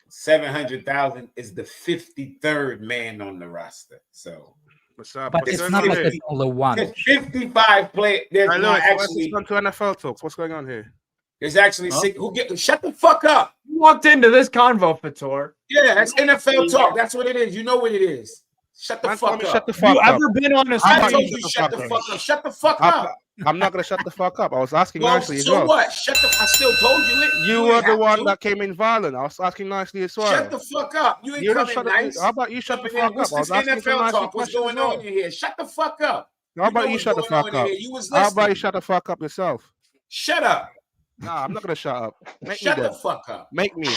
700,000 is the 53rd man on the roster. So, but it's not like it's only one. There's 55 players. There's I know. not Let's actually. come to NFL talks. What's going on here? There's actually six. Shut the fuck up. You walked into this convo, Fator. Yeah, that's NFL talk. That's what it is. You know what it is. Shut the fuck up. Shut the fuck You up. ever been on a I told you shut the fuck up. Shut the fuck up. I'm not gonna shut the fuck up. I was asking Well, nicely as so well. what? Shut the. I still told you it. You were the one that came in violent. I was asking nicely as well. Shut the fuck up. You ain't coming nice. How about you shut the fuck up? What's I was this asking some NFL nice talk? What's going on in here? Shut the fuck up. How about you shut the fuck up? How about you shut the fuck up yourself? Shut up. Nah, I'm not gonna shut up. Shut the fuck up. Make me.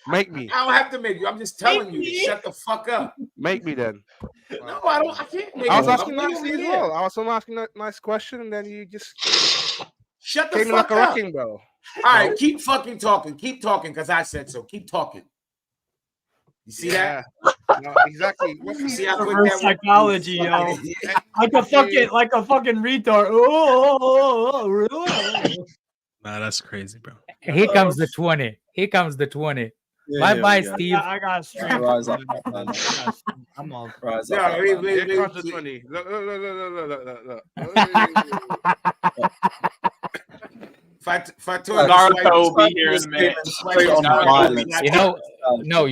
Make me. I don't have to make you. I'm just telling you to shut the fuck up. Make me then. No, I don't. I can't make you. I was asking I'm nicely as here. well. I was asking a nice question, and then you just Shut the came in fuck like a up. wrecking ball. All right, keep fucking talking. Keep talking because I said so. Keep talking. You see that? No, exactly. You see how quick Reverse that psychology, yo. like a fucking retard. Oh, really? Nah, that's crazy, bro. Here comes the 20. Here comes the 20. Bye, Steve. I got straight. Rise up. I'm all Rise No, up. Here comes the 20. Look. Naruto will be here in a minute.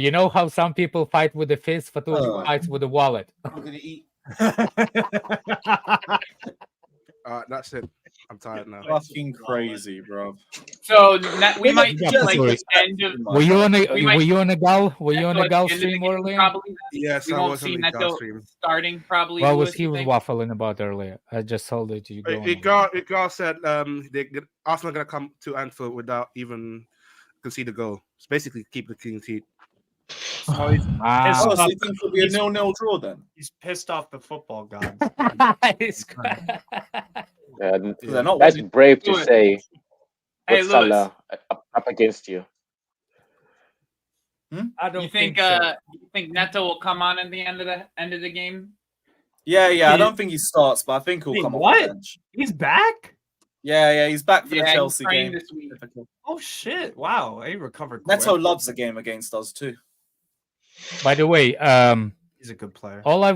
You know how some people fight with the fist, Fatou fights with the wallet. I'm gonna eat. That's it. I'm tired now. Fucking crazy, bro. So we might Yeah, just like sorry. the end of. Were you on a We might- were you on a gal? Were you on a like, gal the end of the stream game, earlier? Probably. Yes, We I won't was see on the Neto stream. starting probably. What Lewis, was he you was think? waffling about earlier? I just told it to you. Go on. Igar said Arsenal gonna come to Anfield without even concede a goal. It's basically keep the clean sheet. So he's Wow. pissed Oh, so off. you think it'll be a 0-0 draw then? He's pissed off the football gods. They're not That's winning. brave to Lewis. say. Hey, With Lewis. Salah up against you. I don't You think so. you think Neto will come on at the end of the game? Yeah. I don't think he starts, but I think he'll Wait, come off what? the bench. He's back? Yeah. He's back for Yeah, the he's Chelsea trained game. this week. Oh shit! Wow, he recovered. Quick. Neto loves the game against us too. By the way, He's a good player. all I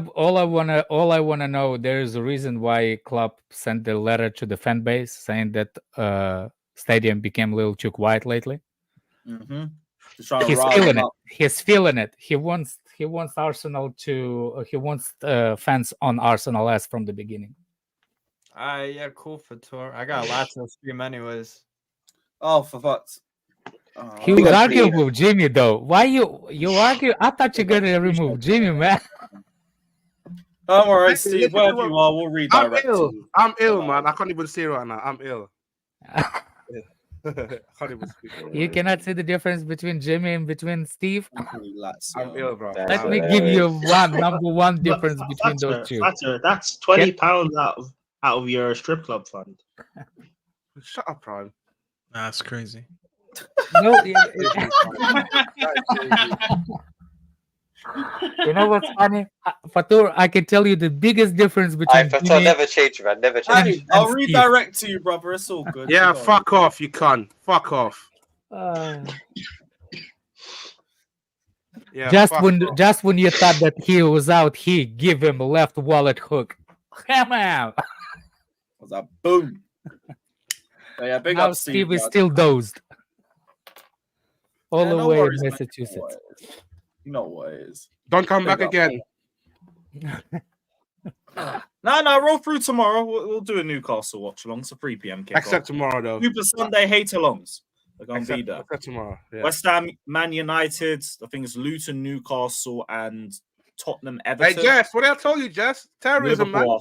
wanna know. There is a reason why club sent the letter to the fan base saying that stadium became a little too quiet lately. Mm-hmm. To try and He's rile feeling them it. up. He's feeling it. He wants Arsenal to. He wants fans on Arsenal as from the beginning. Yeah, cool for tour. I got lots of stream anyways. Oh, for fuck's. Oh, He was arguing with Jimmy though. Why you argue? I thought you're gonna remove Jimmy, man. don't worry, Listen, Steve. listen to Wherever what- you are, we'll redirect you. I'm ill, man. I can't even see right now. I'm ill. Can't even speak. You cannot see the difference between Jimmy and between Steve. I'm ill, bro. Let me give you number one difference between Fatter, those two. Fatter, that's £20 out of your strip club fund. Shut up, Prime. That's crazy. No, you know what's funny? Fatur, I can tell you the biggest difference between Fatur, never change, man. Never change. Hey, I'll redirect to you, brother. It's all good. Yeah, fuck off, you cunt. Fuck off. Yeah, just when you thought that he was out, he give him a left wallet hook. Come out. Was that boom? Yeah, big Now up Steve is guys. still dozed. All Yeah, the no way worries, in man. Massachusetts. You know what it is. Don't come Big back up. again. No, roll through tomorrow. We'll do a Newcastle watch along. It's a 3 p.m. kick. Except tomorrow, though. Super Sunday hate-alongs. They're going to be there. Except tomorrow. Yeah. West Ham, Man United. I think it's Luton, Newcastle, and Tottenham, Everton. Hey, Jess, what I told you, Jess? Terrorism, Liverpool, man.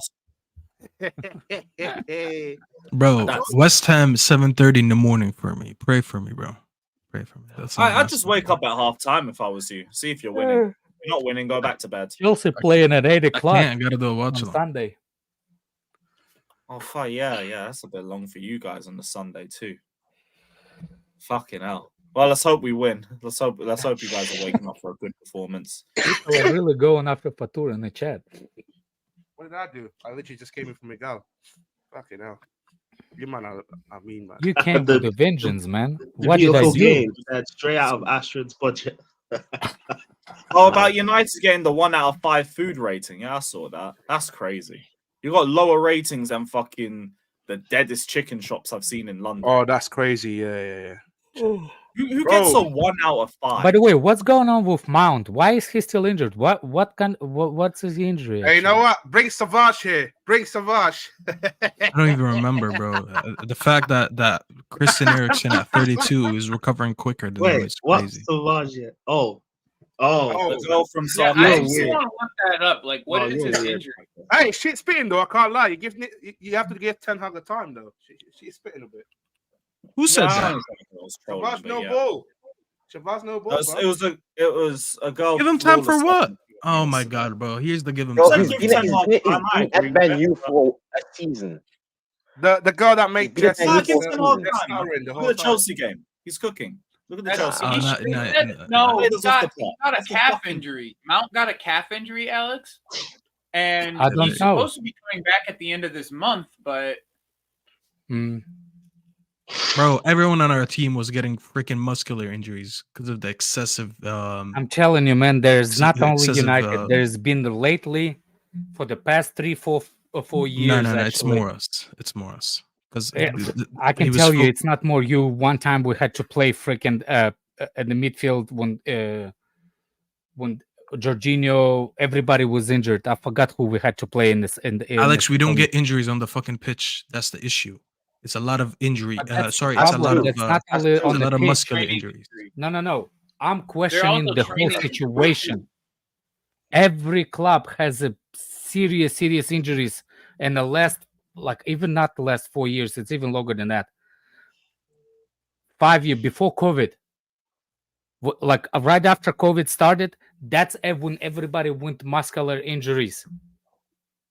Bro, West Ham 7:30 in the morning for me. Pray for me, bro. Pray for me. That's all I'm I'd just wake up at half time if I was you. See if you're winning. If you're not winning, go back to bed. Chelsea playing at 8 o'clock. I gotta do a watch on along. Sunday. Oh, fuck, yeah. That's a bit long for you guys on the Sunday too. Fucking hell. Well, let's hope we win. Let's hope you guys are waking up for a good performance. People are really going after Fatur in the chat. What did I do? I literally just came in from Miguel. Fucking hell. You man, I mean, man. You came with a vengeance, man. The What did I beautiful do? game that's straight out of Astrid's budget. Oh, about United getting the 1 out of 5 food rating. Yeah, I saw that. That's crazy. You got lower ratings than fucking the deadest chicken shops I've seen in London. Oh, that's crazy. Yeah. Who gets a 1 out of 5? By the way, what's going on with Mount? Why is he still injured? What's his injury? Hey, you know what? Bring Savić here. Bring Savić. I don't even remember, bro. The fact that Christian Eriksen at 32 is recovering quicker than him Wait, is what's crazy. Savić? Oh, the girl from Yeah, South I Africa. just want to look that up. Like, what is his injury? Hey, shit spitting though. I can't lie. You have to give Ten Hag a time though. She's spitting a bit. Who said that? Shabazz no ball. Shabazz no ball. It was a girl. Give him time for what? Oh my god, bro. Here's the give him Bro, time. he's been at Man U for a season. The girl that made Look Jesse. at the Chelsea game. He's cooking. Look at the Chelsea. No, he got a calf injury. Mount got a calf injury, Alex. And I don't he's know. supposed to be coming back at the end of this month, but Bro, everyone on our team was getting freaking muscular injuries because of the excessive. I'm telling you, man. There's not only excessive, United. There's been lately for the past 3-4 years. No, it's actually. more us. It's more us. Because I can tell you, it's not more you. One time we had to play freaking at the midfield when Jorginho, everybody was injured. I forgot who we had to play in this. Alex, we don't get injuries on the fucking pitch. That's the issue. It's a lot of injury. It's a lot of muscular injuries. No. I'm questioning the whole situation. Every club has a serious injuries, and the last, even not the last 4 years, it's even longer than that. 5 years before COVID, right after COVID started, that's when everybody went muscular injuries.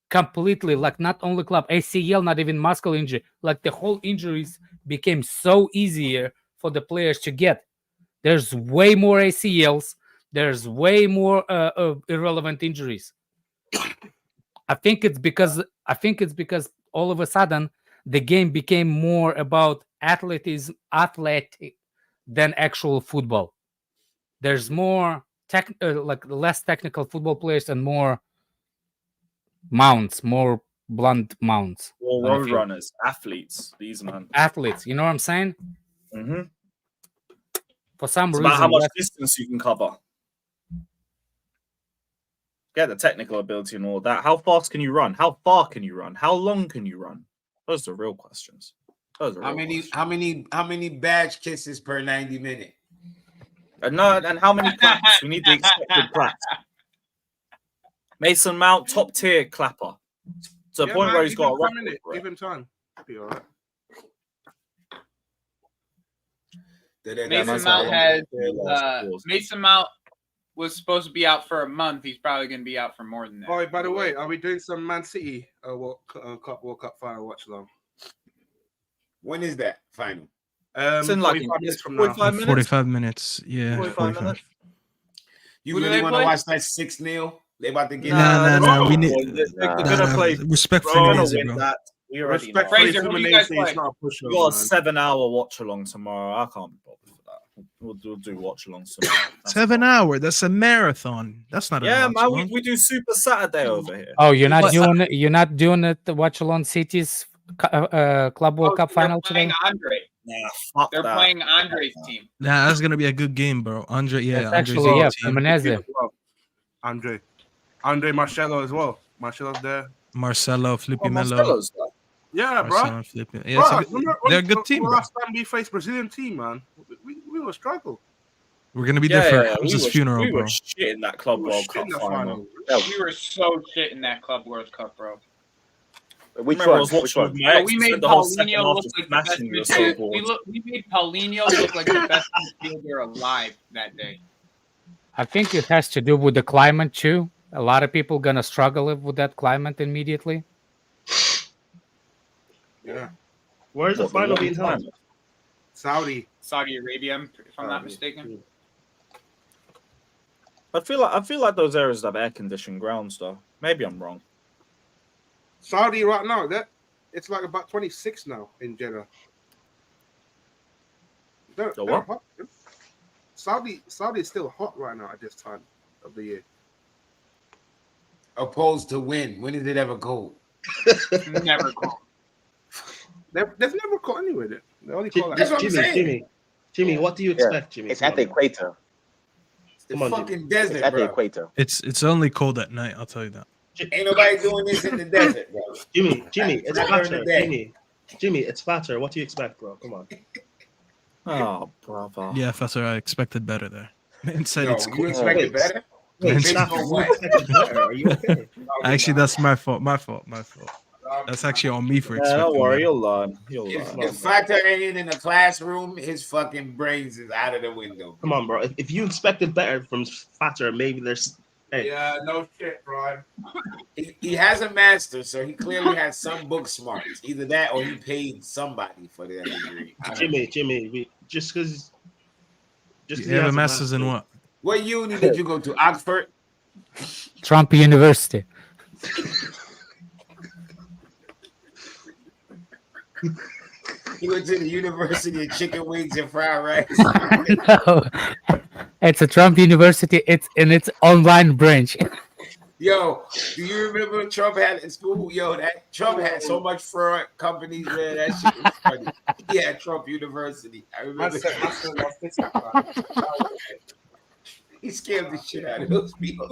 Completely, not only club, ACL, not even muscular injury. The whole injuries became so easier for the players to get. There's way more ACLs. There's way more irrelevant injuries. I think it's because all of a sudden the game became more about athletic than actual football. There's more less technical football players and more mounts, more blunt mounts. Or road runners, athletes. These man. Athletes, you know what I'm saying? Mm-hmm. For some it's reason, about how much distance you can cover. Get the technical ability and all that. How fast can you run? How far can you run? How long can you run? Those are real questions. How many badge kisses per 90 minutes? And how many claps? We need the expected claps. Mason Mount, top tier clapper. To the point where he's got a Give him time. Be all right. Mason Mount was supposed to be out for a month. He's probably going to be out for more than that. Oh, by the way, are we doing some Man City World Cup final watch along? When is that final? It's in like 45 minutes from now. 45 minutes. Yeah, 45 minutes. You really want to watch that 6-0? They about to get No. We need. They're gonna play. Respectfully, Win that. We already know. Fraser, who do you guys play? We got a 7-hour watch along tomorrow. I can't be bothered for that. We'll do watch alongs tomorrow. 7 hour. That's a marathon. That's not. Man. We do Super Saturday over here. Oh, you're not doing it. You're not doing it. The Watch Along City's Club World Cup final today. Andre. Nah, fuck They're that. playing Andre's team. Nah, that's gonna be a good game, bro. Andre, That's Andre's actually, on yeah, team. Fluminense. Andre Marcelo as well. Marcelo's there. Marcelo, Flippy Melo. Marcelo's there. Yeah, Marcelo, bro. Flippy. Yeah, they're a good team, bro. Last time we faced Brazilian team, man, we will struggle. We're gonna be there for Hamza's funeral, we bro. were shit in that Club World Cup final. We were so shit in that Club World Cup, bro. Which I one? was watching with my ex, We made spent the whole second Paulinho half look just like the best smashing the midfielder. scoreboard. We made Paulinho look like the best midfielder alive that day. I think it has to do with the climate too. A lot of people gonna struggle with that climate immediately. Yeah. Where's the final being held? Saudi Arabia, if I'm not mistaken. I feel like those areas have air conditioned grounds though. Maybe I'm wrong. Saudi right now, it's like about 26 now in Jeddah. They're what? hot. Saudi is still hot right now at this time of the year. Opposed to when? When is it ever cold? Never cold. They've never caught anyway. They only call like Jimmy, what do you expect, Jimmy? It's at the equator. It's the fucking desert, It's at the bro. equator. It's only cold at night. I'll tell you that. Ain't nobody doing this in the desert, bro. Jimmy, it's Not during the fatter. day. Jimmy, it's fatter. What do you expect, bro? Come on. Oh, brother. Yeah, Professor, I expected better there. Man said No, it's you cool. expected better? Wait, Based stop. on You what? expected better. Are you okay? Actually, that's my fault. That's actually on me for expecting. Don't worry, that. you'll learn. You'll learn. If Factor ain't in the classroom, his fucking brains is out of the window. Come on, bro. If you expected better from fatter, maybe there's. Hey. Yeah, no shit, bro. He has a master, so he clearly has some book smarts. Either that or he paid somebody for that degree. Jimmy, just because. You have a master's in what? What uni did you go to? Oxford? Trump University. He went to the University of Chicken Wings and Fried Rice. No, it's a Trump University. It's in its online branch. Yo, do you remember Trump had in school? Yo, that Trump had so much fraud companies, man. That shit was funny. He had Trump University. I remember. He scared the shit out of those people.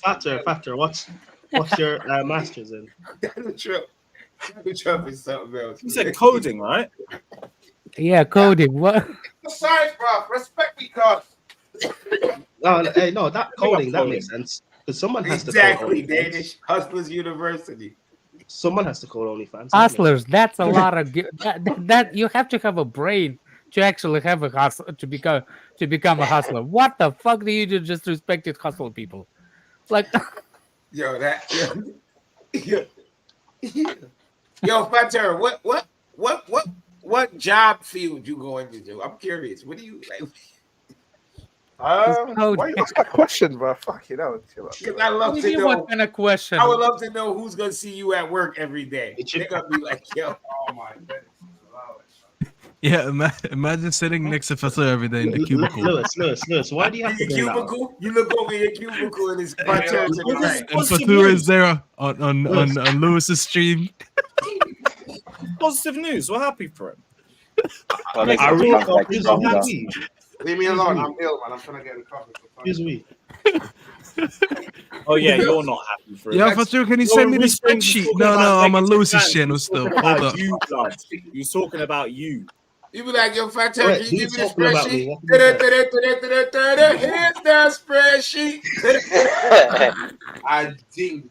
Fatter. What's your master's in? Donald Trump is something else. You said coding, right? Yeah, coding. What? Science, bro. Respect me, cuz. No, that coding that makes sense. Because someone has to code Exactly, OnlyFans. Danish Hustlers University. Someone has to code OnlyFans. Hustlers. That's a lot of that. You have to have a brain to actually have a hustle to become a hustler. What the fuck do you do? Just respected hustle people, like. Yo, Yo, Fater, what job field you going to do? I'm curious. What do you like? Why you ask that question, bro? Fuck you know. Because I love to know. What kind of question? I would love to know who's gonna see you at work every day. They're gonna be like, yo, oh my goodness. Yeah, imagine sitting next to Professor every day in the cubicle. Lewis, why do you have to your bring that up? cubicle? You look over your cubicle and it's Fater to the right. And Fatou is there on Lewis's stream. Positive news. We're happy for him. Leave me alone. I'm ill, man. I'm trying to get recovered. Excuse me. Oh yeah, you're not happy for it. Yeah, Fatou, can you send me the spreadsheet? No, I'm on Lewis's channel still. Hold up. You're talking about you. You be like, yo, Fater, Wait, can you give he's me the talking about spreadsheet? me. Here's the spreadsheet. I think.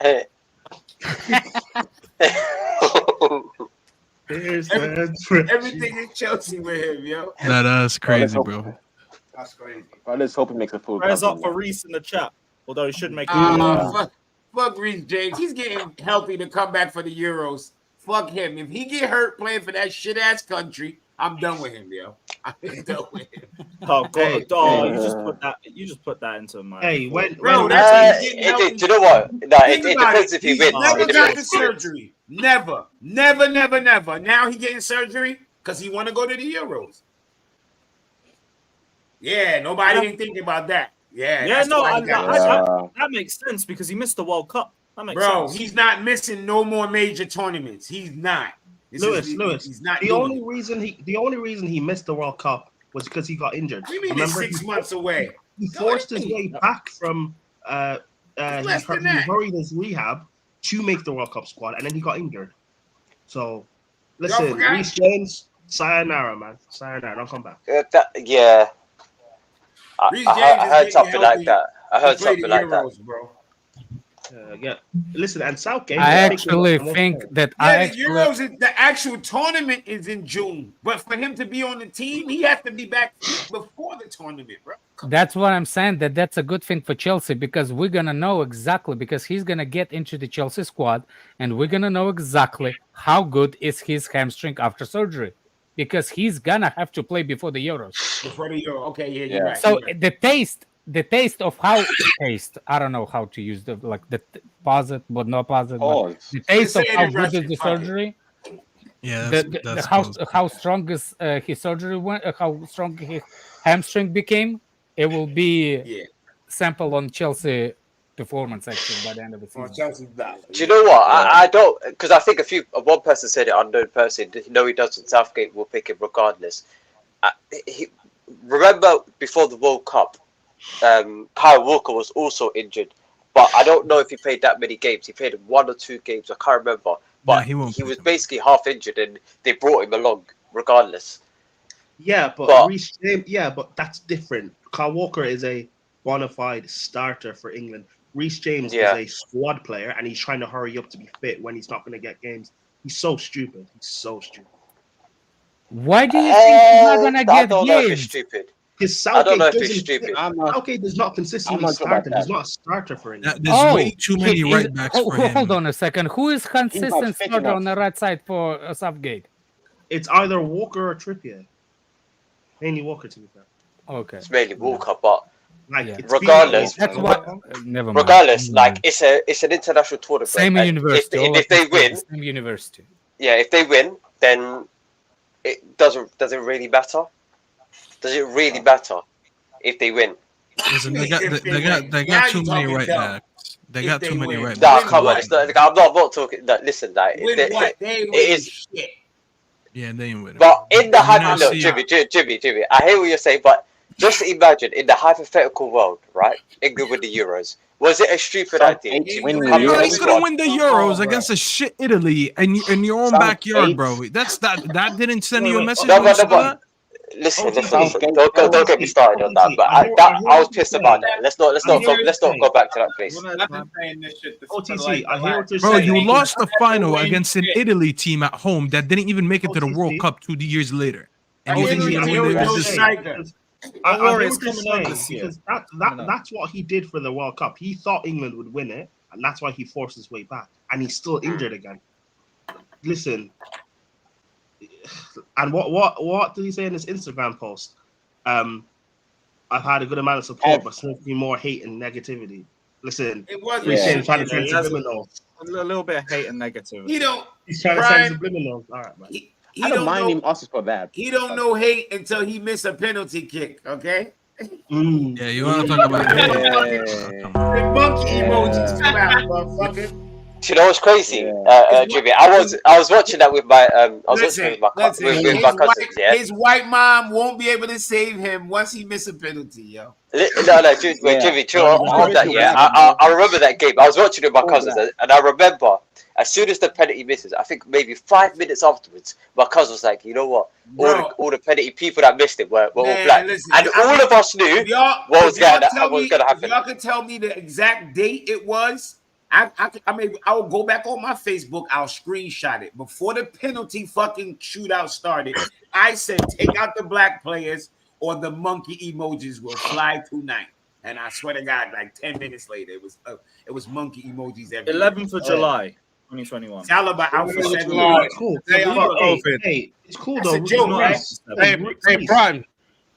Everything is Chelsea with him, yo. Nah, that's crazy, hope- bro. That's crazy. Well, let's hope he makes a full Prayers up comeback. for Reese in the chat. Although he should make it. Fuck Reece James. He's getting healthy to come back for the Euros. Fuck him. If he get hurt playing for that shit ass country, I'm done with him, yo. I'm done with him. Oh God, Hey, oh, hey. you just put that into my. Hey, when Bro, that's do you know what? No, it depends if he He's wins. never It got the depends. surgery. Never. Now he getting surgery because he want to go to the Euros. Yeah, nobody ain't thinking about that. Yeah, Yeah, that's no, why he got that makes sense because he missed the World Cup. That makes Bro, sense. he's not missing no more major tournaments. He's not. Lewis, He's not the doing only it. reason he missed the World Cup was because he got injured. What do you mean it's 6 months away? He forced his way back from he hurried his rehab to make the World Cup squad, and then he got injured. So listen, forgot? Reece James, sayonara, man. Sayonara, don't come back. Yeah. Reece I James is heard getting something healthy like that. I to heard play the something like that. Euros, bro. Yeah. Listen, and Southgate. I is actually taking- think that Yeah, the Euros, the actual tournament is in June. But for him to be on the team, he has to be back before the tournament, bro. that's what I'm saying. That's a good thing for Chelsea because we're gonna know exactly because he's gonna get into the Chelsea squad and we're gonna know exactly how good is his hamstring after surgery because he's gonna have to play before the Euros. Before the Euro. Okay, yeah, you're right. So you're right. the taste of how taste. I don't know how to use the pause it, but not pause it. But the taste Say of it how in good is Russian, the fuck it. surgery. Yeah, How strong is his surgery went? How strong his hamstring became? It will be sample on Chelsea performance actually by the end of the season. Do you know what? I don't because I think one person said it, unknown person. No, he doesn't. Southgate will pick him regardless. Remember before the World Cup, Kyle Walker was also injured, but I don't know if he played that many games. He played 1 or 2 games. I can't remember. But he was basically half injured, and they brought him along regardless. Yeah, but Reece James, but that's different. Kyle Walker is a bona fide starter for England. Reece James is a squad player, and he's trying to hurry up to be fit when he's not going to get games. He's so stupid. He's so stupid. Why do you think he's not going to get I don't know if it's games? stupid. Because I don't know if Southgate it's stupid. Southgate does not consistently start him. He's not a starter for England. There's way too many right backs for him. Hold on a second. Who is consistent fit starter enough. on the right side for Southgate? It's either Walker or Trippier. Mainly Walker, to be fair. Okay. It's mainly Walker, but it's regardless, That's what. Never mind. regardless, like it's an international tournament. Same and university. If they win, Same university. yeah, if they win, then it doesn't really matter. Does it really matter if they win? Listen, they got too many right backs. They got too many right Nah, backs. come on, it's not, I'm not talking. No, listen, like it is. Yeah, they ain't winning. But in the You know, Jimmy, I hear what you're saying, but just imagine in the hypothetical world, right? England with the Euros. Was it a stupid idea? Nobody's gonna win the Euros against a shit Italy in your own backyard, bro. That didn't send you a message. No, listen. Don't get me started on that. But I was pissed about that. Let's not go back to that place. OTC, I hear what you're Bro, saying. you lost the final against an Italy team at home that didn't even make it to the World Cup 2 years later. And you think you're gonna win this? I hear what you're saying, because that's what he did for the World Cup. He thought England would win it, and that's why he forced his way back. And he's still injured again. Listen, and what did he say in his Instagram post? I've had a good amount of support, but certainly more hate and negativity. Listen, It was Reece James trying to send he has subliminals. a little bit of hate and negativity. He's trying to send subliminals. All right, man. I don't mind him also for that. He don't know hate until he miss a penalty kick. Okay. Yeah, you want to talk about The monkey emojis come out, motherfucker. You know what's crazy, Jimmy? I was watching that with my Listen, my cousins. Yeah. His white mom won't be able to save him once he miss a penalty, yo. No, Jimmy, chill on that. Yeah, I remember that game. I was watching it with my cousins, and I remember as soon as the penalty misses, I think maybe 5 minutes afterwards, my cousin was like, you know what? All the penalty people that missed it were all black, listen, and all of us knew what was going to happen. If y'all could tell me the exact date it was, I will go back on my Facebook. I'll screenshot it before the penalty fucking shootout started. I said, take out the black players, or the monkey emojis will fly tonight. And I swear to God, like 10 minutes later, it was monkey emojis everywhere. 11th of July, 2021. It's all about Alpha 7. Cool. Hey, it's cool That's though. a joke, right? Hey, Prime.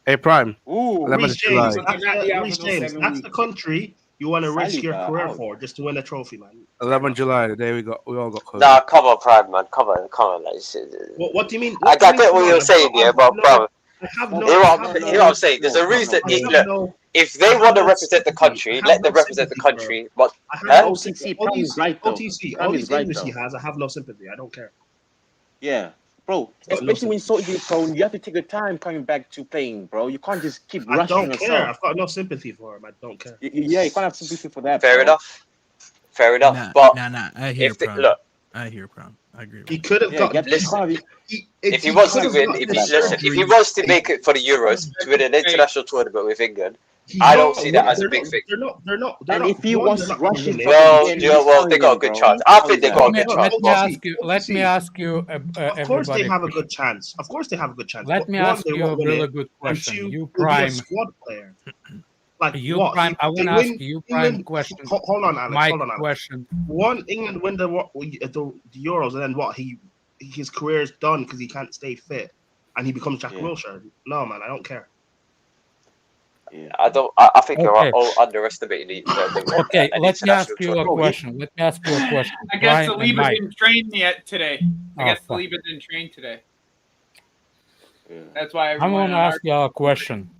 Hey, Prime. Ooh, 11th Reece of July. James, that's the country you want to risk your career for just to win a trophy, man. 11th July, the day we all got COVID. Nah, come on, Prime, man. Come on. Like, What do you mean? I get what you're saying, yeah, but bro, hear what I'm saying. There's a reason. Look, if they want to represent the country, let them represent the country. But all these English he has, I have no sympathy. I don't care. Yeah, bro. Especially when you're so injury prone, you have to take your time coming back to playing, bro. You can't just keep rushing. I don't care. I've got no sympathy for him. I don't care. Yeah, you can't have sympathy for that. Fair enough. Nah, But I hear if they, Prime. look, I hear Prime. I agree. He could have got. if he wants to win, if he wants to make it for the Euros to win an international tournament with England, I don't see that as a big thing. They're not. And if he wants rushing, well, they got a good chance. I think they got a good chance. Let me ask you. Of course, they have a good chance. Of course, they have a good chance. Let me ask you a really good question. You Prime. Squad player. Like you what? Prime. I want to ask you Prime question. Hold on, Alex. My hold on, Alex. question. One, England win the Euros, and then what? His career is done because he can't stay fit, and he becomes Jack Wilshere. No, man, I don't care. Yeah, I think you're all underestimating the Okay, let me ask you a question. I guess Saliba didn't train yet today. Saliba didn't train today. That's why I'm going to ask you a question.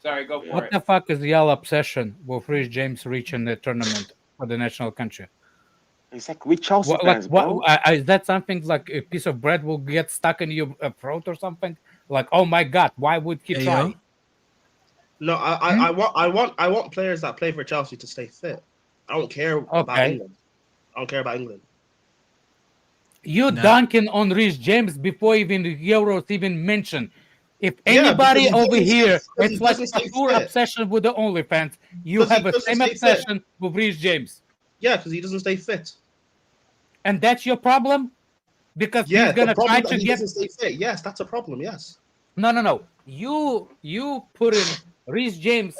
Sorry, go for it. What the fuck is the obsession with Reece James reaching the tournament for the national country? Exactly. We Chelsea fans, bro. Is that something like a piece of bread will get stuck in your throat or something? Like, oh my God, why would he try? No, I want players that play for Chelsea to stay fit. I don't care about England. I don't care about England. You dunking on Reece James before even the Euros even mentioned. If anybody over here, it's like a pure obsession with the OnlyFans. You have the same obsession with Reece James. Yeah, because he doesn't stay fit. And that's your problem? Because he's gonna try to get. Doesn't stay fit. Yes, that's a problem. Yes. No. You put in Reece James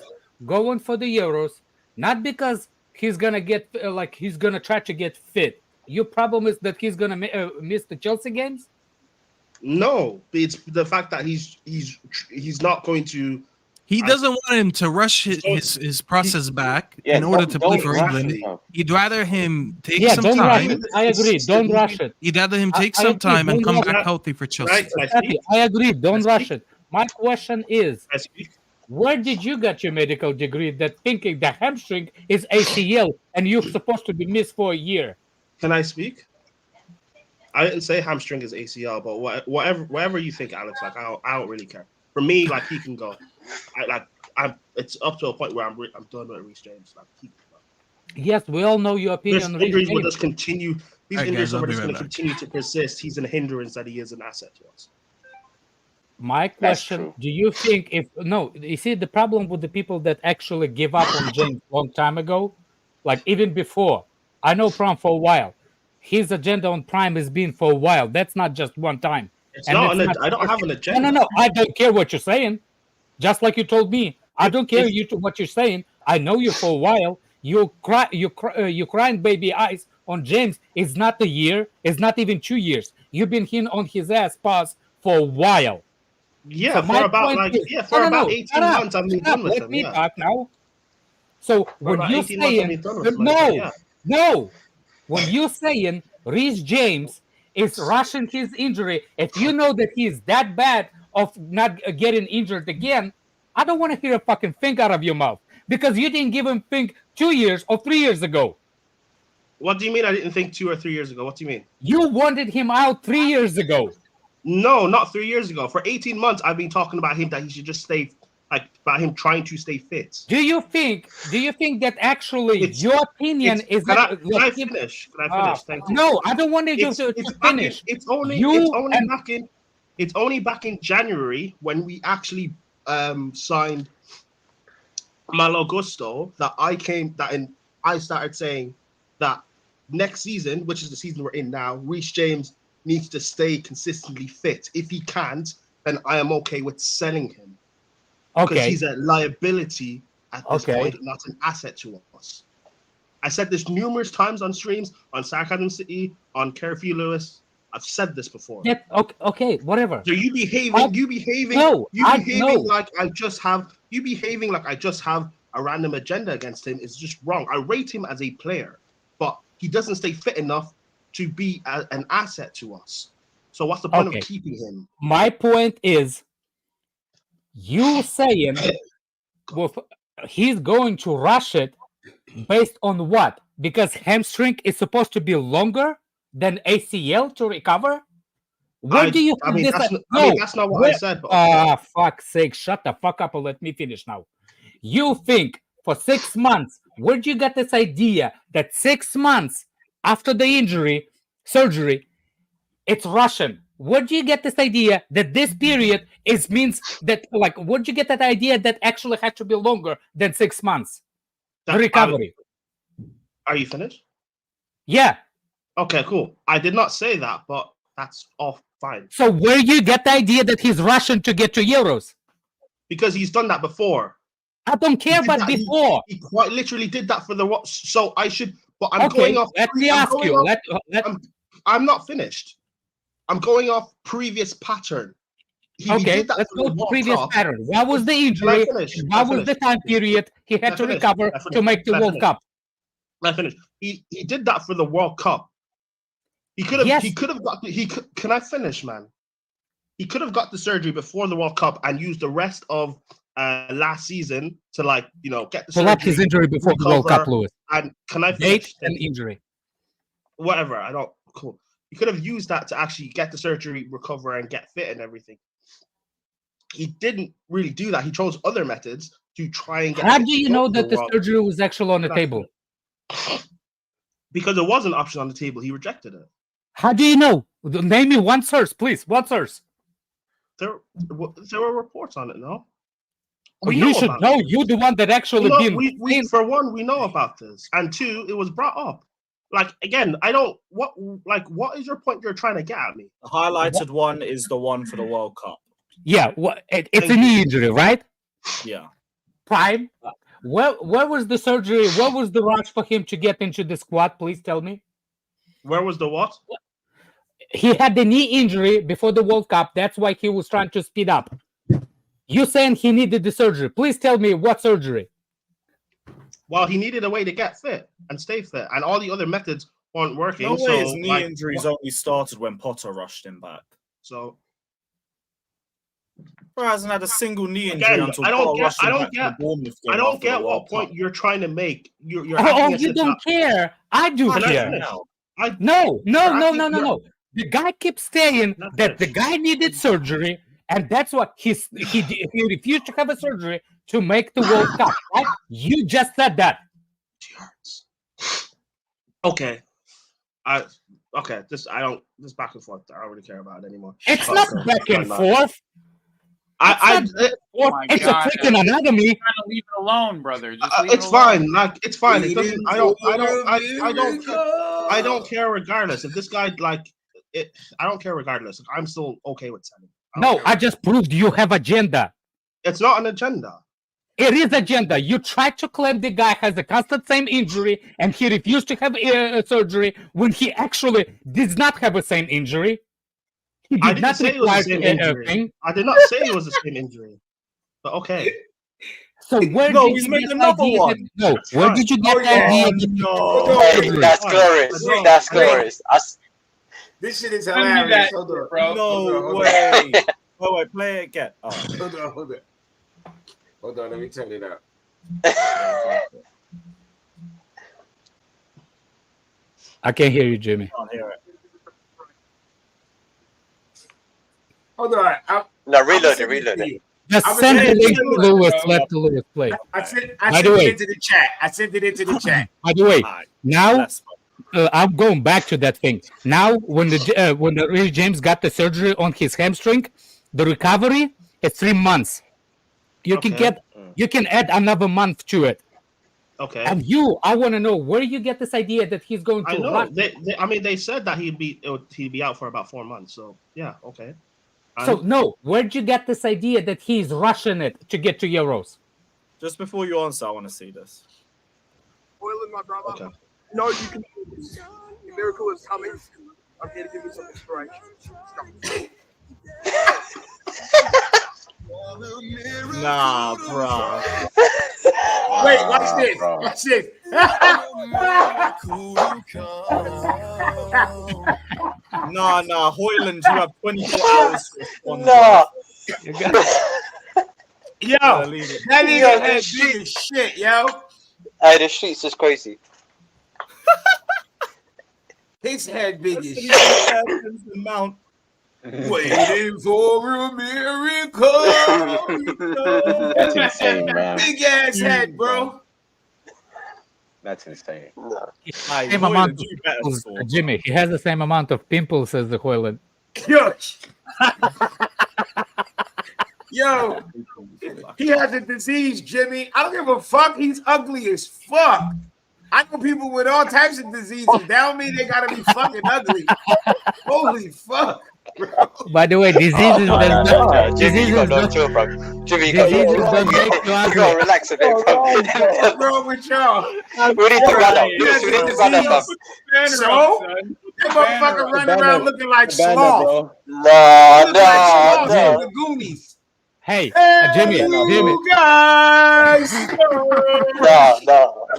going for the Euros, not because he's gonna get he's gonna try to get fit. Your problem is that he's gonna miss the Chelsea games. No, it's the fact that he's not going to. He doesn't want him to rush his process back in order to play for England. He'd rather him take some time. I agree. Don't rush it. He'd rather him take some time and come back healthy for Chelsea. I agree. Don't rush it. My question is, where did you get your medical degree that thinking the hamstring is ACL and you're supposed to be missed for a year? Can I speak? I didn't say hamstring is ACL, but whatever you think, Alex. Like I don't really care. For me, like he can go. It's up to a point where I'm done with Reece James. Yes, we all know your opinion. These injuries will just continue. These injuries are just going to continue to persist. He's a hindrance that he is an asset to us. My question: do you think you see the problem with the people that actually give up on James a long time ago, like even before? I know Prime for a while. His agenda on Prime has been for a while. That's not just one time. I don't have an agenda. No. I don't care what you're saying. Just like you told me, I don't care what you're saying. I know you for a while. You crying baby eyes on James. It's not a year. It's not even 2 years. You've been on his ass pass for a while. Yeah, so for about 18 months. I've been done with him. Let me talk now. So when you're saying when you're saying Reece James is rushing his injury, if you know that he's that bad of not getting injured again, I don't want to hear a fucking thing out of your mouth because you didn't give him think 2 years or 3 years ago. What do you mean I didn't think 2 or 3 years ago? What do you mean? You wanted him out 3 years ago. No, not 3 years ago. For 18 months, I've been talking about him that he should just stay, about him trying to stay fit. Do you think that actually your opinion is that? Can I finish? Thank you. No, I don't want you to finish. It's only back in January when we actually signed Malo Gusto that I started saying that next season, which is the season we're in now, Reece James needs to stay consistently fit. If he can't, then I am okay with selling him. Because Okay. he's a liability at this Okay. point, not an asset to us. I said this numerous times on streams, on Sarcasm City, on Carefree Lewis. I've said this before. Yeah, okay, whatever. So you behaving like I just have a random agenda against him is just wrong. I rate him as a player, but he doesn't stay fit enough to be an asset to us. So what's the point of keeping him? My point is, you saying he's going to rush it based on what? Because hamstring is supposed to be longer than ACL to recover? Where do you think that's not what I said. But fuck's sake, shut the fuck up and let me finish now. You think for 6 months, where'd you get this idea that 6 months after the surgery, it's Russian? Where'd you get this idea that this period means that, like, where'd you get that idea that actually had to be longer than 6 months? The recovery. Are you finished? Yeah. Okay, cool. I did not say that, but that's all fine. So where you get the idea that he's Russian to get to Euros? Because he's done that before. I don't care about before. He quite literally did that for the what? So I should. But I'm going off. Let me ask you. I'm not finished. I'm going off previous pattern. Okay, let's go to previous pattern. What was the injury? What was the time period he had to recover to make the World Cup? I finished. He did that for the World Cup. He could have. Yes. He could have got. Can I finish, man? He could have got the surgery before the World Cup and used the rest of last season to get the surgery. His injury before the World Cup, Lewis. And can I finish? Date and injury. Whatever. I don't. Cool. He could have used that to actually get the surgery, recover, and get fit and everything. He didn't really do that. He chose other methods to try and get. How do you know that the surgery was actually on the table? Because it was an option on the table. He rejected it. How do you know? Name me one source, please. What source? There were reports on it, no? You should know. You're the one that actually been. For one, we know about this, and two, it was brought up. Like again, I don't. What is your point you're trying to get at me? The highlighted one is the one for the World Cup. Yeah, it's a knee injury, right? Yeah. Prime. Where was the surgery? What was the rush for him to get into the squad? Please tell me. Where was the what? He had the knee injury before the World Cup. That's why he was trying to speed up. You saying he needed the surgery? Please tell me what surgery. Well, he needed a way to get fit and stay fit, and all the other methods weren't working. No way his knee injuries only started when Potter rushed him back. So. Bro hasn't had a single knee injury until I don't get what point you're trying to make. You're you don't care. I do care. No. The guy keeps saying that the guy needed surgery, and that's what he refused to have a surgery to make the World Cup. Right? You just said that. Okay. This back and forth. I don't really care about it anymore. It's not back and forth. It's a freaking anatomy. Trying to leave it alone, brother. It's fine. Like it's fine. It doesn't. I don't care regardless. If this guy I don't care regardless. I'm still okay with selling. I just proved you have agenda. It's not an agenda. It is agenda. You tried to claim the guy has a constant same injury and he refused to have surgery when he actually did not have the same injury. I didn't say it was the same injury. I did not say it was the same injury. But okay. So where did you get another one? Where did you get that idea? That's glorious. That's glorious. This shit is hilarious. Hold on, bro. No way. Oh, wait, play it again. Oh. Hold on, let me turn it up. I can't hear you, Jimmy. I can't hear it. Hold on. Reload it. Just send the link to Lewis. Let the Lewis play. I sent it into the chat. By the way, now I'm going back to that thing. Now, when the Reece James got the surgery on his hamstring, the recovery is 3 months. You can add another month to it. Okay. And I want to know where you get this idea that he's going to I know. rush. They said that he'd be out for about 4 months. So yeah, okay. So no, where'd you get this idea that he's rushing it to get to Euros? Just before you answer, I want to see this. Hoyland, my brother. Okay. No, you can do this. The miracle is coming. I'm here to give you some inspiration. Nah, bro. Wait, watch this. Watch this. Nah, Hoyland, you have 24 hours to respond. Nah. Yo, that nigga had big as shit, yo. Hey, the streets is crazy. His head big as shit. Mount. Waiting for a miracle. That's insane, man. Big ass head, bro. That's insane. Same amount of pimples, Jimmy. He has the same amount of pimples as the Hoyland. Yo, he has a disease, Jimmy. I don't give a fuck. He's ugly as fuck. I know people with all types of diseases. That don't mean they gotta be fucking ugly. Holy fuck. By the way, diseases does not. Jimmy, you got no chill, bro. Jimmy, you got to relax a bit, bro. What's wrong with y'all? We need to run up. We need to run up. So, that motherfucker running around looking like sloth. No. The Goonies. Hey, Jimmy. Guys.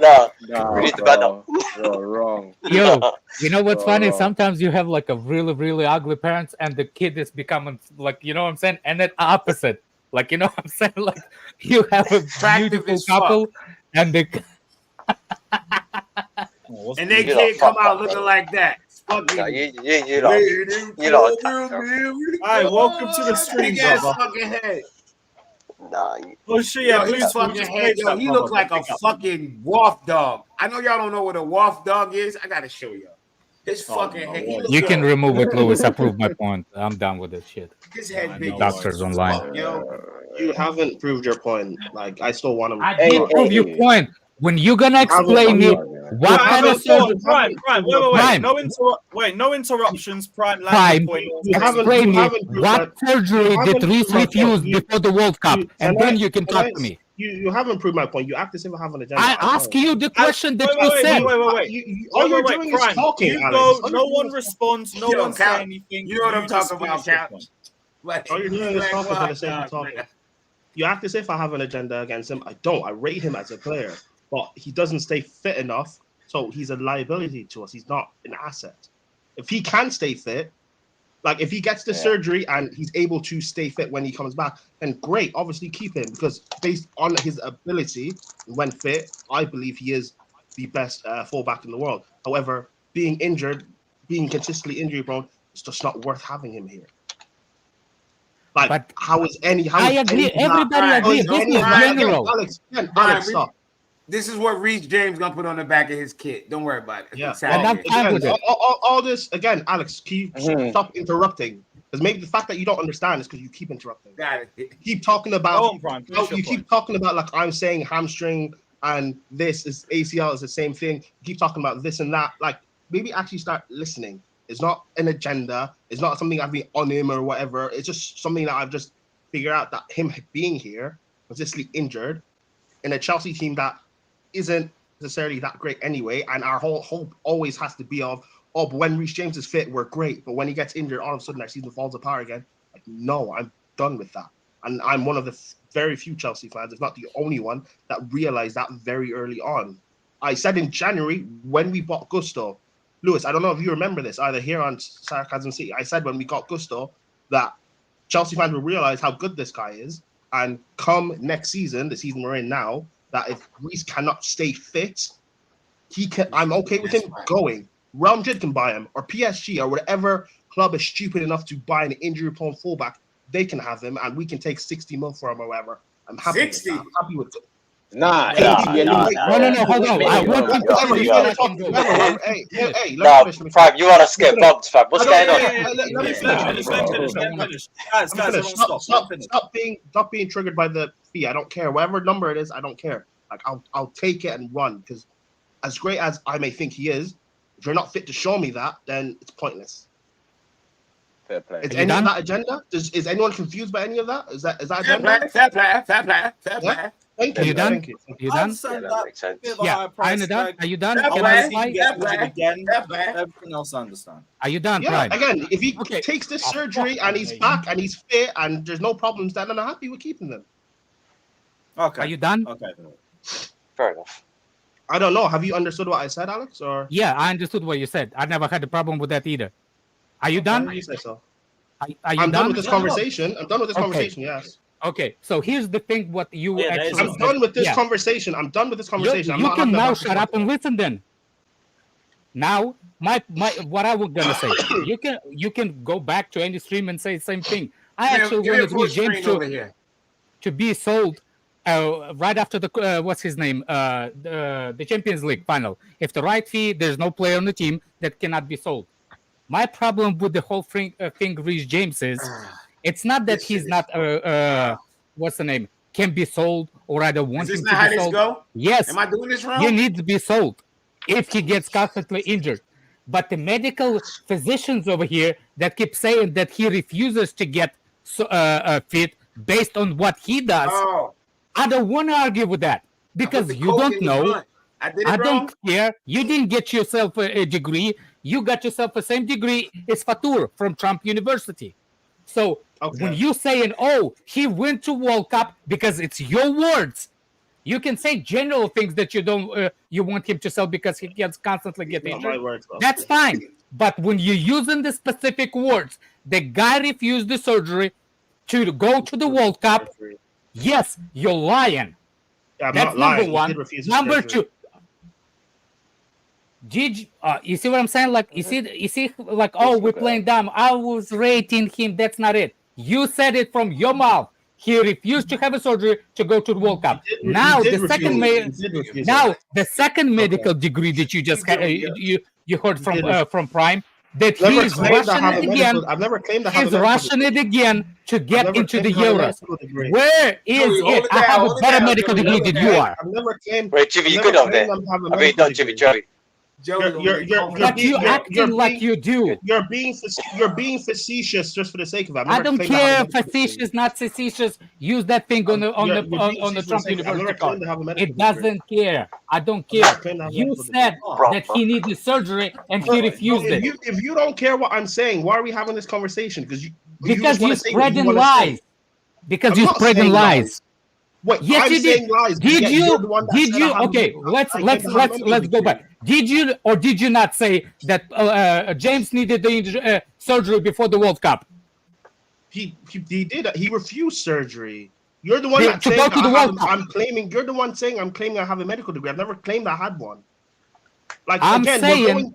No. We need to run up. You're wrong. Yo, you know what's funny? Sometimes you have like a really, really ugly parents, and the kid is becoming like, you know what I'm saying? And then opposite. Like, you know what I'm saying? Like, you have a beautiful couple, and they and they can't come out looking like that. No, you know. Alright, welcome to the stream, Big ass brother. fucking head. Nah. Oh shit, yeah, Yo, his fucking head, yo, he look like a fucking wolf dog. I know y'all don't know what a wolf dog is. I gotta show y'all. His fucking head. You can remove it, Lewis. I proved my point. I'm done with this shit. His head big. Doctors online. Yo, you haven't proved your point. Like, I still want to. I did prove your point. When you gonna explain me what kind of surgery? Prime, wait, no interruptions. Prime, point. Explain me what surgery did Reece refuse before the World Cup, and then you can talk to me. You haven't proved my point. You act as if I have an agenda. I ask you the question that you said. Wait. All you're doing is talking. You go. No one responds. No one says anything. You know what I'm talking about, Couch? All you're doing is talking for the sake of talking. You act as if I have an agenda against him. I don't. I rate him as a player. But he doesn't stay fit enough, so he's a liability to us. He's not an asset. If he can stay fit, like if he gets the surgery and he's able to stay fit when he comes back, then great, obviously keep him, because based on his ability, when fit, I believe he is the best fullback in the world. However, being injured, being consistently injury prone, it's just not worth having him here. Like, but how is any... I agree. Everybody agrees. This is general. Alex, stop. This is what Reece James gonna put on the back of his kit. Don't worry about it. Yeah, and I'm fine with it. All this again, Alex. Stop interrupting. Because maybe the fact that you don't understand is because you keep interrupting. Got it. Keep talking about. You keep talking about like I'm saying hamstring and this is ACL is the same thing. You keep talking about this and that. Like maybe actually start listening. It's not an agenda. It's not something I've been on him or whatever. It's just something that I've just figured out that him being here, consistently injured, in a Chelsea team that isn't necessarily that great anyway, and our whole hope always has to be of, but when Reece James is fit, we're great. But when he gets injured, all of a sudden our season falls apart again. Like, no, I'm done with that. And I'm one of the very few Chelsea fans, if not the only one, that realized that very early on. I said in January when we bought Gusto, Lewis, I don't know if you remember this, either here on Sarcasm City. I said when we got Gusto that Chelsea fans will realize how good this guy is, and come next season, the season we're in now, that if Reece cannot stay fit, I'm okay with him going. Real Madrid can buy him, or PSG, or whatever club is stupid enough to buy an injury-prone fullback. They can have him, and we can take 60 mil for him or whatever. I'm happy 60. with that. I'm happy with it. Nah, no, hold on. I want to Prime, you want to skip bumps, fam. What's going on? Let me finish. Guys, Stop being triggered by the fee. I don't care. Whatever number it is, I don't care. Like I'll take it and run, because as great as I may think he is, if you're not fit to show me that, then it's pointless. Fair play. Is any of that agenda? Is anyone confused by any of that? Is that agenda? Fair play. Yeah? Thank you. Are you done? Thank you. You done? That makes sense. Yeah. Are you done? Are you done? Fair Can play. I reply? Again, everything else I understand. Are you done, Yeah, Prime? again, if he takes this surgery and he's back and he's fit and there's no problems, then I'm happy with keeping them. Okay. Are you done? Okay. Fair enough. I don't know. Have you understood what I said, Alex? Or Yeah, I understood what you said. I never had a problem with that either. Are you done? you say so? Are you I'm done? done with this conversation. I'm done with this Okay. conversation. Yes. Okay, so here's the thing. What you actually I'm done with this Yeah. conversation. I'm done with this You, conversation. I'm you not can having now that shut up and listen then. Now, my what I was gonna say, you can go back to any stream and say the same thing. I actually Give me a wanted full Reece James screen over here. to be sold right after the what's his name the Champions League final. If the right fee, there's no player on the team that cannot be sold. My problem with the whole thing Reece James is, it's not that he's not what's the name can be sold, or I don't want Is this him not to how be this sold. go? Yes, Am I doing this wrong? he needs to be sold if he gets constantly injured. But the medical physicians over here that keep saying that he refuses to get fit based on what he does, I don't want to argue with that, because you don't know. I don't care. You didn't get yourself a degree. You got yourself the same degree as Fatur from Trump University. So when you saying, "Oh, he went to World Cup," because it's your words, you can say general things that you don't you want him to sell because he gets constantly get Not injured. my words, bro. That's fine. But when you're using the specific words, the guy refused the surgery to go to the World Cup. Yes, you're lying. Yeah, I'm That's not lying. number He one. did refuse the Number surgery. two. Did you see what I'm saying? Like you see, like, oh, we're playing dumb. I was rating him. That's not it. You said it from your mouth. He refused to have a surgery to go to the World Cup. Now the second the second medical degree that you just had, you heard from Prime, that he is rushing it again. I've never claimed to have a He's medical rushing it again to get never into the claimed to have a Euros. medical degree. Where is it? I have a better medical degree than you are. I've never claimed. Wait, Jimmy, you good over there? I mean, not Jimmy, Joey. You acting like you do. You're being facetious just for the sake of it. I've I never don't claimed to have a care, medical degree. facetious, not facetious. Use that thing on the You're being on the facetious Trump for the sake of it. I've University never card. claimed to have a medical It doesn't care. I don't care. You said that he needed surgery and he refused it If you don't care what I'm saying, why are we having this conversation? Because because you're spreading lies. Because you're spreading lies. Wait, Yes, I'm you saying did. lies, but Did yet you? you're the one that Did said you? I have Okay, a- let's I claim to have a medical go back. Did you or did you not say that James needed the surgery before the World Cup? He did. He refused surgery. You're the one To that's go saying to the World Cup. I'm claiming. You're the one saying I'm claiming I have a medical degree. I've never claimed I had one. Like I'm again, saying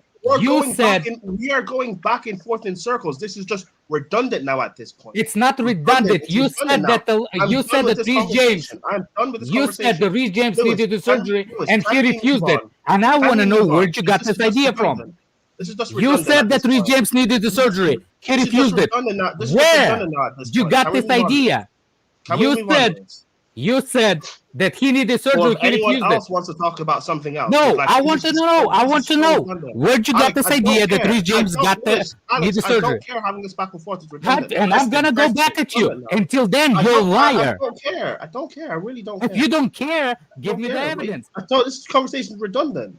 we are going back and forth in circles. This is just redundant now at this point. It's not redundant. It's You said redundant that now. I'm you done said with that this Reece James. conversation. I'm done with this You conversation. said that Reece James Lewis, needed the surgery Lewis, and he can we refused move it. on? And I Can want to we know move where on? you got This is this just idea redundant. from. This is just You redundant said at that this Reece point. James needed the surgery. He This is just refused it. redundant now. This is just Where redundant now at this you point. got Can we this move on? idea? Can we You move on, said Lewis? you said that he needed surgery. Or if He anyone refused else it. wants to talk about something else. No, Like, I this want to is know. so- I this want is to so know. redundant. Where'd you get Alex, this I don't idea that care. Reece James I don't- got the Lewis, need Alex, the I surgery? don't care having this back and forth. It's redundant. And I'm gonna go back at you. Until then, you're a liar. I don't care. I don't care. I really don't If care. you don't care, give don't me the care, mate. evidence. I thought this conversation is redundant.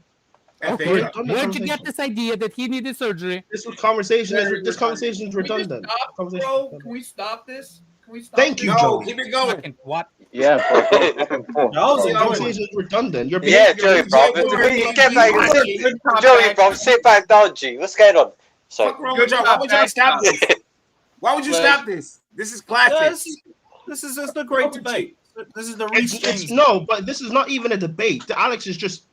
Okay, Redundant where'd you get conversation. this idea that he needed surgery? This conversation is redundant. Bro, can we stop this? Can we stop Thank this? you, No, Joey. keep it going. What? Yeah, The conversation is redundant. You're being, Yeah, Joey, bro. Get back. Joey, bro, sit back down, G. What's going on? Sorry. Good job. Why would y'all stop this? Why would you stop this? This is classic. This is just a great debate. This is the Reece James. No, but this is not even a debate. Alex is just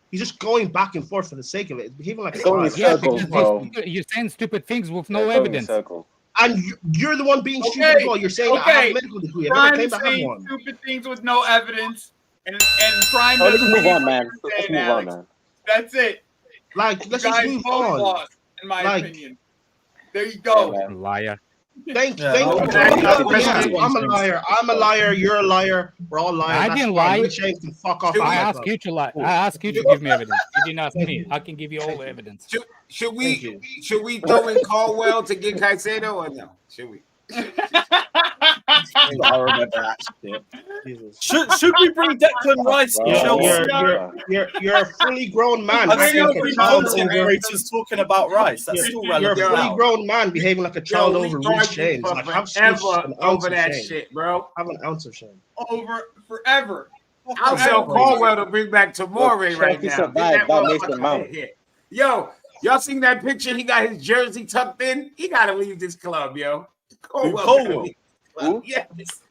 he's just going back and forth for the sake of it. It's behaving like a child. Yeah, because you're saying stupid things with no evidence. And you're the one being stupid as well. You're saying I have a medical degree. I've never Prime claimed I have saying one. stupid things with no evidence, and Prime. Oh, let's doesn't move believe on, what man. you're Let's saying, move on, Alex. man. That's it. Like, let's You just guys move both on. lost, in my Like- opinion. There you go. Liar. Thank you. Yeah, Thank I'll- you. I'll- I'm a liar. I'm a liar. You're a liar. We're all liars. I That's didn't fine. lie. You James can fuck off. I asked you to lie. I asked you to give me evidence. You didn't ask me. I can give you all the evidence. Should we throw in Caldwell to get Caicedo or no? Should we? I remember that shit. Should we bring Declan Rice to Chelsea? You're a fully grown man. I've seen behaving like a every child content over. creators talking about Rice. That's still You're a relevant. fully now. grown man behaving like a child we over Reece argued James. Like, have forever an ounce over of that shame. shit, bro. Have an ounce of shame. Over forever. I'll tell Caldwell to bring back Tomori right Chelsea now. survived Get by that Mason motherfucker Mount. here. Yo, y'all seen that picture? He got his jersey tucked in. He gotta leave this club, yo. Caldwell? Yes.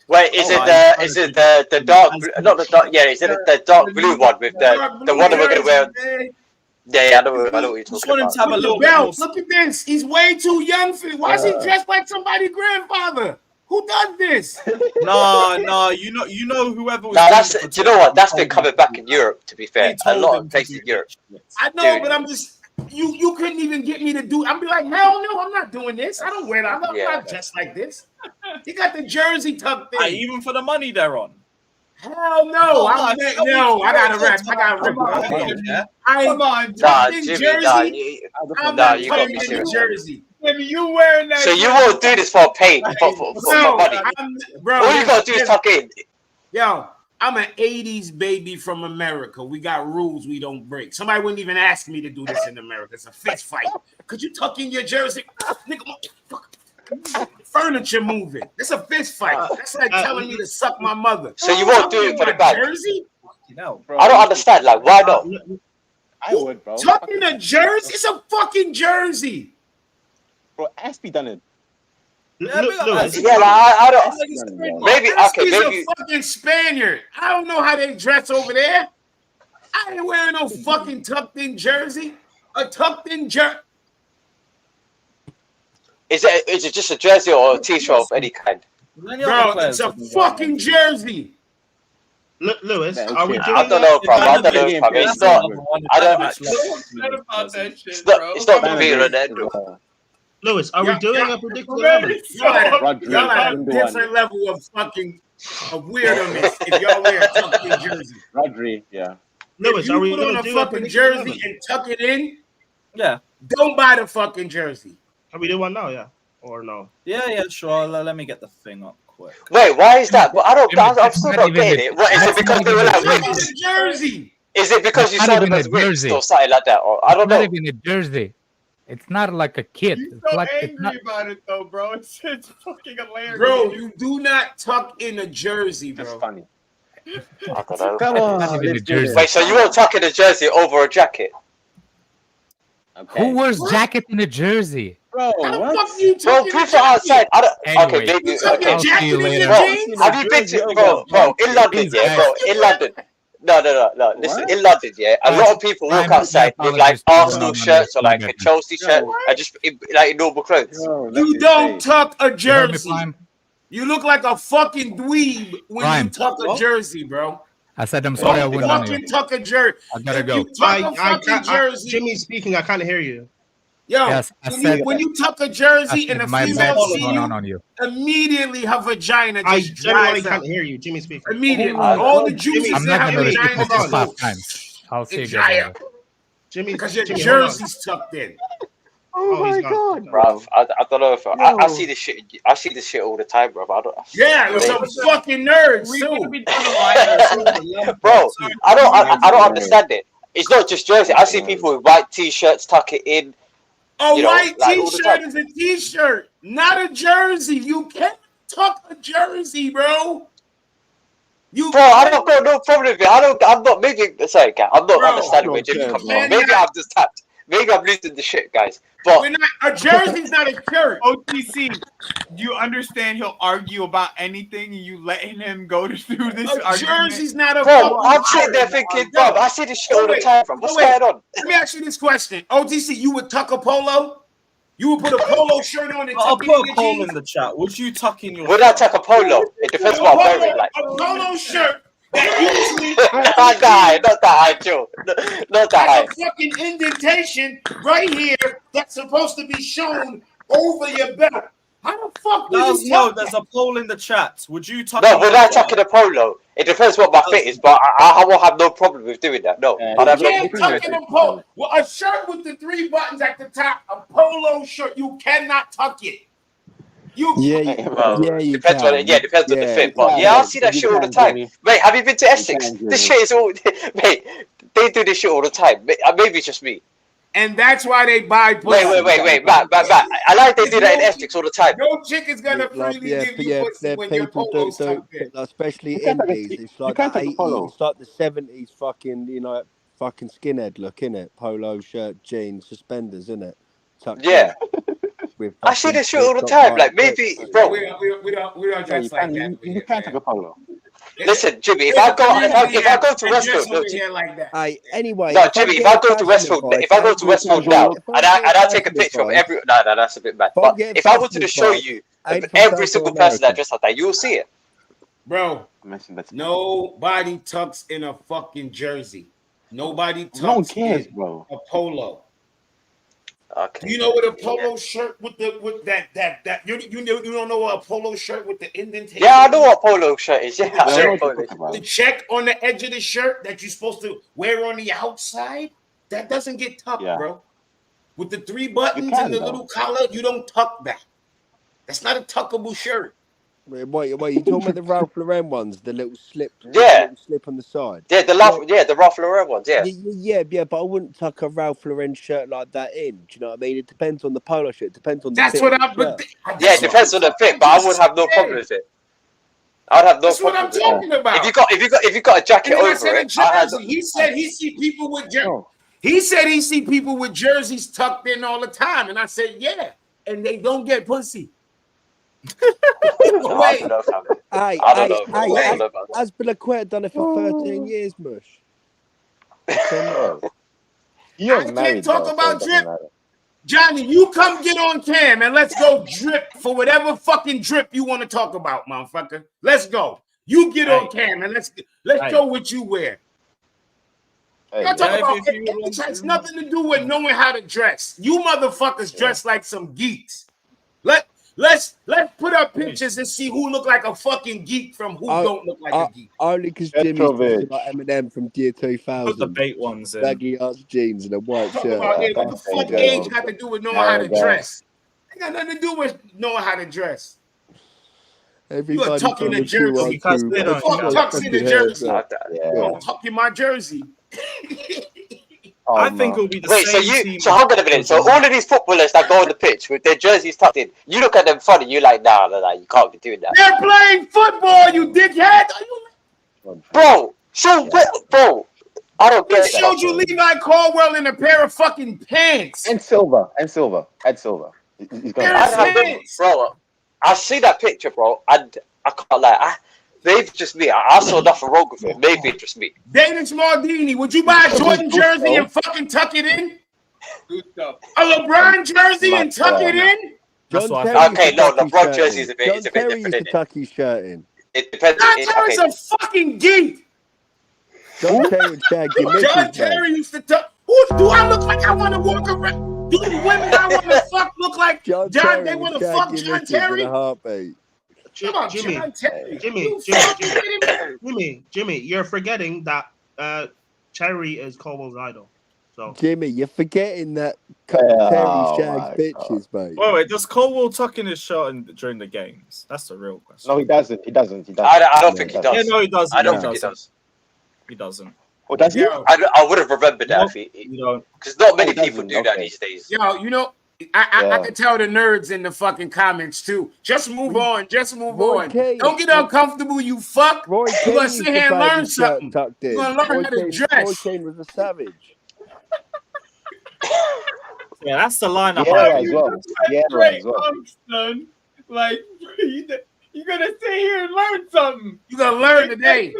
Wait, is it the dark blue, not the dark? Yeah, is it the dark blue one with the one that we're gonna wear? Yeah, I know what you're talking about. have a little belt. Look at this. He's way too young for. Why is he dressed like somebody's grandfather? Who does this? No, you know whoever was. No, that's. Do you know what? That's been coming back in Europe. To be fair, a lot of places in Europe. I know, but I'm just. You couldn't even get me to do. I'd be like, hell no, I'm not doing this. I don't wear that. I'm not dressed like this. He got the jersey tucked in. Even for the money they're on. Hell no! I gotta rep. I gotta rep. Come on, Jersey. I'm not you gotta be in serious. Jersey. Jimmy, you wearing that? So you won't do this for pain, for money. Bro, All you gotta do is tuck in. Yo, I'm an 80s baby from America. We got rules we don't break. Somebody wouldn't even ask me to do this in America. It's a fist fight. Could you tuck in your jersey? Nigga, furniture moving. It's a fist fight. That's like telling me to suck my mother. So you won't do it for the bag? Jersey? No, bro. I don't understand. Like, why not? I would, bro. Tuck in a jersey? It's a fucking jersey. Bro, Aspie done it. I don't. Maybe Aspie's a fucking Spaniard. I don't know how they dress over there. I ain't wearing no fucking tucked in jersey. A tucked in jersey. Is it just a jersey or a t-shirt of any kind? Bro, it's a fucking jersey. Lewis, are we doing I don't know, bro. I don't know, bro. It's not. I don't. It's not the beer and end. Lewis, are we doing a predictable level? Y'all at a different level of fucking weirdness if y'all wear a tucked in jersey. Rodri, yeah. Lewis, if you are we put on a fucking jersey and tuck it in? Yeah. Don't buy the fucking jersey. Are we doing one now? Yeah, or no? Yeah, sure. Let me get the thing up quick. Wait, why is that? Well, I'm still not getting it. What is it because they were like the jersey? Is it because you saw them as whips or something like that? Or I don't know. Not even a jersey. It's not like a kid. He's It's so like angry about it though, bro. It's fucking hilarious. Bro, you do not tuck in a jersey, bro. That's funny. I don't know. Come on. Not even a jersey. Wait, so you won't tuck in a jersey over a jacket? Okay. Who wears jacket in a jersey? Bro, How the what? fuck do you Bro, tuck in a people outside. I don't. Anyway, Okay, maybe. You tuck your I'll see jacket you in later. your Bro, jeans? have you been to bro in London? Yeah, bro, in London. No. Listen, in London, yeah, a lot of people walk outside with like Arsenal shirts or like a Chelsea shirt, and just like in normal clothes. You don't tuck a jersey. You look like a fucking dweeb when you tuck a jersey, bro. I said I'm sorry. I Don't wouldn't. fucking tuck a jersey. I gotta If go. you tuck a fucking jersey. Jimmy's speaking. I can't hear you. Yo, Yes, I said when you tuck a jersey and a my female bed's see going you, on you. immediately her vagina I just genuinely dries out. can't hear you. Jimmy speaking. Immediately. All the juices I'm in not her gonna repeat vagina this just 5 go. times. I'll see you It dry guys. out. Jimmy, Because your Jimmy, hold on. jersey's tucked in. Oh my god. Bruv, I don't know if I see this shit. I see this shit all the time, bruv. I don't. Yeah, with some fucking nerds too. Bro, I don't understand it. It's not just jersey. I see people with white t-shirts tuck it in. A You know, white like all the t-shirt time. is a t-shirt, not a jersey. You can't tuck a jersey, bro. You Bro, I don't got no problem with it. I'm not. Maybe sorry, Kat. I'm not understanding where Jimmy comes from. Maybe I'm just tapped. Maybe I'm losing the shit, guys. But we're not, a jersey's not a shirt. OTC, you understand he'll argue about anything and you letting him go through this A argument? jersey's not a bro, fucking I'm sitting there shirt. thinking, bro, I see this shit all the time, bro. What's going on? Let me ask you this question. OTC, you would tuck a polo? You would put a polo shirt on and I'll tuck it put in a your poll jeans? in the chat. Would you tuck in your? Would I tuck a polo? It depends what I'm wearing. Like, A polo shirt that usually not that high, not that high, Joe. Not that high. has a fucking indentation right here that's supposed to be shown over your belt. How the fuck Let would us you know. tuck There's that? a poll in the chat. Would you tuck? No, it we're not tucking a polo. It depends what my fit is, but I will have no problem with doing that. No, I'd have You no can't problem. tuck in a polo. Well, a shirt with the 3 buttons at the top, a polo shirt, you cannot tuck it. You Well, you depends on can. it. Yeah, depends on the fit. But you yeah, I can. see that You shit all the can, time. Jimmy. Mate, have you been to You Essex? can, This Jimmy. shit is all. Mate, they do this shit all the time. Maybe it's just me. And that's why they buy pussy. Wait, Matt. I like they do that in Essex all the time. No chick is gonna freely give you pussy when your polo's tucked in. Especially You can't take a- indies. It's you like can't the take a 80s. polo. It's like the 70s fucking, fucking skinhead look, innit? Polo shirt, jeans, suspenders, innit? Tucked Yeah. with I see fucking this shit all the top time. right Like maybe, grips. bro. We don't dress like that. You can't take a polo. Listen, Jimmy. If I go to Westfield, no, like that. Hey, anyway. no, Jimmy. If I go to Westfield, if I go to Westfield now, and I take a picture of every, no, that's a bit mad. But if I wanted to show you every single person that dressed like that, you'll see it. Bro, nobody tucks in a fucking jersey. Nobody tucks No one cares, in bro. a polo. Okay. Do you know what a polo shirt with that you don't know what a polo shirt with the indentation? Yeah, I know what polo shirt is. Yeah, I know what polo shirt. The check on the edge of the shirt that you're supposed to wear on the outside, that doesn't get tucked, bro. With the 3 buttons and the little collar, you don't tuck that. That's not a tuckable shirt. Wait, you talking about the Ralph Lauren ones, the little slip, Yeah. slip on the side? Yeah, the Ralph Lauren ones, yeah. Yeah, but I wouldn't tuck a Ralph Lauren shirt like that in. Do you know what I mean? It depends on the polo shirt. It depends on the That's fit what of the I'm. shirt. Yeah, it depends on the fit, but I would have no problem with it. I'd have no That's what problem I'm with talking it. about. If you got a jacket And then I over said a it, I had jersey. He said he see people with jerseys. He said he see people with jerseys tucked in all the time, and I said, yeah, and they don't get pussy. Wait. Hey, Aspilicueta done it for 13 years, Mush. I can't talk about drip. Johnny, you come get on cam and let's go drip for whatever fucking drip you want to talk about, motherfucker. Let's go. You get on cam and let's show what you wear. Y'all talk about it has nothing to do with knowing how to dress. You motherfuckers dress like some geeks. Let's put up pictures and see who look like a fucking geek from who don't look like a geek. Only because Jimmy's dressed like Eminem from year 2000. Put the bait ones in. Baggy ass jeans and a white Talk shirt. about what the fuck age got to do with knowing how to dress? It got nothing to do with knowing how to dress. You are tucking a jersey. Fuck tucks in the jersey. Don't tuck in my jersey. I think it'll be the same team. So hold on a minute. So all of these footballers that go on the pitch with their jerseys tucked in, you look at them funny. You're like, nah, you can't be doing that. They're playing football, you dickhead. Bro, bro, I don't get it. Showed you Levi Caldwell in a pair of fucking pants. And Silva. He's going bro, I see that picture, bro, and I can't lie. Maybe just me. I saw nothing wrong with it. Maybe it's just me. Danish Maldini, would you buy a Jordan jersey and fucking tuck it in? A LeBron jersey and tuck it in? Okay, no, LeBron jersey is a bit different. Used to tuck his shirt in. It depends. John Terry's a fucking geek. John Terry shagged your missus, John Terry used to tuck. Who do I look like? I want to walk around. Do the women I want to fuck look like John? They want to fuck John Terry. In a heartbeat. Jimmy, you're forgetting that Cherry is Caldwell's idol. So Jimmy, you're forgetting that Terry shags bitches, mate. Wait, does Caldwell tuck in his shirt during the games? That's the real question. No, he doesn't. I don't think he does. Yeah, no, he doesn't. I don't think he does. He doesn't. Well, does he? I would have remembered that if he because not many people do that these days. Yo, you know, I can tell the nerds in the fucking comments too. Just move on. Just move on. Don't get uncomfortable, you fuck. You're gonna sit here and learn something. You're gonna learn how to dress. Roy Keane was a savage. Yeah, that's the lineup. As well. Son. Like, you're gonna sit here and learn something. You're gonna learn today.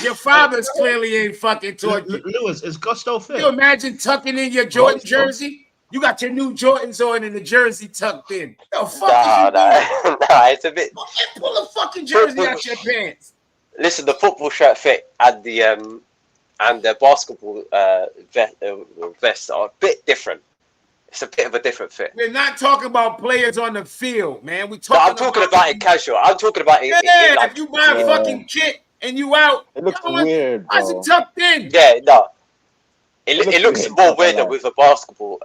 Your father's clearly ain't fucking taught you. Lewis, is Gusto fit? Can you imagine tucking in your Jordan jersey? You got your new Jordans on and the jersey tucked in. The fuck nah, it's a bit. Pull a fucking jersey out your pants. Listen, the football shirt fit and the basketball vest are a bit different. It's a bit of a different fit. We're not talking about players on the field, man. We No, I'm talking about it casual. I'm talking about it. Yeah, Like, if you buy a fucking kit and you out, It looks weird, why is bro. it tucked in? Yeah, no. It looks weird, more bro, weirder like. with the basketball.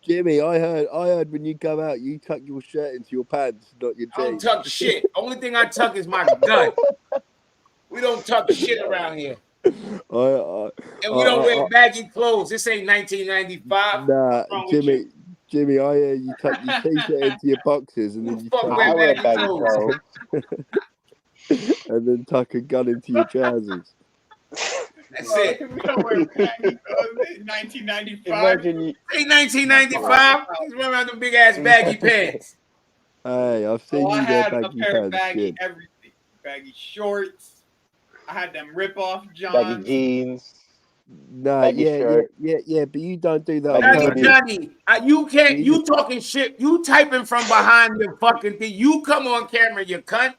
Jimmy, I heard when you go out, you tuck your shirt into your pants, not your I don't jeans. tuck shit. Only thing I tuck is my gun. We don't tuck shit around here. And we don't wear baggy clothes. This ain't 1995. Nah, What's wrong with you? Jimmy, I hear you tuck your t-shirt into your boxers and then you Fuck tuck wear baggy clothes. and then tuck a gun into your trousers. That's it. We don't wear baggy clothes. 1995. Imagine you. Ain't 1995. He's running around them big ass baggy pants. Hey, I've seen Oh, I you wear had a baggy pair of pants. baggy Good. everything. Baggy shorts. I had them rip-off Baggy johns. jeans. Nah, baggy shirt. yeah, but you don't do that. on Johnny, purpose. you can't. You talking shit. You typing from behind your fucking thing. You come on camera, you cunt.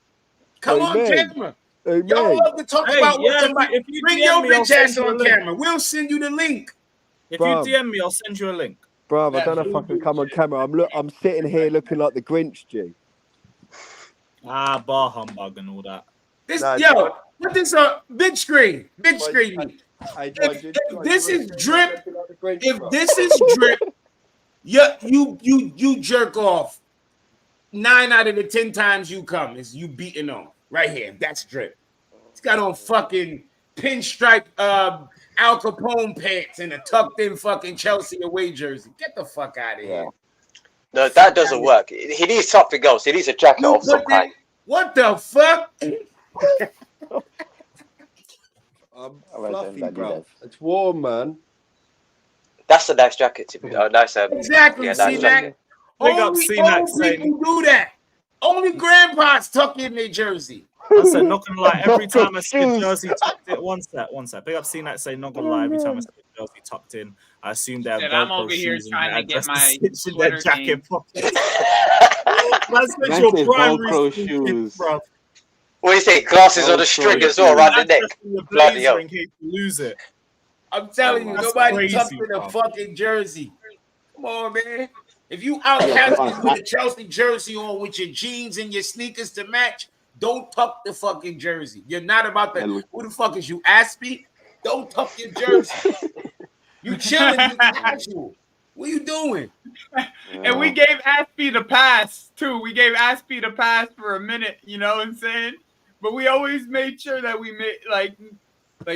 Come on Amen. camera. Amen. Y'all love to talk Hey, about what yeah, somebody. if you Bring DM your me, I'll bitch ass send you a on link. camera. We'll send you the link. If Bruv. you DM me, I'll send you a link. Bruv, I don't know if I can come on camera. I'm sitting here looking like the Grinch, G. Ah, bar humbug and all that. This Nah, put this on big screen. Big screen me. If this is drip, you jerk off. 9 out of the 10 times you come is you beating on right here. That's drip. It's got on fucking pinstripe Al Capone pants and a tucked in fucking Chelsea away jersey. Get the fuck out of here. No, that doesn't work. He needs something else. He needs a jacket of some kind. What the fuck? I'm fluffy, bruv. It's warm, man. That's a nice jacket to be. Nice. Exactly, Yeah, nice C-Mac. jacket. Big up Only C-Mac old saying- people do that. Only grandpas tuck in their jersey. I said, not gonna lie, every time I see a jersey tucked in, one sec. Big up C-Nat saying, not gonna lie, every time I see a jersey tucked in, I assume they have And I'm Velcro over here shoes trying to and get they're my just in their sweater jacket pocket. Man That's your says primary Velcro school shoes. kid, bro. What do you say? Glasses on a string as well around the neck. Bloody hell. In case you lose it. I'm telling you, That's nobody crazy, tucked in a bro. fucking jersey. Come on, man. If you out casting with a Chelsea jersey on with your jeans and your sneakers to match, don't tuck the fucking jersey. You're not about to. Who the fuck is you, Aspie? Don't tuck your jersey. You chilling, you casual. What are you doing? And we gave Aspie the pass too. We gave Aspie the pass for a minute. You know what I'm saying? But we always made sure that we made like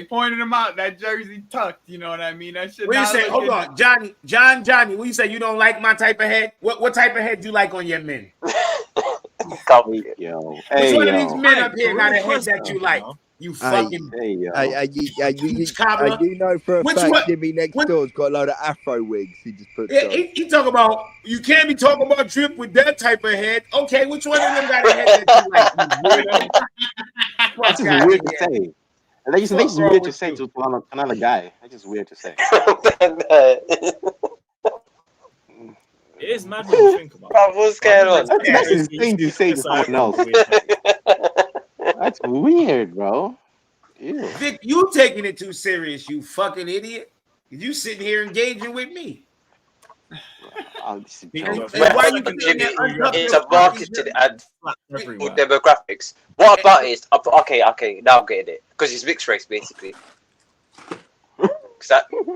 pointed him out that jersey tucked. You know what I mean? That shit. What you say? Hold on, Johnny. What you say? You don't like my type of head? What type of head do you like on your men? Which one of these men up here got a head that you like? You fucking. You know for a Which fact one- Jimmy next door's got a load of Afro wigs he just puts Yeah, on. he talk about you can't be talking about drip with that type of head. Okay, which one of them got a head that you like? You weirdo? That's just outta weird to here. say. And they just What's wrong weird to with say to another guy. That's just weird to say. It is mad when you think about it. Bro, what's going on? That's insane to say to someone else. That's weird, bro. Ew. Vic, you taking it too serious, you fucking idiot. You sitting here engaging with me. Well, why you Jimmy, untucked it's your a marketed and everywhere. demographics. What about it? Okay, now I'm getting it because it's mixed race basically.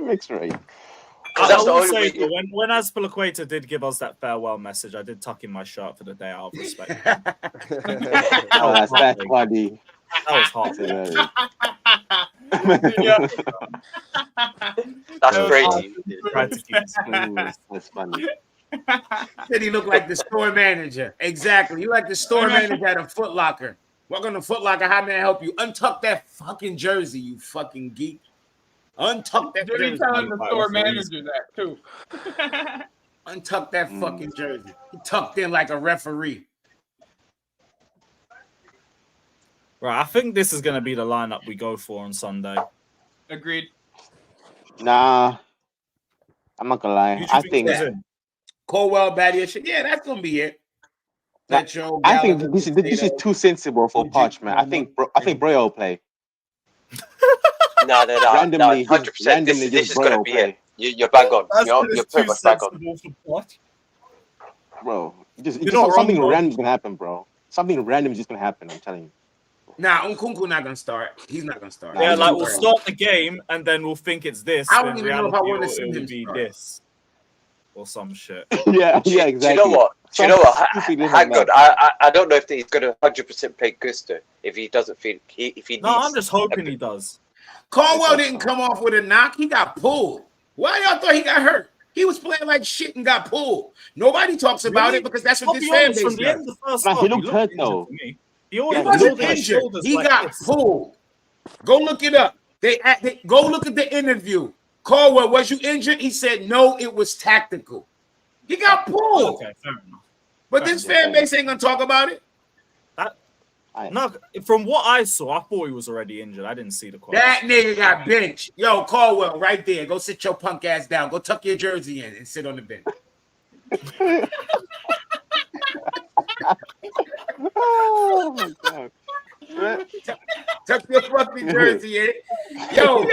Mixed race. Because I that's the will only say, way. when Azpilicueta did give us that farewell message, I did tuck in my shirt for the day out of respect. Oh, that's funny. That was hot. That's crazy. Tried to keep it That's funny. Said he looked like the store manager. Exactly. You like the store manager at a Foot Locker. Welcome to Foot Locker. How may I help you? Untuck that fucking jersey, you fucking geek. Untuck that Did he jersey. telling the store manager that too? Untuck that fucking jersey. He tucked in like a referee. Right, I think this is going to be the lineup we go for on Sunday. Agreed. Nah, I'm not gonna lie. Who do you I think think goes in? Colwell, Badia, shit. Yeah, that's gonna be it. Petro, I think Gallagher, this is too sensible for Poch, man. I think Broyo will play. No. Randomly, 100%. This is going to be it. You're bang on. You're pretty much bang on. Bro, just not something wrong, random's gonna happen, bro. Something random is just gonna happen. I'm telling you. Nah, Nkunku not gonna start. He's not gonna start. Yeah, like we'll start the game and then we'll think it's this. I don't in even know if I reality, want to see it him will be start. this or some shit. Yeah, Do you exactly. know what? Hang on. that. I don't know if he's going to 100% play Gusto if he doesn't feel if he No, needs. I'm just hoping he does. Caldwell didn't come off with a knock. He got pulled. Why y'all thought he got hurt? He was playing like shit and got pulled. Nobody talks about Really? it because that's I'll what this be fan honest, base from the end does. of the first Nah, half, he looked hurt injured though. to me. He He always wasn't his injured. shoulders He like got this. pulled. Go look it up. They go look at the interview. Caldwell, was you injured? He said no, it was tactical. He got pulled. Okay, fair enough. But this fan base ain't gonna talk about it. No, from what I saw, I thought he was already injured. I didn't see the quote. That nigga got benched. Yo, Caldwell, right there. Go sit your punk ass down. Go tuck your jersey in and sit on the bench. Oh my god. Tuck your fucking jersey in. Yo,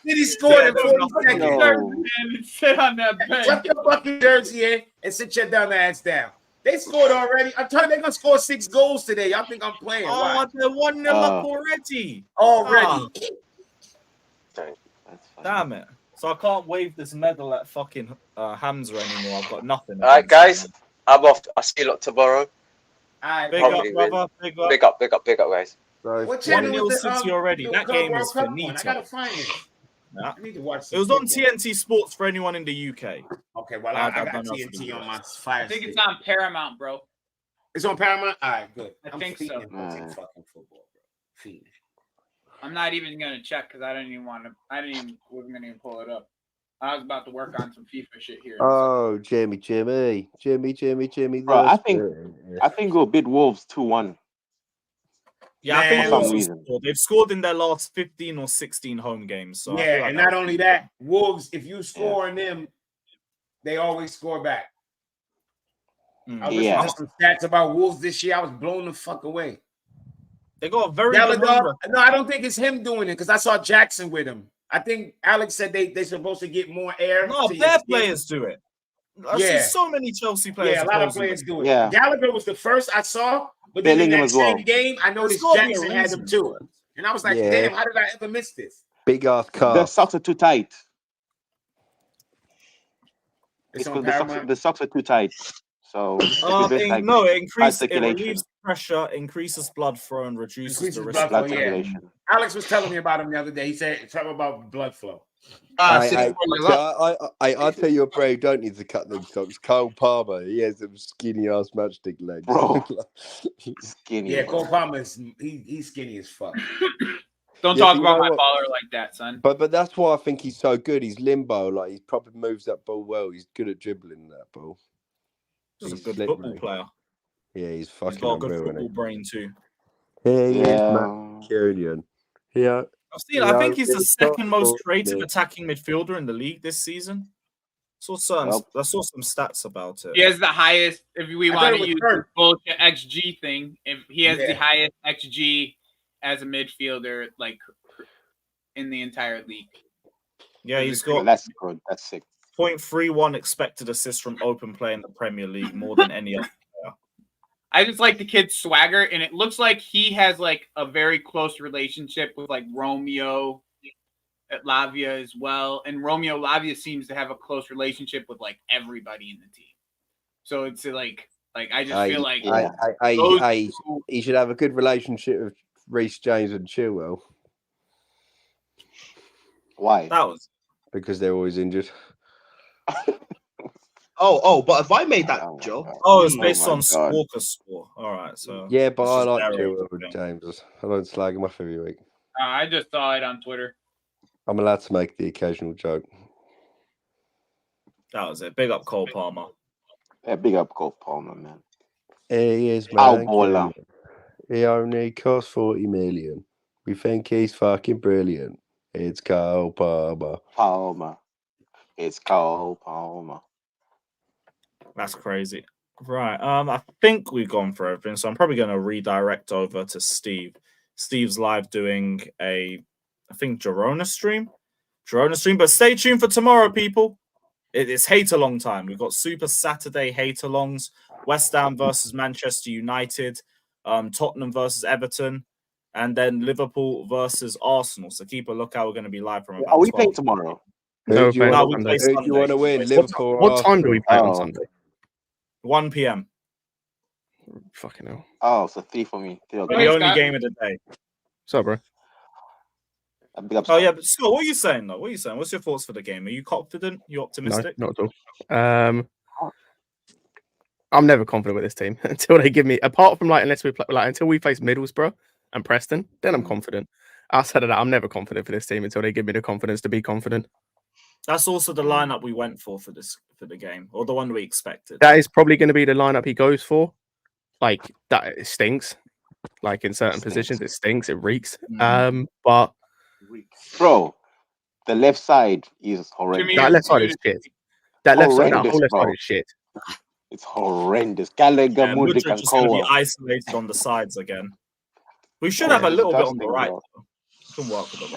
City scored in 40 seconds. And sit on that bench. Tuck your fucking jersey in and sit your dumb ass down. They scored already. I'm telling you, they're gonna score 6 goals today. Y'all think I'm playing? Oh, they're 1-0 up already. Already. Damn it. So I can't wave this medal at fucking Hamza anymore. I've got nothing. All right, guys. I'm off. I'll see you lot tomorrow. Big up, brother. Big up. Big up, guys. What 1-0 City already. That game is Cup finito. one? I gotta find it. Nah. I need to watch. It was on TNT Sports for anyone in the UK. Okay, well I got don't know for TNT the on US. my fire I think stick. it's on Paramount, bro. It's on Paramount. All right, good. I I'm think feeding so. it watching fucking football, bro. Feeding it. I'm not even gonna check because I didn't even wasn't gonna even pull it up. I was about to work on some FIFA shit here. Oh, Jimmy. Bro, I think we'll beat Wolves 2-1. Yeah, I think for some Wolves reason. they've scored in their last 15 or 16 home games. So I feel Yeah, like and not only that, Wolves, if you score on them, they always score back. I was listening to some stats about Wolves this year. I was blown the fuck away. They got a very good No, I don't think it's him doing it because I saw Jackson with him. I think Alex said they're supposed to get more air. No, to your their skin. players do it. I see so many Chelsea players. Yeah, a lot of players do it. Yeah. Gallagher was the first I saw, but then in Bellingham that as well. same game, I noticed gotta be a Jackson had them too. And I was like, Yeah. damn, how did I ever miss this? Big ass The car. socks are too tight. It's Because on Paramount? the socks are too tight. So it relieves pressure, increases blood flow, and reduces the risk of blood flow. Yeah. Alex was telling me about him the other day. He said something about blood flow. I tell you a brave don't need to cut them socks. Cole Palmer, he has some skinny ass matchstick legs. Bro. Skinny. Yeah, Cole Palmer he's skinny as fuck. Don't Yeah, talk but about you my know what? baller like that, son. But that's why I think he's so good. He's limbo, like he probably moves that ball well. He's good at dribbling that ball. He's a He's good slick, football mate. player. Yeah, he's He's fucking got a good unreal, football isn't brain too. he? He is, Yeah. man. Curian. Yeah. I think he's the second most creative attacking midfielder in the league this season. I saw some stats about it. He has the highest, if we I want thought to it was use hurt. the bullshit XG thing, if he has the Yeah. highest XG as a midfielder, like in the entire league. Yeah, he's got That's good. That's sick. 0.31 expected assists from open play in the Premier League, more than any other player. I just like the kid's swagger, and it looks like he has like a very close relationship with like Romeo at Lavia as well. And Romeo Lavia seems to have a close relationship with like everybody in the team. So it's like I just feel like he should have a good relationship with Reece James and Chilwell. Why? That was because they're always injured. But if I made that joke, it's based on Walker's score. All right, so Yeah, but I like narrow Chilwell and James. I don't slag him off every week. I just saw it on Twitter. I'm allowed to make the occasional joke. That was it. Big up Cole Palmer. Yeah, big up Cole Palmer, man. He is, Ow, man. baller. He only costs 40 million. We think he's fucking brilliant. It's Cole Palmer. It's Cole Palmer. That's crazy. Right. I think we've gone for everything, so I'm probably going to redirect over to Steve. Steve's live doing a I think Girona stream. But stay tuned for tomorrow, people. It's hate-along time. We've got Super Saturday hate-alongs. West Ham versus Manchester United. Tottenham versus Everton. And then Liverpool versus Arsenal. So keep a lookout. We're going to be live from about Are we 12. playing tomorrow? Who do you No, want we to play who do you want to Sunday. win? Liverpool or What time do we play on Oh. Sunday? 1 p.m. Fucking hell. Oh, so 3 for me. 3 The only game of the day. What's up, bro? Big up, Oh, yeah. But Scott, what are you saying, though? What are you saying? What's your thoughts for the game? Are you confident? You No, optimistic? not at all. I'm never confident with this team until they give me, apart from like, unless we play, like, until we face Middlesbrough and Preston, then I'm confident. Outside of that, I'm never confident for this team until they give me the confidence to be confident. That's also the lineup we went for the game, or the one we expected. That is probably going to be the lineup he goes for. Like, that it stinks. Like, in certain positions, it stinks, it reeks. But bro, the left side is horrendous. that left side is shit. That left side, that Horrendous, whole left bro. side is shit. It's horrendous. Gallagher, Yeah, Mudryk, Mudryk and is going to be Cole. isolated on the sides again. We should Yeah, have a it's little bit on the disgusting, right. bro. Can work with the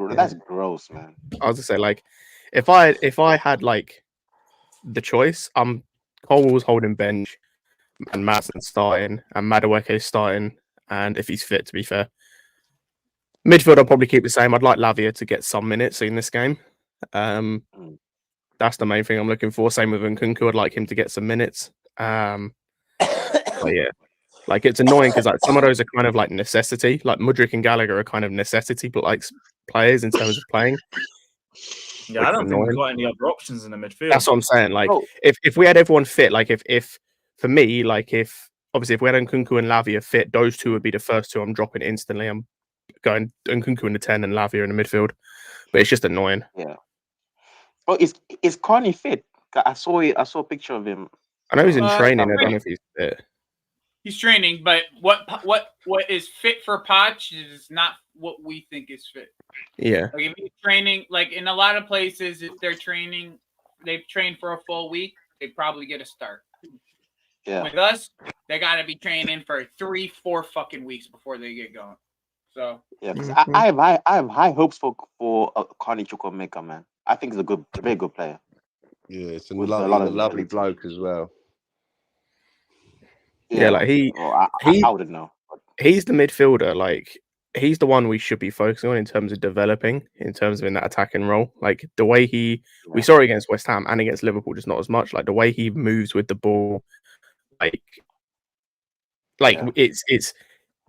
right. That's gross, man. I was gonna say, like, if I had like the choice, Cole was holding bench and Madsen starting and Madueke starting, and if he's fit, to be fair. Midfield, I'll probably keep the same. I'd like Lavia to get some minutes in this game. That's the main thing I'm looking for. Same with Nkunku. I'd like him to get some minutes. But yeah, like it's annoying because like some of those are kind of like necessity. Like Mudryk and Gallagher are kind of necessity, but like players in terms of playing. Yeah, I don't think we've got any other options in the midfield. That's what I'm saying. Like if we had everyone fit, like if for me, like if obviously if we had Nkunku and Lavia fit, those two would be the first two I'm dropping instantly. I'm going Nkunku in the 10 and Lavia in the midfield. But it's just annoying. Yeah. Oh, is Carney fit? I saw a picture of him. I know he's in training. I don't know if he's fit. He's training, but what is fit for Poch is not what we think is fit. Yeah. Like if he's training, like in a lot of places, if they're training, they've trained for a full week, they probably get a start. Yeah. With us, they got to be training for 3-4 fucking weeks before they get going. So Yeah, because I have high hopes for Carney Chukwuemeka, man. I think he's a very good player. Yeah, it's With a a lot of lovely ability. bloke as well. Yeah, like I wouldn't know. He's the midfielder. Like he's the one we should be focusing on in terms of developing, in terms of in that attacking role. Like the way we saw it against West Ham and against Liverpool, just not as much. Like the way he moves with the ball, it's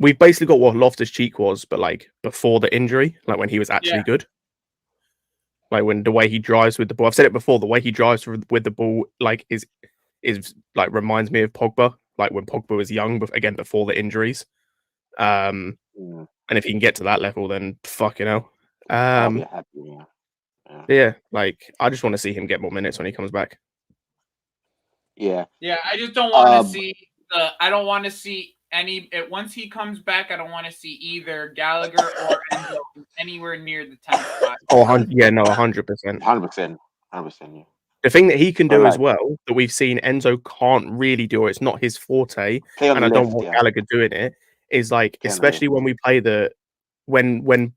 we've basically got what Loftus-Cheek was, but like before the injury, like when he was actually good. Like when the way he drives with the ball, I've said it before. The way he drives with the ball, like is like reminds me of Pogba. Like when Pogba was young, but again before the injuries. And if he can get to that level, then fucking hell. I'll be happy. Yeah, like I just want to see him get more minutes when he comes back. Yeah. yeah, I just don't want to see I don't want to see once he comes back. I don't want to see either Gallagher or Enzo anywhere near the 10th spot. Oh, 100%. 100%. Yeah. The thing that he can do But, as well that we've seen Enzo can't really do, or it's not his forte, Play on and the I don't left, want yeah. Gallagher doing it. Is like Play on the especially when we play when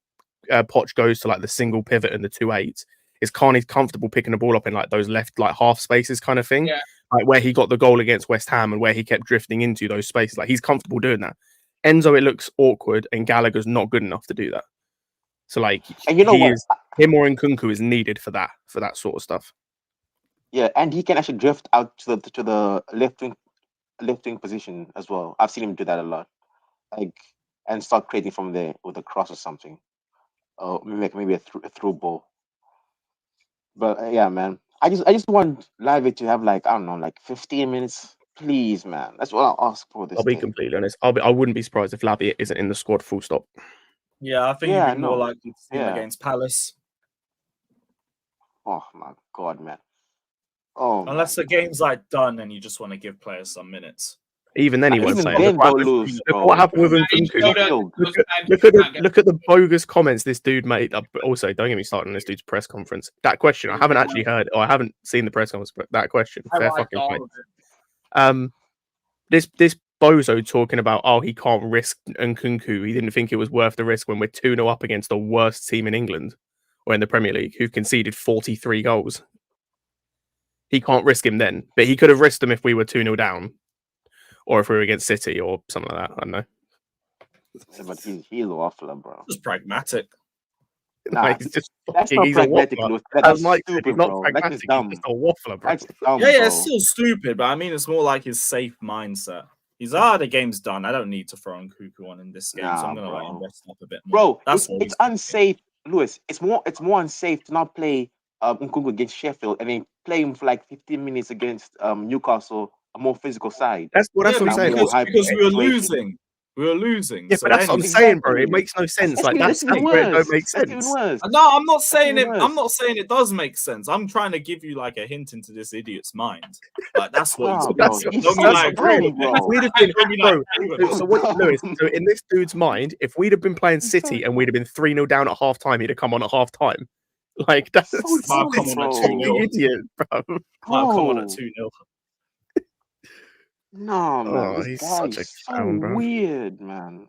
Poch goes to like the single pivot and the 2-8, is Carney's comfortable picking the ball up in like those left like half spaces kind of thing. Yeah. Like where he got the goal against West Ham and where he kept drifting into those spaces. Like he's comfortable doing that. Enzo, it looks awkward, and Gallagher's not good enough to do that. So like, And you know what? Him or Nkunku is needed for that sort of stuff. Yeah, and he can actually drift out to the left wing position as well. I've seen him do that a lot, like and start creating from there with a cross or something, or maybe a through ball. But yeah, man, I just want Live to have like I don't know, like 15 minutes, please, man. That's what I'll ask for this. I'll be day. completely honest. I wouldn't be surprised if Lavia isn't in the squad. Full stop. Yeah, I think Yeah, you'd be more likely to see him Yeah. against Palace. Oh my god, man. Oh, Unless the game's like done and you just want to give players some minutes. Even then, he won't Even play. then, Look what they'll happened- lose, look bro. what happened with He Nkunku. showed us Look at the bogus comments this dude made. Also, don't get me started on this dude's press conference. That question, I haven't actually heard, or I haven't seen the press conference, but that question, I fair watched fucking all play. of it. This bozo talking about, oh, he can't risk Nkunku. He didn't think it was worth the risk when we're 2-0 up against the worst team in England or in the Premier League, who conceded 43 goals. He can't risk him then, but he could have risked him if we were 2-0 down, or if we were against City or something like that. I don't know. Yeah, but he's a waffler, bro. Just pragmatic. Nah, he's just that's fucking, not he's a pragmatic, waffler. Lewis. As That's Mike said, stupid, he's not bro. That pragmatic. is He's dumb. just a waffler, bro. That's dumb, Yeah, bro. it's still stupid, but I mean, it's more like his safe mindset. He's the game's done. I don't need to throw Nkunku on in this game, so I'm gonna let him rest up a bit more. Bro, That's it's unsafe, Lewis. It's more unsafe to not play Nkunku against Sheffield and then play him for like 15 minutes against Newcastle, a more physical side. That's what I'm saying. Because we were losing. We were losing. Yeah, so but that's what I'm saying, bro. It makes no sense. Like that's where it don't make sense. No, I'm not saying it. I'm not saying it does make sense. I'm trying to give you like a hint into this idiot's mind. Like that's what he's agree. We'd have been, bro. So what, Lewis? So in this dude's mind, if we'd have been playing City and we'd have been 3-0 down at half time, he'd have come on at half time. Like that's idiot, bro. Might come on at 2-0. No, man. Oh, This he's guy such a is clown, bro. Weird, man.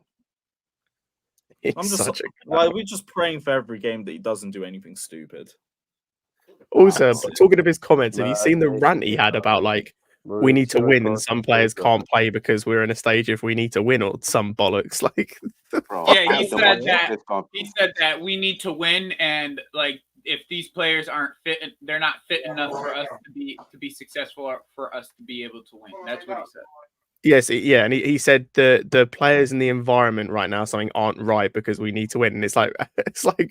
I'm just like we're just praying for every game that he doesn't do anything stupid. Also, talking of his comments, have you seen the rant he had about like we need to win and some players can't play because we're in a stage if we need to win or some bollocks? Like, Yeah, he said that. He said that we need to win, and like if these players aren't fit, they're not fit enough for us to be successful or for us to be able to win. That's what he said. yes, yeah, and he said the players in the environment right now something aren't right because we need to win, and it's like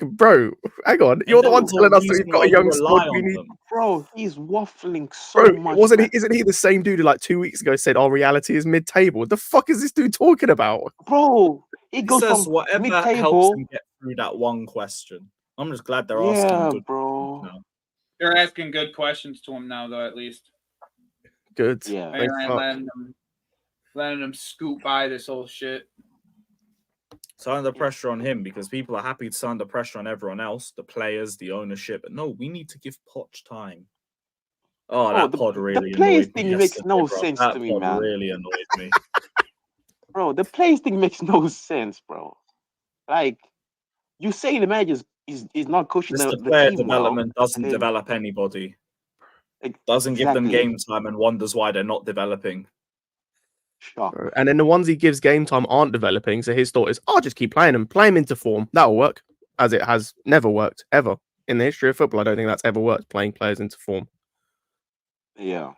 bro, hang on, you're the one telling us that we've got a young squad. We need, bro. He's waffling so much. Isn't he the same dude who like 2 weeks ago said our reality is mid-table? What the fuck is this dude talking about, bro? He says whatever helps him get through that one question. I'm just glad they're asking good bro. now. They're asking good questions to him now, though. At least. Good. Yeah. They ain't letting them scoot by this whole shit. It's under pressure on him because people are happy to under pressure on everyone else, the players, the ownership. But no, we need to give Poch time. Oh, that pod really the players annoyed me thing makes yesterday, no bro. sense That to me, pod man. really annoyed me. Bro, the players thing makes no sense, bro. Like you say, the manager is not coaching Mr. the Player team development well, doesn't develop anybody. It doesn't give them game time and wonders why they're not developing. and then the ones he gives game time aren't developing. So his thought is, I'll just keep playing them, play them into form. That'll work, as it has never worked ever in the history of football. I don't think that's ever worked, playing players into form. Yeah,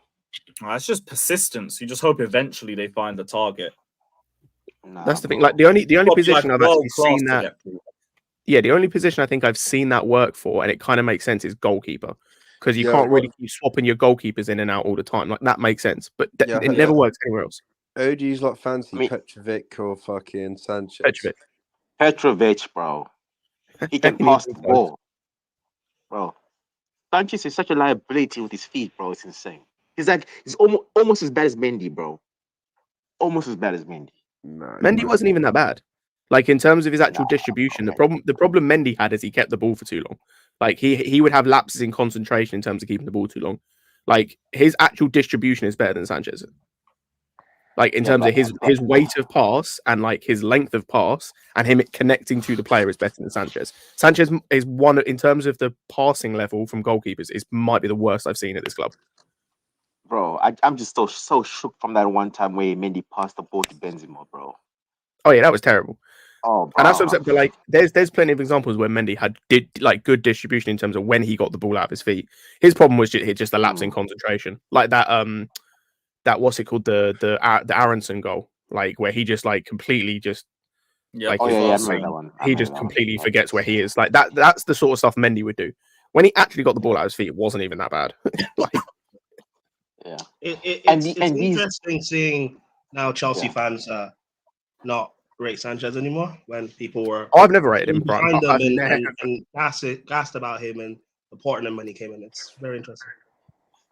it's just persistence. You just hope eventually they find the target. That's the thing. Like the only position I've actually seen that. Yeah, the only position I think I've seen that work for, and it kind of makes sense, is goalkeeper, because you can't really keep swapping your goalkeepers in and out all the time. Like that makes sense, but it never works anywhere else. Who do you like fancy, Petrovic or fucking Sanchez? Petrovic, bro. He can pass the ball, bro. Sanchez is such a liability with his feet, bro. It's insane. He's almost as bad as Mendy, bro. Almost as bad as Mendy. No, Mendy wasn't even that bad. Like in terms of his actual distribution, the problem Mendy had is he kept the ball for too long. Like he would have lapses in concentration in terms of keeping the ball too long. Like his actual distribution is better than Sanchez. Like in terms of his weight of pass and like his length of pass and him connecting to the player is better than Sanchez. Sanchez is one in terms of the passing level from goalkeepers might be the worst I've seen at this club. Bro, I'm just so shook from that one time where Mendy passed the ball to Benzema, bro. Oh yeah, that was terrible. Oh, bro. And that's what I'm saying. But like, there's plenty of examples where Mendy did good distribution in terms of when he got the ball out of his feet. His problem was just a lapse in concentration, like that what's it called, the Aronson goal, like where he just like completely just I remember that one. He just completely forgets where he is. Like that's the sort of stuff Mendy would do. When he actually got the ball out of his feet, it wasn't even that bad. Like, yeah, it's interesting seeing now Chelsea fans not rate Sanchez anymore when people were. I've never rated him. Behind him and gassed about him and supporting him when he came in. It's very interesting.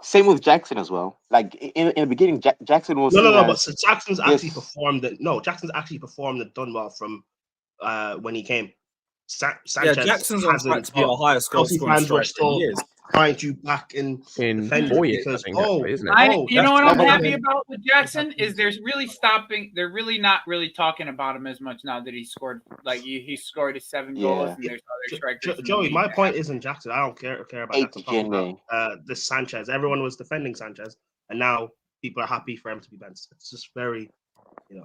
Same with Jackson as well. Like in the beginning, Jackson was but Jackson's actually performed. Jackson's actually performed and done well from when he came. Sanchez Jackson's on track to be our highest goal scoring striker in years. find you back in defending 4 years, because I think, actually, isn't it? You know what I'm that's happy okay. about with Jackson is they're really not really talking about him as much now that he scored he scored his 7 goals and there's other strikers. in the Joey, league my that point isn't Jackson. I don't care about Jackson. I'm talking about this Sanchez. Everyone was defending Sanchez, and now people are happy for him to be benched. It's just very, it's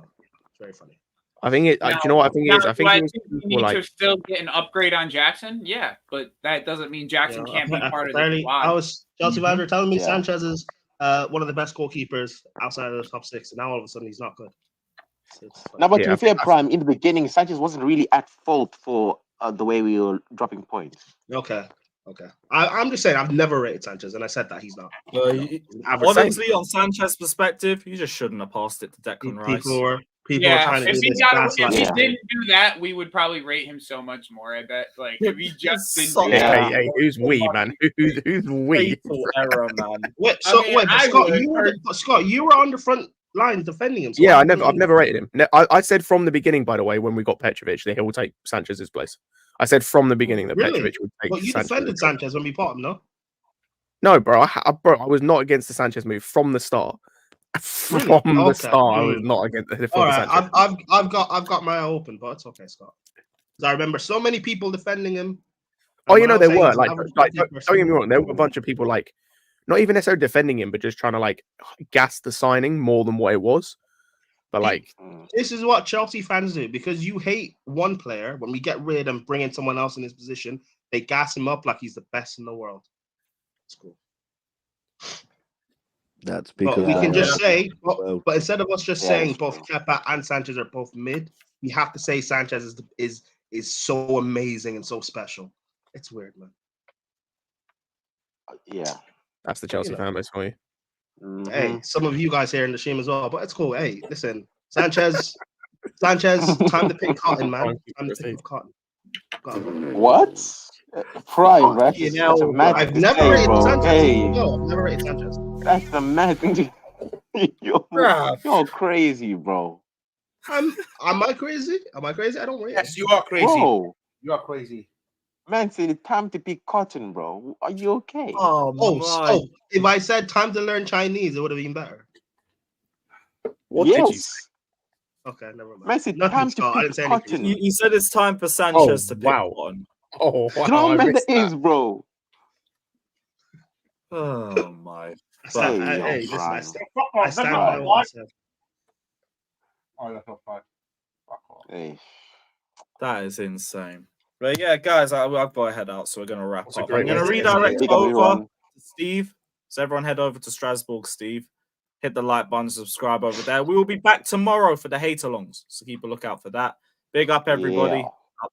very funny. I think it. Do you know what I think it is? I think it was we people need like to still get an upgrade on Jackson. Yeah, but that doesn't mean Jackson can't be part of the Apparently, squad. I was Chelsea fans were telling me Yeah. Sanchez is one of the best goalkeepers outside of the top 6, and now all of a sudden he's not good. No, but to be fair, Prime, in the beginning, Sanchez wasn't really at fault for the way we were dropping points. Okay. I'm just saying I've never rated Sanchez, and I said that he's not. Honestly, on Sanchez's perspective, you just shouldn't have passed it to Declan Rice. People were trying to if do he this didn't do that, we would probably rate him so much more. I bet. Like if he just didn't do Hey, that. who's we, man? Who's we? Fatal error, man. Wait, Scott, you were on the front line defending him. So Yeah, I've never rated him. I said from the beginning, by the way, when we got Petrovic, that he will take Sanchez's place. I said from the beginning that Really? Petrovic would take. But you defended Sanchez when we bought him, no? No, bro. I was not against the Sanchez move from the start. From the start, I was not against the All right, Sanchez. I've got my eye open, but it's okay, Scott. 'Cause I remember so many people defending him. Oh, you know, there were don't get me wrong. There were a bunch of people like not even necessarily defending him, but just trying to like gas the signing more than what it was. But like, this is what Chelsea fans do because you hate one player. When we get rid and bring in someone else in his position, they gas him up like he's the best in the world. It's cool. That's because we can just say, but instead of us just saying both Kepa and Sanchez are both mid, we have to say Sanchez is so amazing and so special. It's weird, man. Yeah, that's the Chelsea fan base for you. Hey, some of you guys here in the stream as well, but it's cool. Hey, listen, Sanchez, time to pick cotton, man. Time to pick cotton. What? Prime, right? I've never rated Sanchez. No, I've never rated Sanchez. That's the mad thing. You're crazy, bro. Am I crazy? Am I crazy? I don't rate. Yes, you are crazy. Bro. You are crazy. Man said it's time to pick cotton, bro. Are you okay? Oh, if I said time to learn Chinese, it would have been better. What did you say? Okay, never mind. Man said Nothing, time Scott. to I pick didn't say anything. cotton. You said it's time for Sanchez to pick one. Oh, wow. You know what man that is, bro? Oh my. Hey, listen, I stand by what I said. Oh, that's not fine. Hey. That is insane. But yeah, guys, I've got to head out, so we're going to wrap up. I'm great going to way to redirect end it. over to Steve. So everyone head over to Strasbourg, Steve. Hit the like button, subscribe over there. We will be back tomorrow for the hate-alongs, so keep a lookout for that. Big up, everybody. Yeah.